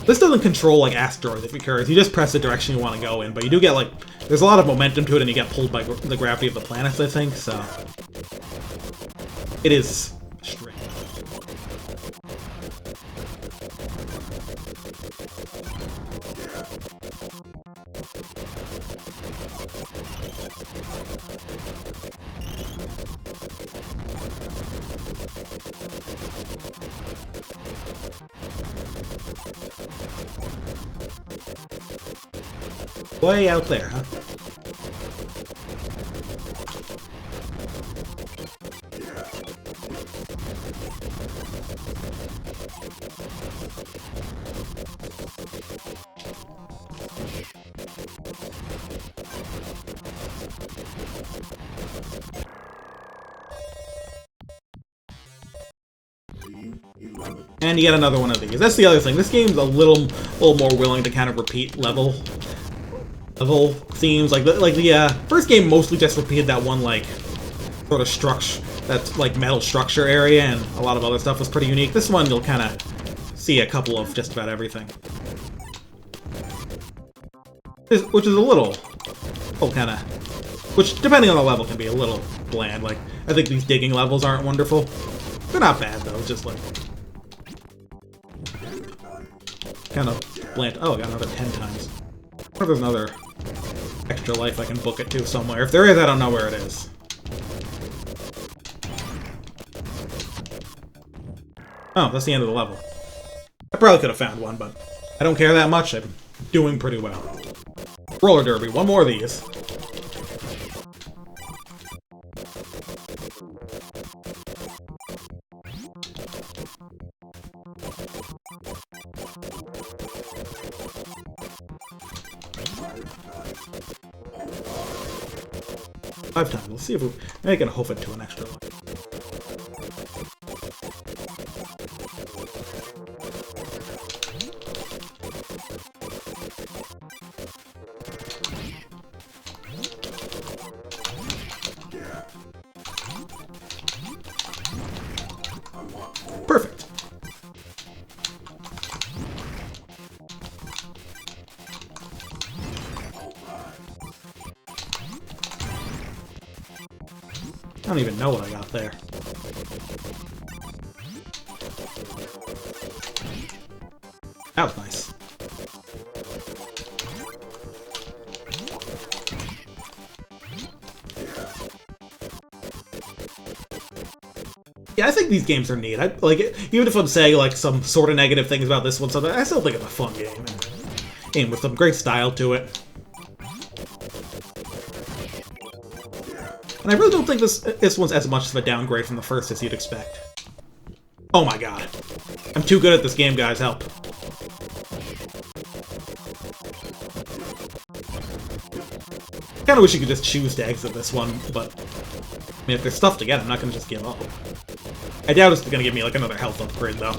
Speaker 1: This doesn't control, like, asteroids, if you're curious. You just press the direction you want to go in, but you do get, like... There's a lot of momentum to it, and you get pulled by the gravity of the planets, I think, so... It is strange. Way out there, huh? And you get another one of these. That's the other thing. This game's a little more willing to kind of repeat level themes. Like the first game mostly just repeated that one, like, sort of structure, that, like, metal structure area, and a lot of other stuff was pretty unique. This one, you'll kind of see a couple of just about everything. Which is a little kind of... Which, depending on the level, can be a little bland. Like, I think these digging levels aren't wonderful. They're not bad, though. It's just, like... kind of bland. Oh, I got another 10 times. Or there's another extra life I can book it to somewhere. If there is, I don't know where it is. Oh, that's the end of the level. I probably could have found one, but I don't care that much. I'm doing pretty well. Roller derby, one more of these. Five times. Let's see if I can hoof it to an extra one. Perfect. I don't even know what I got there. That was nice. Yeah, I think these games are neat. I like it, even if I'm saying like some sort of negative things about this one, so I still think it's a fun game. Game with some great style to it. And I really don't think this one's as much of a downgrade from the first as you'd expect. Oh my god. I'm too good at this game, guys. Help. Kinda wish you could just choose to exit this one, but I mean, if there's stuff to get, I'm not gonna just give up. I doubt it's gonna give me like another health upgrade though.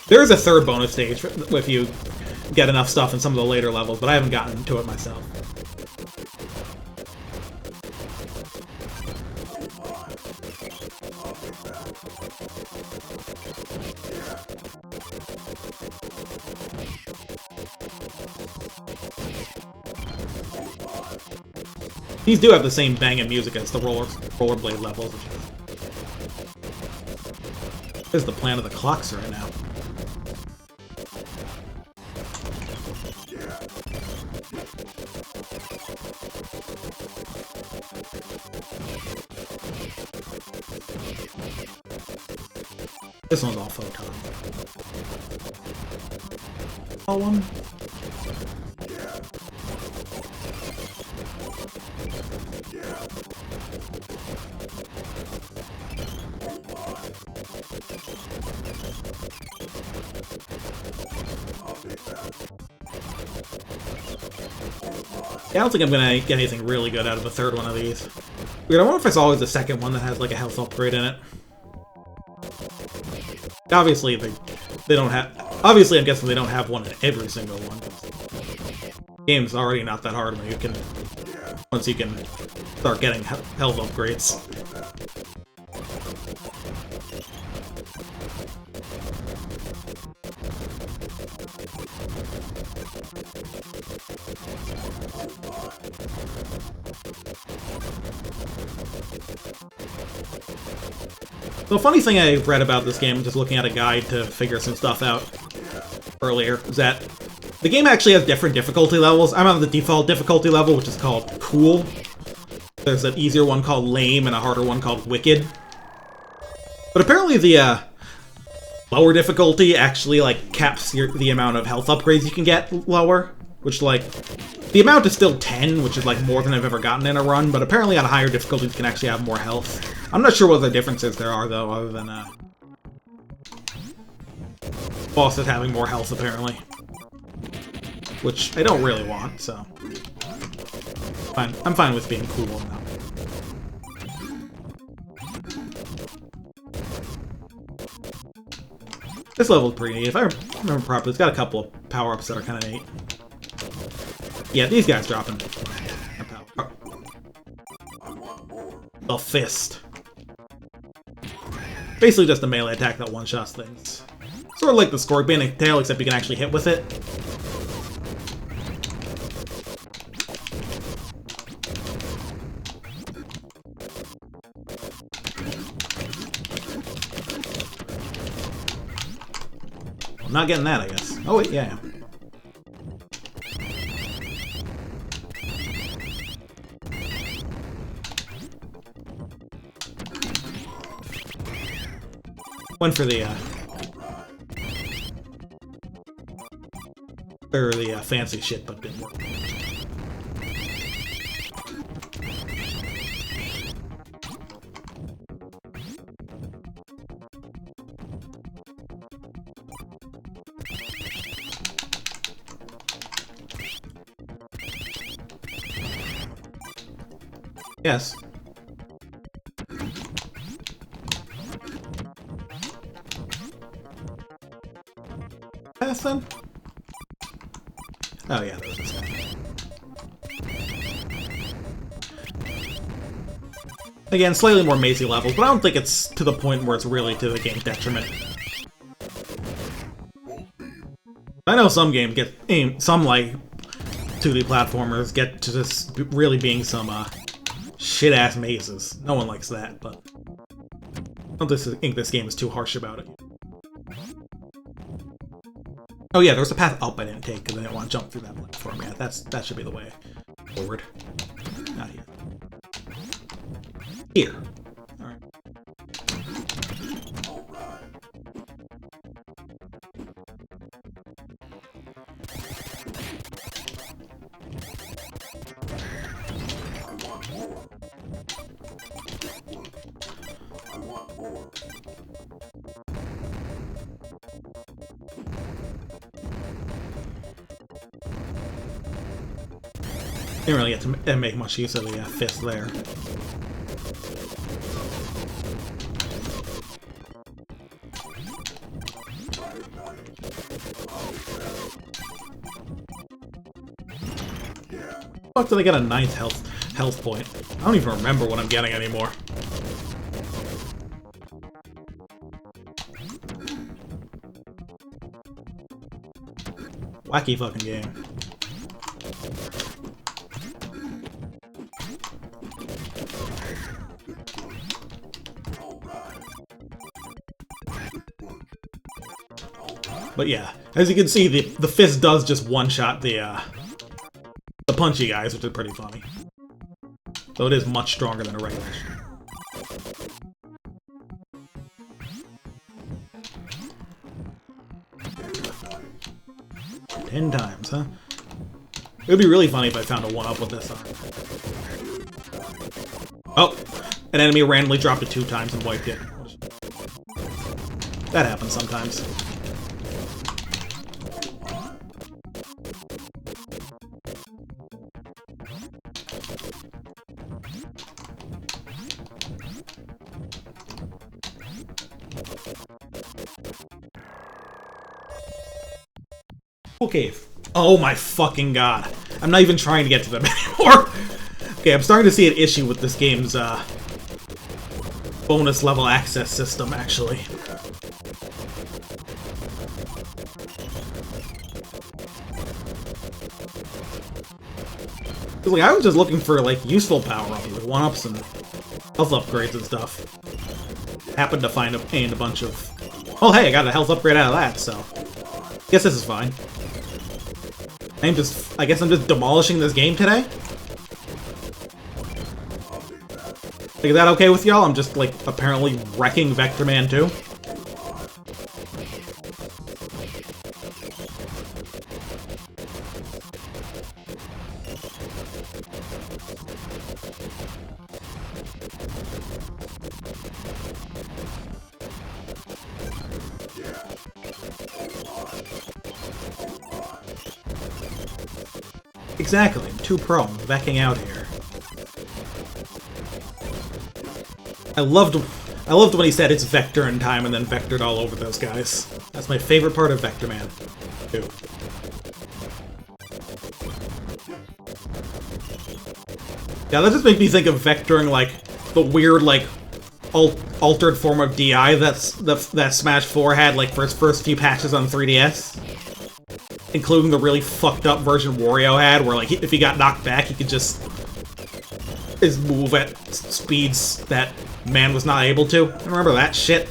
Speaker 1: There is a third bonus stage if you get enough stuff in some of the later levels, but I haven't gotten to it myself. These do have the same banging music as the rollerblade levels. What is the plan of the clocks right now? This one's all photon. All one. Yeah, I don't think I'm gonna get anything really good out of the third one of these. Weird, I wonder if it's always the second one that has like a health upgrade in it. Obviously, they don't have. Obviously, I'm guessing they don't have one in every single one. The game's already not that hard when you can. Once you can start getting health upgrades. The funny thing I read about this game, just looking at a guide to figure some stuff out earlier, is that the game actually has different difficulty levels. I'm on the default difficulty level, which is called Cool. There's an easier one called Lame and a harder one called Wicked. But apparently the lower difficulty actually like caps the amount of health upgrades you can get lower, which like the amount is still 10, which is like more than I've ever gotten in a run, but apparently on higher difficulties you can actually have more health. I'm not sure what the differences there are though, other than bosses having more health apparently, which I don't really want, so fine. I'm fine with being cool now. This level's pretty neat. If I remember properly, it's got a couple of power-ups that are kind of neat. Yeah, these guys dropping. The fist. Basically just a melee attack that one-shots things. Sort of like the scorpion tail, except you can actually hit with it. I'm not getting that, I guess. Oh wait, yeah. Went for the fancy shit, but didn't work. Yes. Pass then? Oh yeah, there was this guy. Again, slightly more mazy levels, but I don't think it's to the point where it's really to the game's detriment. I know some games get, some like 2D platformers get to just really being some shit-ass mazes. No one likes that, but I don't think this game is too harsh about it. Oh yeah, there was a path up I didn't take because I didn't want to jump through that platform. Yeah, that should be the way forward. Not here. Here. Alright. Didn't really get to make much use of the fist there. Fuck, did I get a 9th health point? I don't even remember what I'm getting anymore. Wacky fucking game. But yeah, as you can see, the fist does just one-shot the punchy guys, which is pretty funny. Though it is much stronger than a regular. 10 times, huh? It would be really funny if I found a 1-up with this arm. Oh! An enemy randomly dropped it 2 times and wiped it. That happens sometimes. Cool cave. Oh my fucking god. I'm not even trying to get to them anymore. Okay, I'm starting to see an issue with this game's bonus level access system, actually. Like, I was just looking for, like, useful power-ups, like 1-ups and health upgrades and stuff. Happened to find a bunch of... Oh, hey, I got a health upgrade out of that, so... Guess this is fine. I guess I'm just demolishing this game today? Like, is that okay with y'all? I'm just, like, apparently wrecking Vectorman 2? Exactly, I'm too prone, backing out here. I loved when he said it's Vector in time and then vectored all over those guys. That's my favorite part of Vectorman. Too. Yeah, that just makes me think of vectoring like the weird like altered form of DI that Smash 4 had like for its first few patches on 3DS. Including the really fucked up version Wario had, where like if he got knocked back, he could just move at speeds that man was not able to. I remember that shit.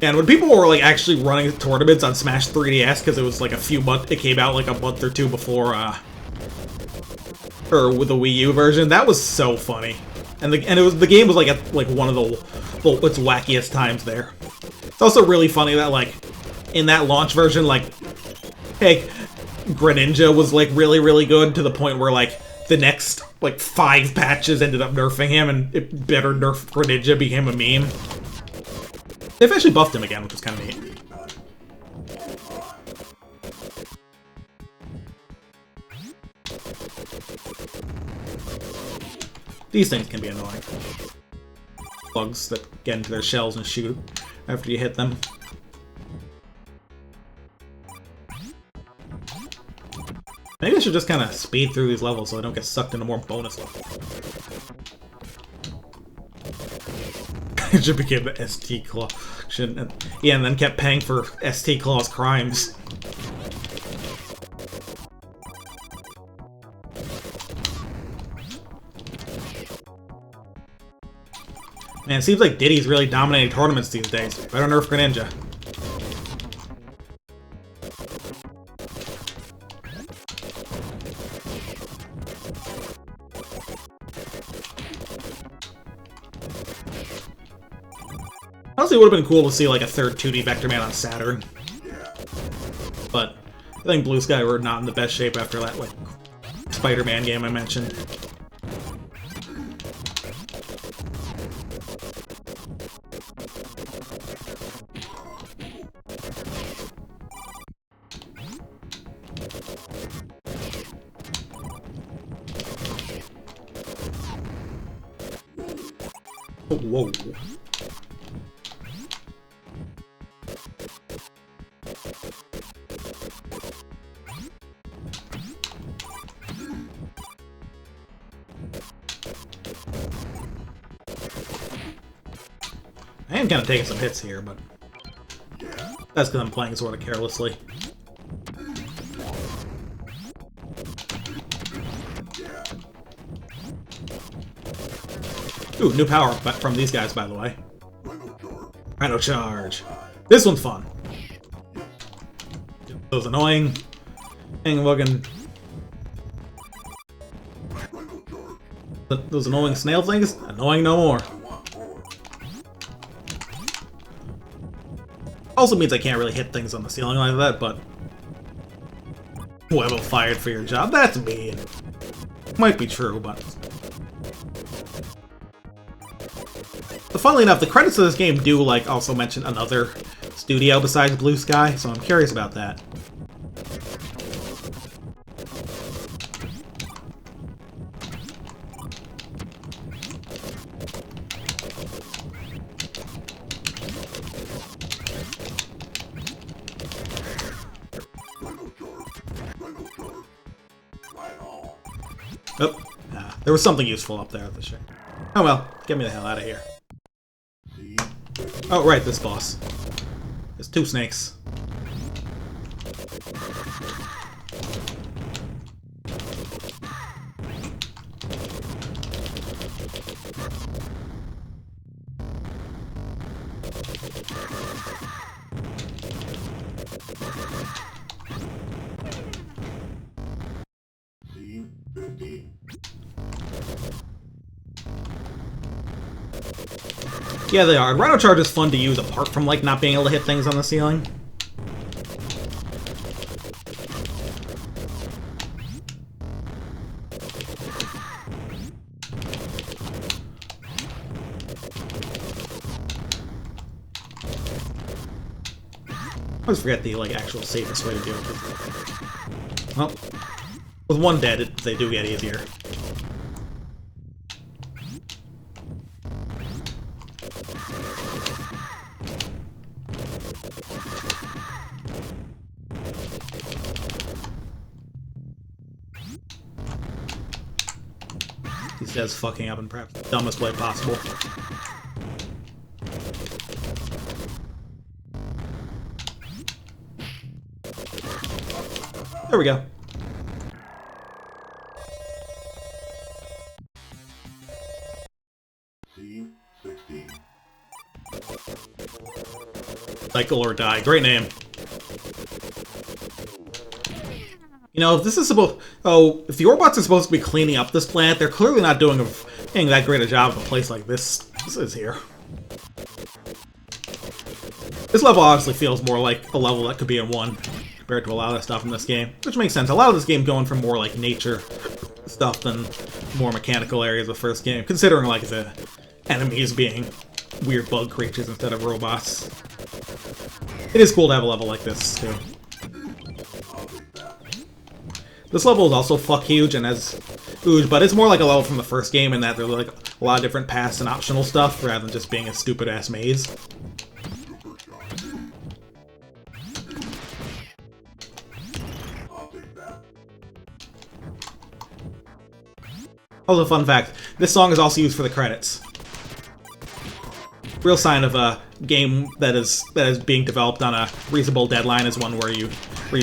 Speaker 1: And when people were like actually running tournaments on Smash 3DS, because it was like it came out like a month or 2 before, or with the Wii U version, that was so funny. And the game was like at like one of its wackiest times there. It's also really funny that like in that launch version, like, hey, Greninja was like really, really good to the point where like the next like 5 patches ended up nerfing him, and it better nerf Greninja became a meme. They've actually buffed him again, which is kind of neat. These things can be annoying. Bugs that get into their shells and shoot after you hit them. Maybe I should just kind of speed through these levels so I don't get sucked into more bonus levels. It should became the ST Claw. Yeah, and then kept paying for ST Claw's crimes. Man, it seems like Diddy's really dominating tournaments these days. Better nerf Greninja. Honestly, it would have been cool to see like a third 2D Vectorman on Saturn. But I think Blue Sky were not in the best shape after that like Spider-Man game I mentioned. Oh, whoa. I am kind of taking some hits here, but that's because I'm playing sort of carelessly. Ooh, new power from these guys, by the way. Rhino Charge. This one's fun. Those annoying fucking... Those annoying snail things? Annoying no more. Also means I can't really hit things on the ceiling like that, but... Whoever fired for your job, that's mean. Might be true, but... But funnily enough, the credits of this game do, like, also mention another studio besides Blue Sky, so I'm curious about that. Oh, there was something useful up there at the ship. Oh well, get me the hell out of here. Oh, right, this boss. There's two snakes. Yeah, they are. Rhino Charge is fun to use apart from, like, not being able to hit things on the ceiling. I always forget the, like, actual safest way to deal with it. Well, with one dead, they do get easier. These guys fucking up in perhaps the dumbest way possible. There we go. Cycle or Die. Great name. You know, if this is supposed... Oh, if the Orbots are supposed to be cleaning up this planet, they're clearly not doing that great a job of a place like this is here. This level honestly feels more like a level that could be in 1, compared to a lot of stuff in this game. Which makes sense. A lot of this game going for more, like, nature stuff than more mechanical areas of the first game, considering, like, the enemies being weird bug creatures instead of robots. It is cool to have a level like this, too. This level is also fuck huge and has huge, but it's more like a level from the first game in that there's like a lot of different paths and optional stuff rather than just being a stupid ass maze. Also, fun fact, this song is also used for the credits. Real sign of a game that is being developed on a reasonable deadline is one where you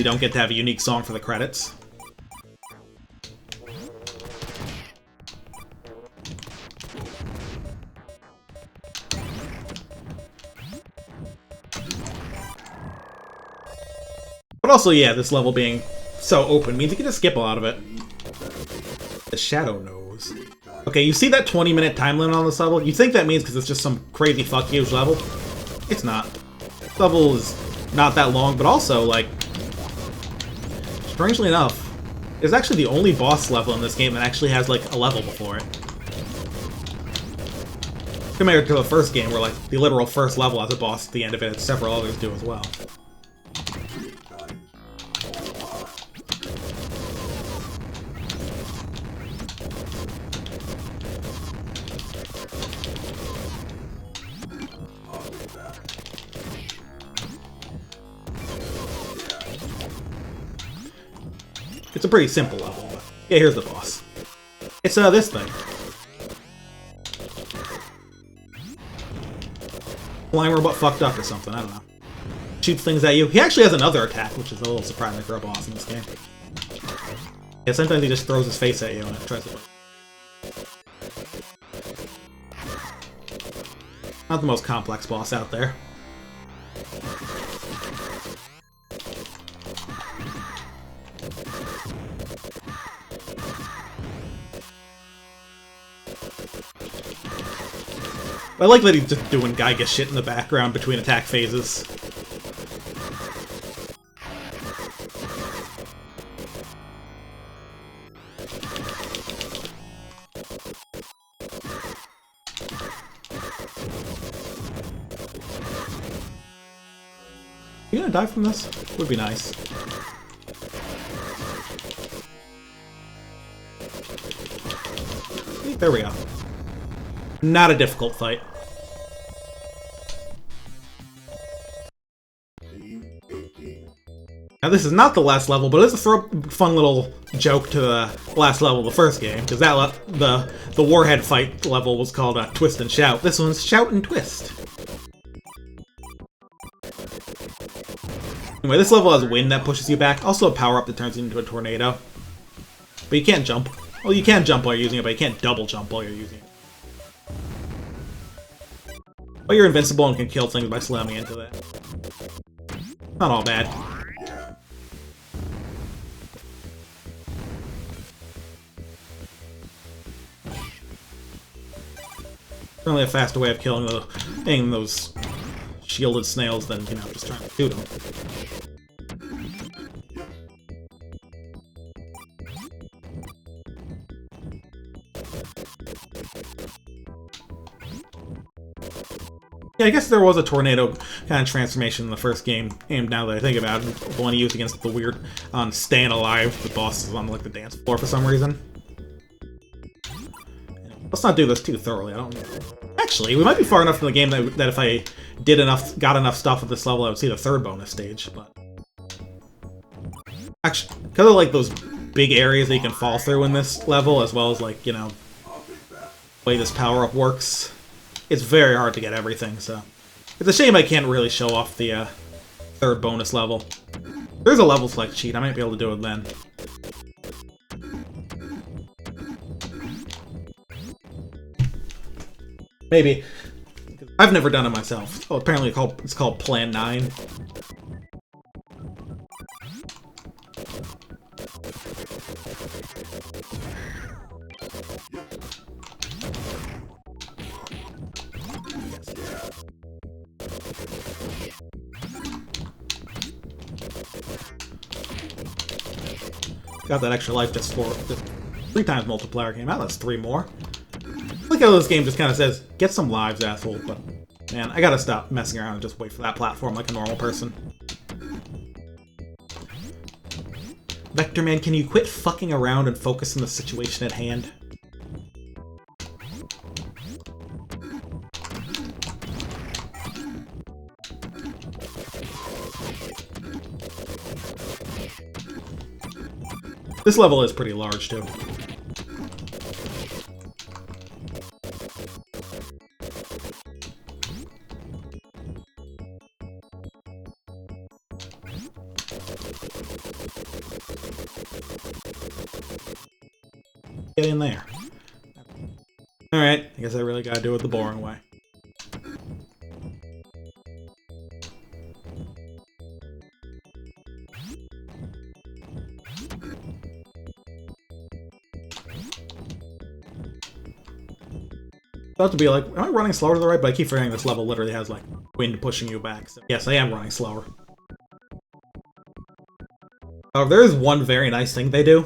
Speaker 1: don't get to have a unique song for the credits. But also, yeah, this level being so open means you can just skip a lot of it. The Shadow Nose. Okay, you see that 20-minute time limit on this level? You think that means because it's just some crazy fuck huge level? It's not. This level is not that long, but also, like, strangely enough, it's actually the only boss level in this game that actually has, like, a level before it. Compared to the first game, where, like, the literal first level has a boss at the end of it, and several others do as well. It's a pretty simple level, but yeah, here's the boss. It's this thing. Flying robot fucked up or something, I don't know. Shoots things at you. He actually has another attack, which is a little surprising for a boss in this game. Yeah, sometimes he just throws his face at you and tries to... Not the most complex boss out there. I like that he's just doing Geiga shit in the background between attack phases. You gonna die from this? Would be nice. There we go. Not a difficult fight. Now this is not the last level, but it's a fun little joke to the last level of the first game, because that the Warhead fight level was called Twist and Shout. This one's Shout and Twist. Anyway, this level has wind that pushes you back, also a power-up that turns you into a tornado. But you can't jump. Well, you can jump while you're using it, but you can't double jump while you're using it. But you're invincible and can kill things by slamming into that. Not all bad. Certainly a faster way of killing those shielded snails than, you know, just trying to shoot them. Yeah, I guess there was a tornado kind of transformation in the first game, and now that I think about it, the one he used against the weird Staying Alive, the boss is on like the dance floor for some reason. Let's not do this too thoroughly, I don't know. Actually, we might be far enough in the game that if I got enough stuff at this level, I would see the third bonus stage, but... Actually, because of like those big areas that you can fall through in this level, as well as like, you know, the way this power-up works, it's very hard to get everything, so... It's a shame I can't really show off the third bonus level. There's a level select cheat, I might be able to do it then. Maybe. I've never done it myself. Oh, apparently it's called Plan 9. Got that extra life just for the 3 times multiplier came out. That's 3 more. I like how this game just kind of says, get some lives, asshole, but man, I gotta stop messing around and just wait for that platform like a normal person. Vectorman, can you quit fucking around and focus on the situation at hand? This level is pretty large, too. Get in there. Alright, I guess I really gotta do it the boring way. About to be like, am I running slower to the right? But I keep forgetting this level literally has like wind pushing you back. So yes, I am running slower. Oh, there is one very nice thing they do.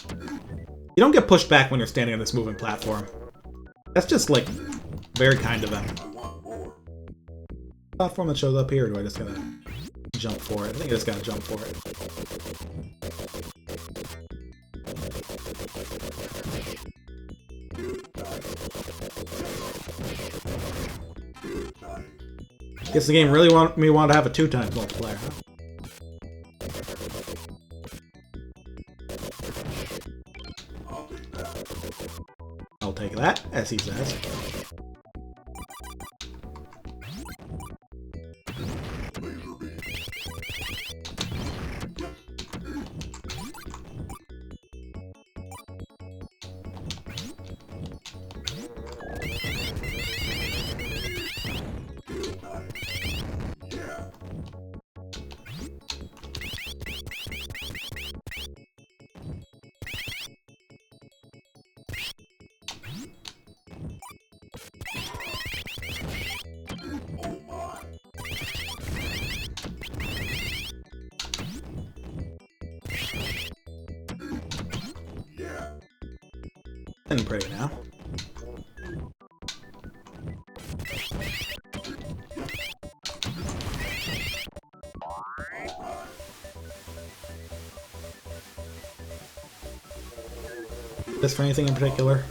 Speaker 1: You don't get pushed back when you're standing on this moving platform. That's just like very kind of them. Platform that shows up here, or do I just gotta jump for it? I think I just gotta jump for it. Guess the game really wanted to have a 2x multiplayer, huh? I'll take that, as he says. And pretty now. This for anything in particular?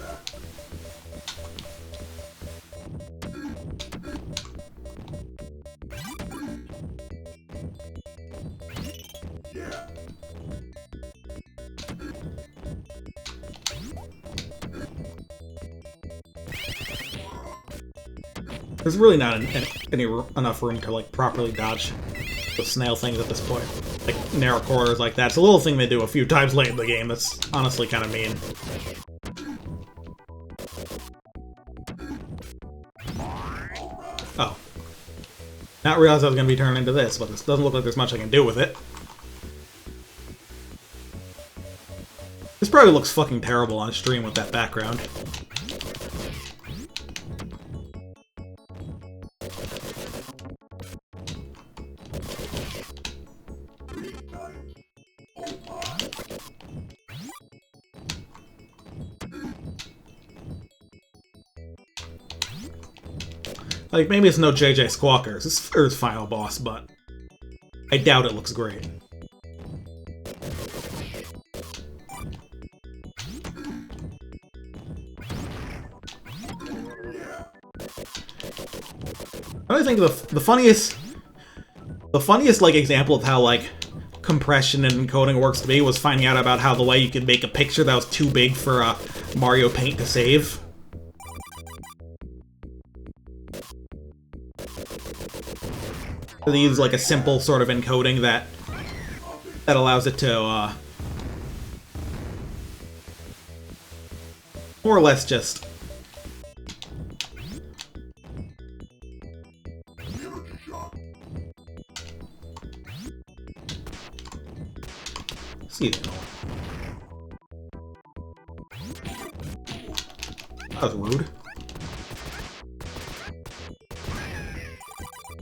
Speaker 1: There's really not enough room to like properly dodge the snail things at this point. Like narrow corridors like that. It's a little thing they do a few times late in the game that's honestly kind of mean. Oh. Not realize I was going to be turned into this, but this doesn't look like there's much I can do with it. This probably looks fucking terrible on stream with that background. Like, maybe it's no JJ Squawkers, it's his final boss, but I doubt it looks great. I think the funniest like example of how like compression and encoding works to me was finding out about how the way you could make a picture that was too big for Mario Paint to save. They use like a simple sort of encoding that allows it to more or less just see that. That was rude.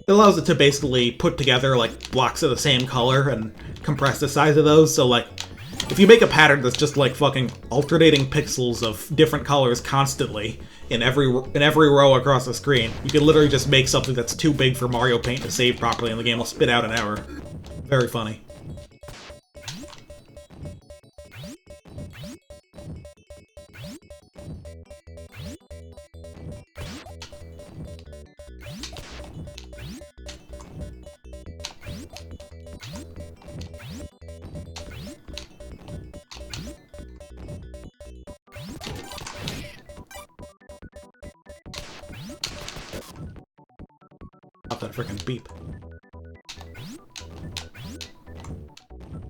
Speaker 1: It allows it to basically put together like blocks of the same color and compress the size of those, so like if you make a pattern that's just like fucking alternating pixels of different colors constantly in every row across the screen, you can literally just make something that's too big for Mario Paint to save properly and the game will spit out an error. Very funny. That freaking beep.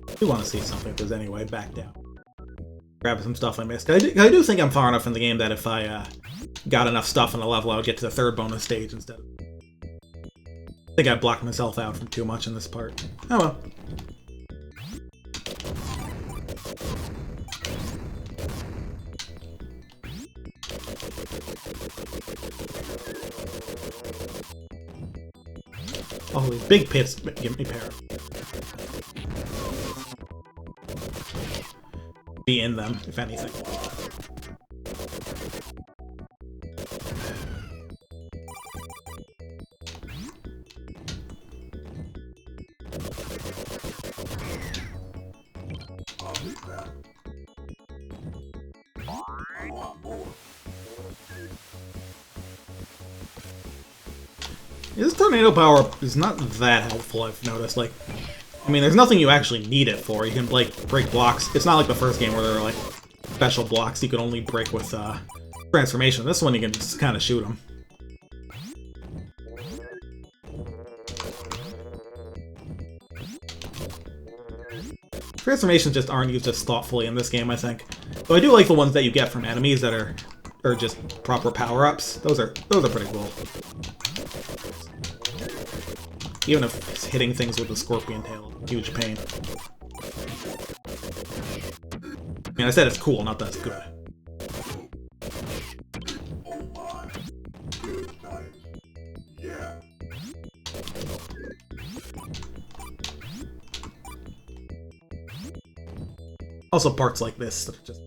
Speaker 1: I do want to see something if there's any way back down. Grab some stuff I missed. I do think I'm far enough in the game that if I got enough stuff in the level, I would get to the third bonus stage instead of... I think I blocked myself out from too much in this part. Oh well. All these big pits give me power. Be in them, if anything. This tornado power-up is not that helpful, I've noticed. Like, I mean, there's nothing you actually need it for. You can, like, break blocks. It's not like the first game where there are, like, special blocks you can only break with, transformation. This one you can just kind of shoot them. Transformations just aren't used as thoughtfully in this game, I think. Though I do like the ones that you get from enemies that are just proper power-ups. Those are pretty cool. Even if hitting things with a scorpion tail, huge pain. I mean, I said it's cool, not that it's good. Also, parts like this that are just...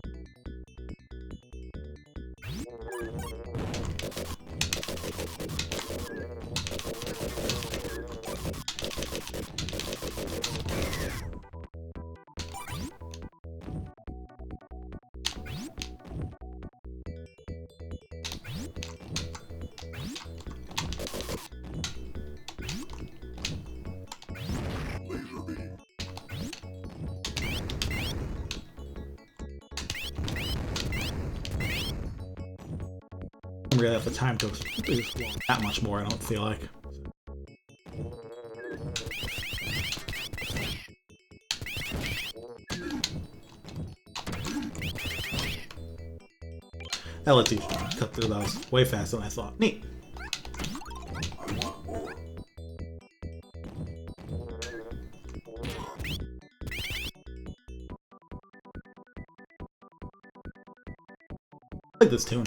Speaker 1: I don't really have the time to explore that much more, I don't feel like. That lets you cut through those way faster than I thought. Neat. I like this tune.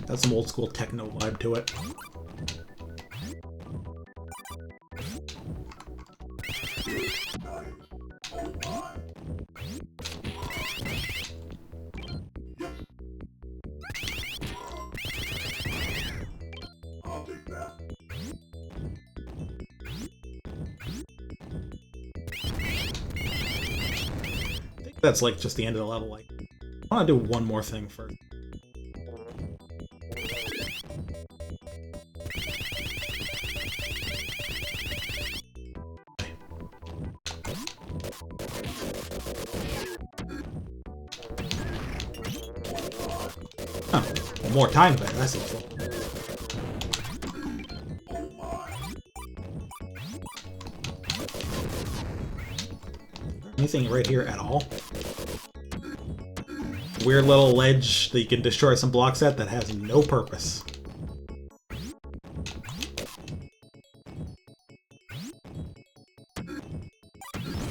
Speaker 1: Has some old school techno vibe to it. I think that's like just the end of the level. Like, I want to do one more thing first. Huh. Well, more time better, that's useful. Anything right here at all? Weird little ledge that you can destroy some blocks at that has no purpose.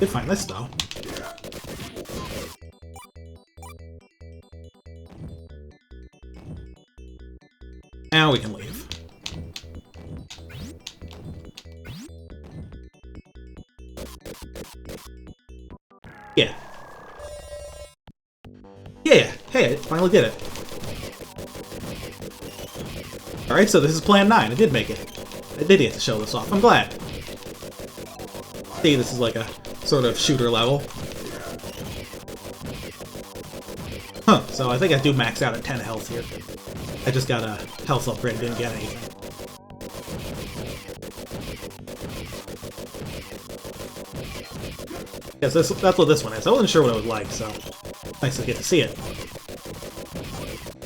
Speaker 1: Did find this though. Now we can leave. Yeah. Yeah, hey, I finally did it. Alright, so this is plan 9. I did make it. I did get to show this off. I'm glad. See, this is like a sort of shooter level. Huh, so I think I do max out at 10 health here. I just got a health upgrade, didn't get anything. Yes, that's what this one is. I wasn't sure what it was like, so nice to get to see it.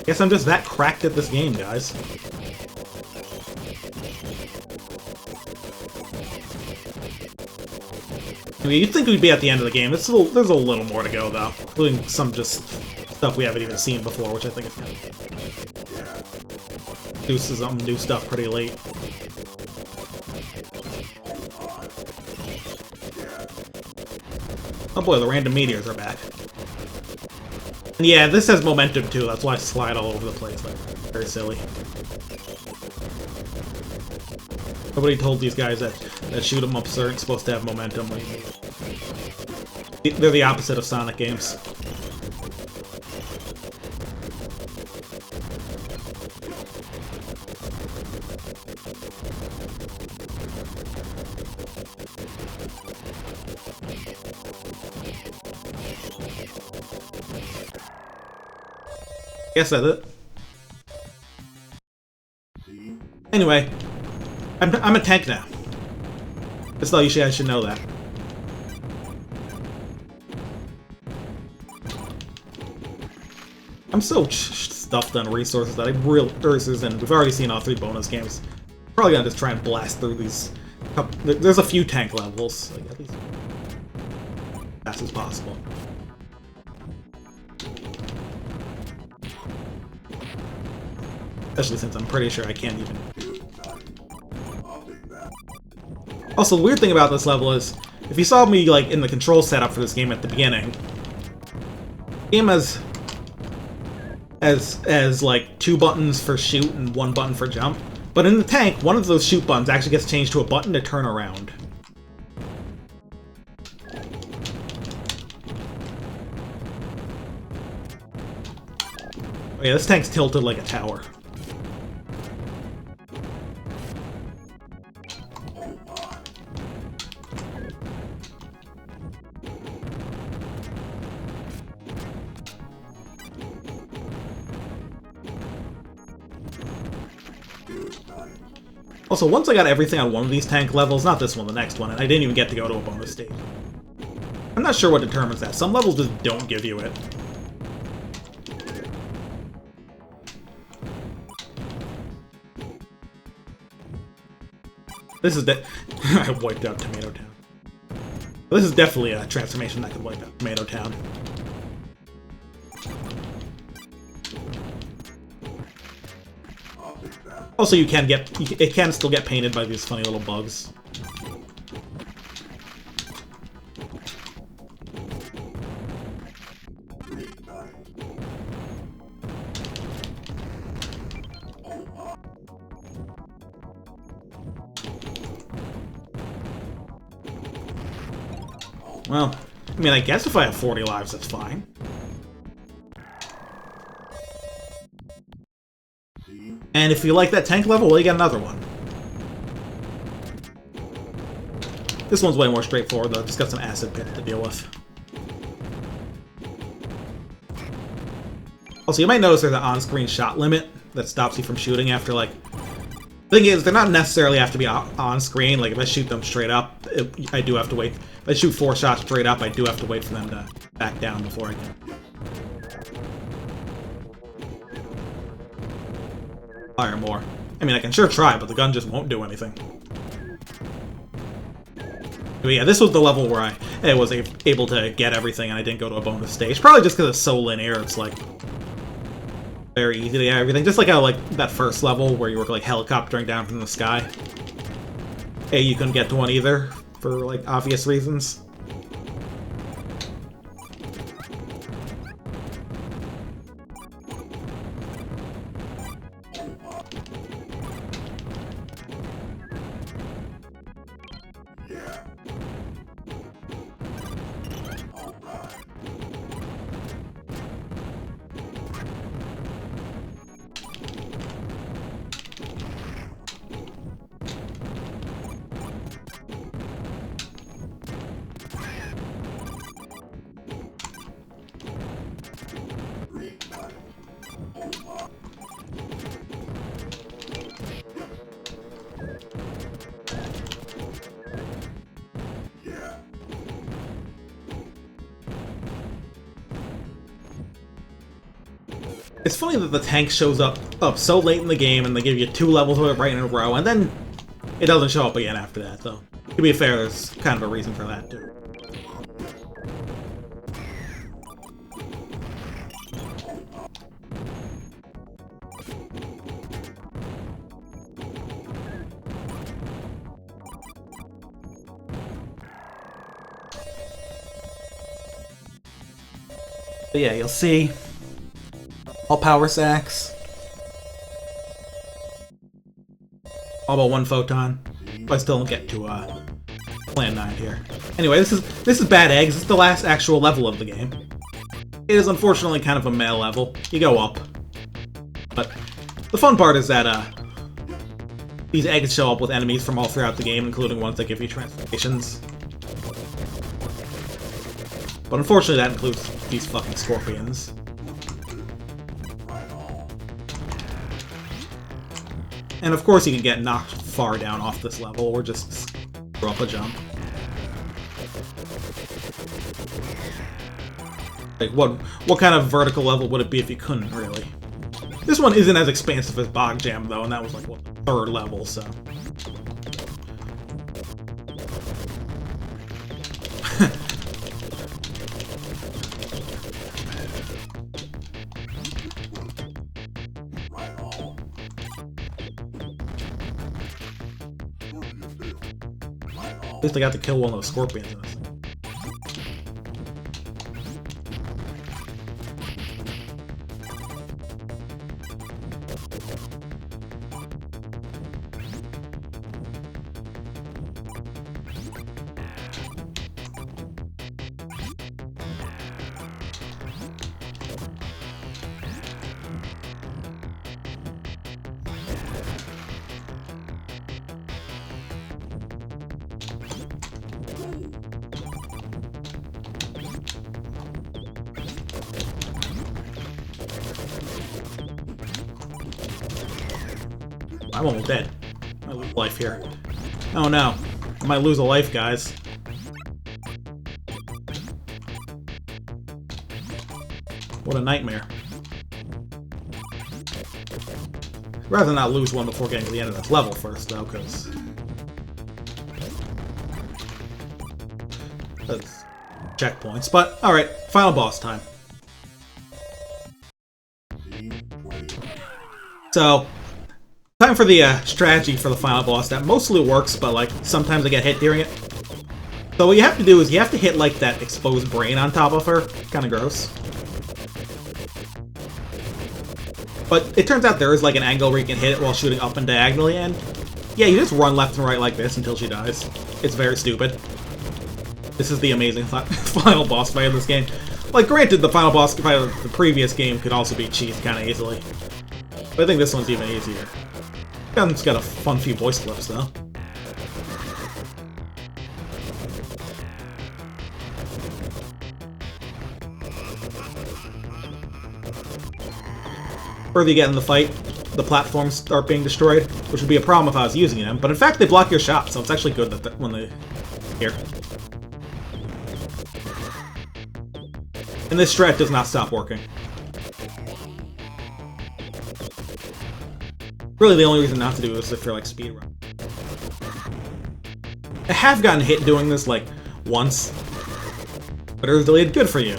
Speaker 1: Guess I'm just that cracked at this game, guys. I mean, you'd think we'd be at the end of the game. There's a little more to go, though, including some just stuff we haven't even seen before, which I think is kind of do some new stuff pretty late. Oh boy, the random meteors are back. And yeah, this has momentum too, that's why I slide all over the place. Like, very silly. Nobody told these guys that that shoot 'em ups aren't supposed to have momentum. They're the opposite of Sonic games. Guess that's it. Anyway, I'm a tank now. Just thought I should know that. I'm so stuffed on resources that we've already seen all 3 bonus games. Probably gonna just try and blast through these. There's a few tank levels, like, at least as fast as possible. Especially since I'm pretty sure I can't even. Also, the weird thing about this level is, if you saw me like in the control setup for this game at the beginning, the game has like 2 buttons for shoot and 1 button for jump. But in the tank, one of those shoot buttons actually gets changed to a button to turn around. Oh yeah, this tank's tilted like a tower. Also, once I got everything on one of these tank levels, not this one, the next one, and I didn't even get to go to a bonus stage. I'm not sure what determines that. Some levels just don't give you it. This is I wiped out Tomato Town. This is definitely a transformation that could wipe out Tomato Town. Also, it can still get painted by these funny little bugs. Well, I mean, I guess if I have 40 lives, that's fine. And if you like that tank level, well, you get another one. This one's way more straightforward, though. Just got some acid pits to deal with. Also, you might notice there's an on-screen shot limit that stops you from shooting after, like... The thing is, they're not necessarily have to be on-screen. Like, if I shoot them straight up, I do have to wait. If I shoot 4 shots straight up, I do have to wait for them to back down before I can fire more. I mean, I can sure try, but the gun just won't do anything. But yeah, this was the level where I was able to get everything and I didn't go to a bonus stage. Probably just because it's so linear, it's like very easy to get everything. Just like how that first level where you were like helicoptering down from the sky. Hey, you couldn't get to one either for like obvious reasons. It's funny that the tank shows up so late in the game and they give you 2 levels of it right in a row, and then it doesn't show up again after that, though. To be fair, there's kind of a reason for that, too. But yeah, you'll see. All power sacks. All but 1 photon. I still don't get to Plan 9 here. Anyway, this is Bad Eggs. It's the last actual level of the game. It is unfortunately kind of a meh level. You go up. But the fun part is that these eggs show up with enemies from all throughout the game, including ones that give you transformations. But unfortunately that includes these fucking scorpions. And of course you can get knocked far down off this level, or just screw up a jump. Like, what kind of vertical level would it be if you couldn't, really? This one isn't as expansive as Bog Jam, though, and that was like, what, the third level, so... At least I got to kill one of those scorpions in this thing. I'm almost dead. I lose life here. Oh no. I might lose a life, guys. What a nightmare. Rather than not lose one before getting to the end of this level first, though, because... that's checkpoints. But, alright, final boss time. So... time for the strategy for the final boss. That mostly works, but like sometimes I get hit during it. So what you have to do is you have to hit like that exposed brain on top of her. Kind of gross. But it turns out there is like an angle where you can hit it while shooting up and diagonally, and yeah, you just run left and right like this until she dies. It's very stupid. This is the amazing final boss fight of this game. Like, granted, the final boss fight of the previous game could also be cheesed kind of easily. But I think this one's even easier. It's got a fun few voice clips, though. Further you get in the fight, the platforms start being destroyed, which would be a problem if I was using them, but in fact they block your shot, so it's actually good that when they... here. And this strat does not stop working. Really, the only reason not to do this is if you're like speedrun. I have gotten hit doing this like once, but it was delayed. Good for you.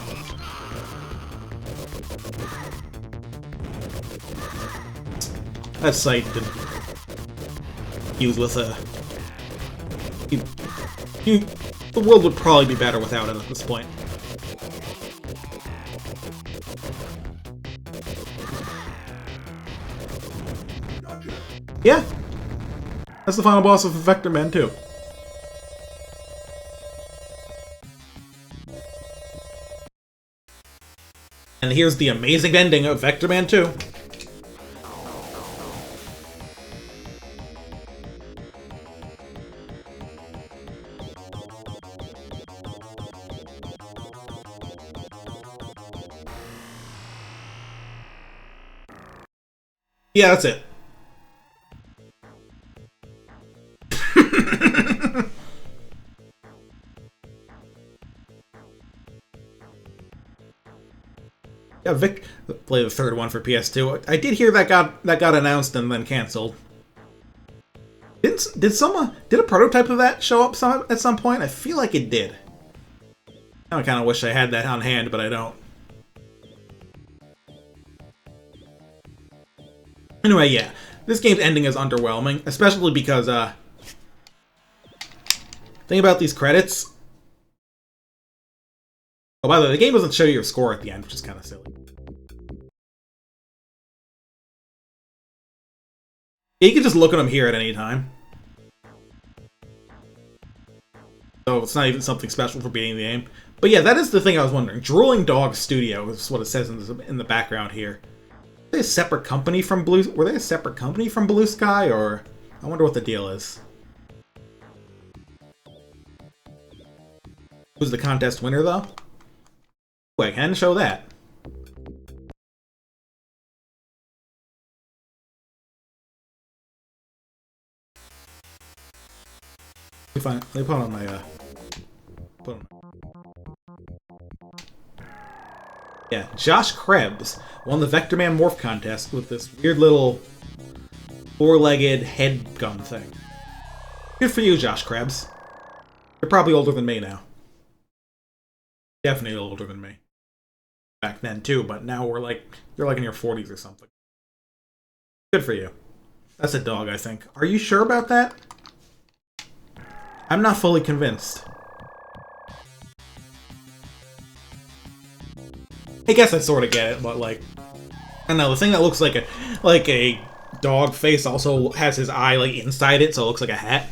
Speaker 1: That sight could use with a. The world would probably be better without it at this point. Yeah, that's the final boss of Vectorman 2. And here's the amazing ending of Vectorman 2. Yeah, that's it. Yeah, Vic play the third one for PS2. I did hear that got announced and then canceled. Did a prototype of that show up at some point? I feel like it did. I kind of wish I had that on hand, but I don't. Anyway, yeah, this game's ending is underwhelming, especially because think about these credits. Oh, by the way, the game doesn't show you your score at the end, which is kind of silly. Yeah, you can just look at them here at any time. So it's not even something special for beating the game. But yeah, that is the thing I was wondering. Drooling Dog Studio is what it says in the background here. Were they a separate company from Blue Sky, or I wonder what the deal is. Who's the contest winner though? Oh, I can show that. Let me put on my Yeah, Josh Krebs won the Vectorman Morph Contest with this weird little four-legged head gun thing. Good for you, Josh Krebs. You're probably older than me now. Definitely older than me. Back then too, but now you're like in your 40s or something. Good for you. That's a dog, I think. Are you sure about that? I'm not fully convinced. I guess I sort of get it, but like, I don't know, the thing that looks like a dog face also has his eye like inside it, so it looks like a hat.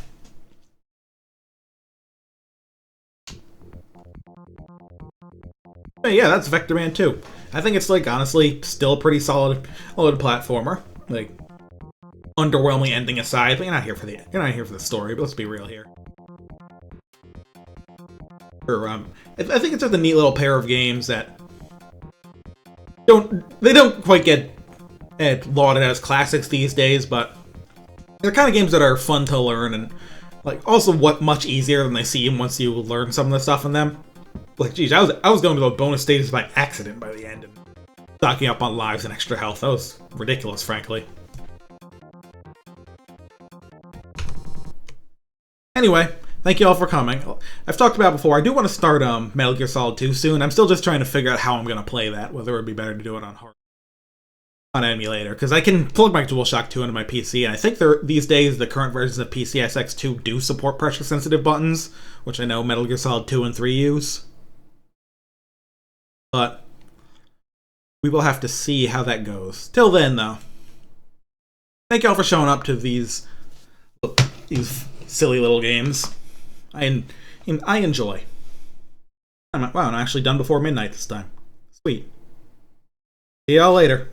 Speaker 1: But yeah, that's Vectorman 2. I think it's like honestly still a pretty solid platformer. Like, underwhelming ending aside, but you're not here for the story. But let's be real here. I think it's just a neat little pair of games that don't quite get lauded as classics these days, but they're kind of games that are fun to learn and like also much easier than they seem once you learn some of the stuff in them. Like, geez, I was going to the bonus stages by accident by the end and stocking up on lives and extra health. That was ridiculous, frankly. Anyway, thank you all for coming. I've talked about it before, I do want to start Metal Gear Solid 2 soon. I'm still just trying to figure out how I'm going to play that, whether it would be better to do it on emulator, because I can plug my DualShock 2 into my PC, and I think these days the current versions of PCSX 2 do support pressure-sensitive buttons, which I know Metal Gear Solid 2 and 3 use. But we will have to see how that goes. Till then, though, thank y'all for showing up to these silly little games. I enjoy. Wow, I'm actually done before midnight this time. Sweet. See y'all later.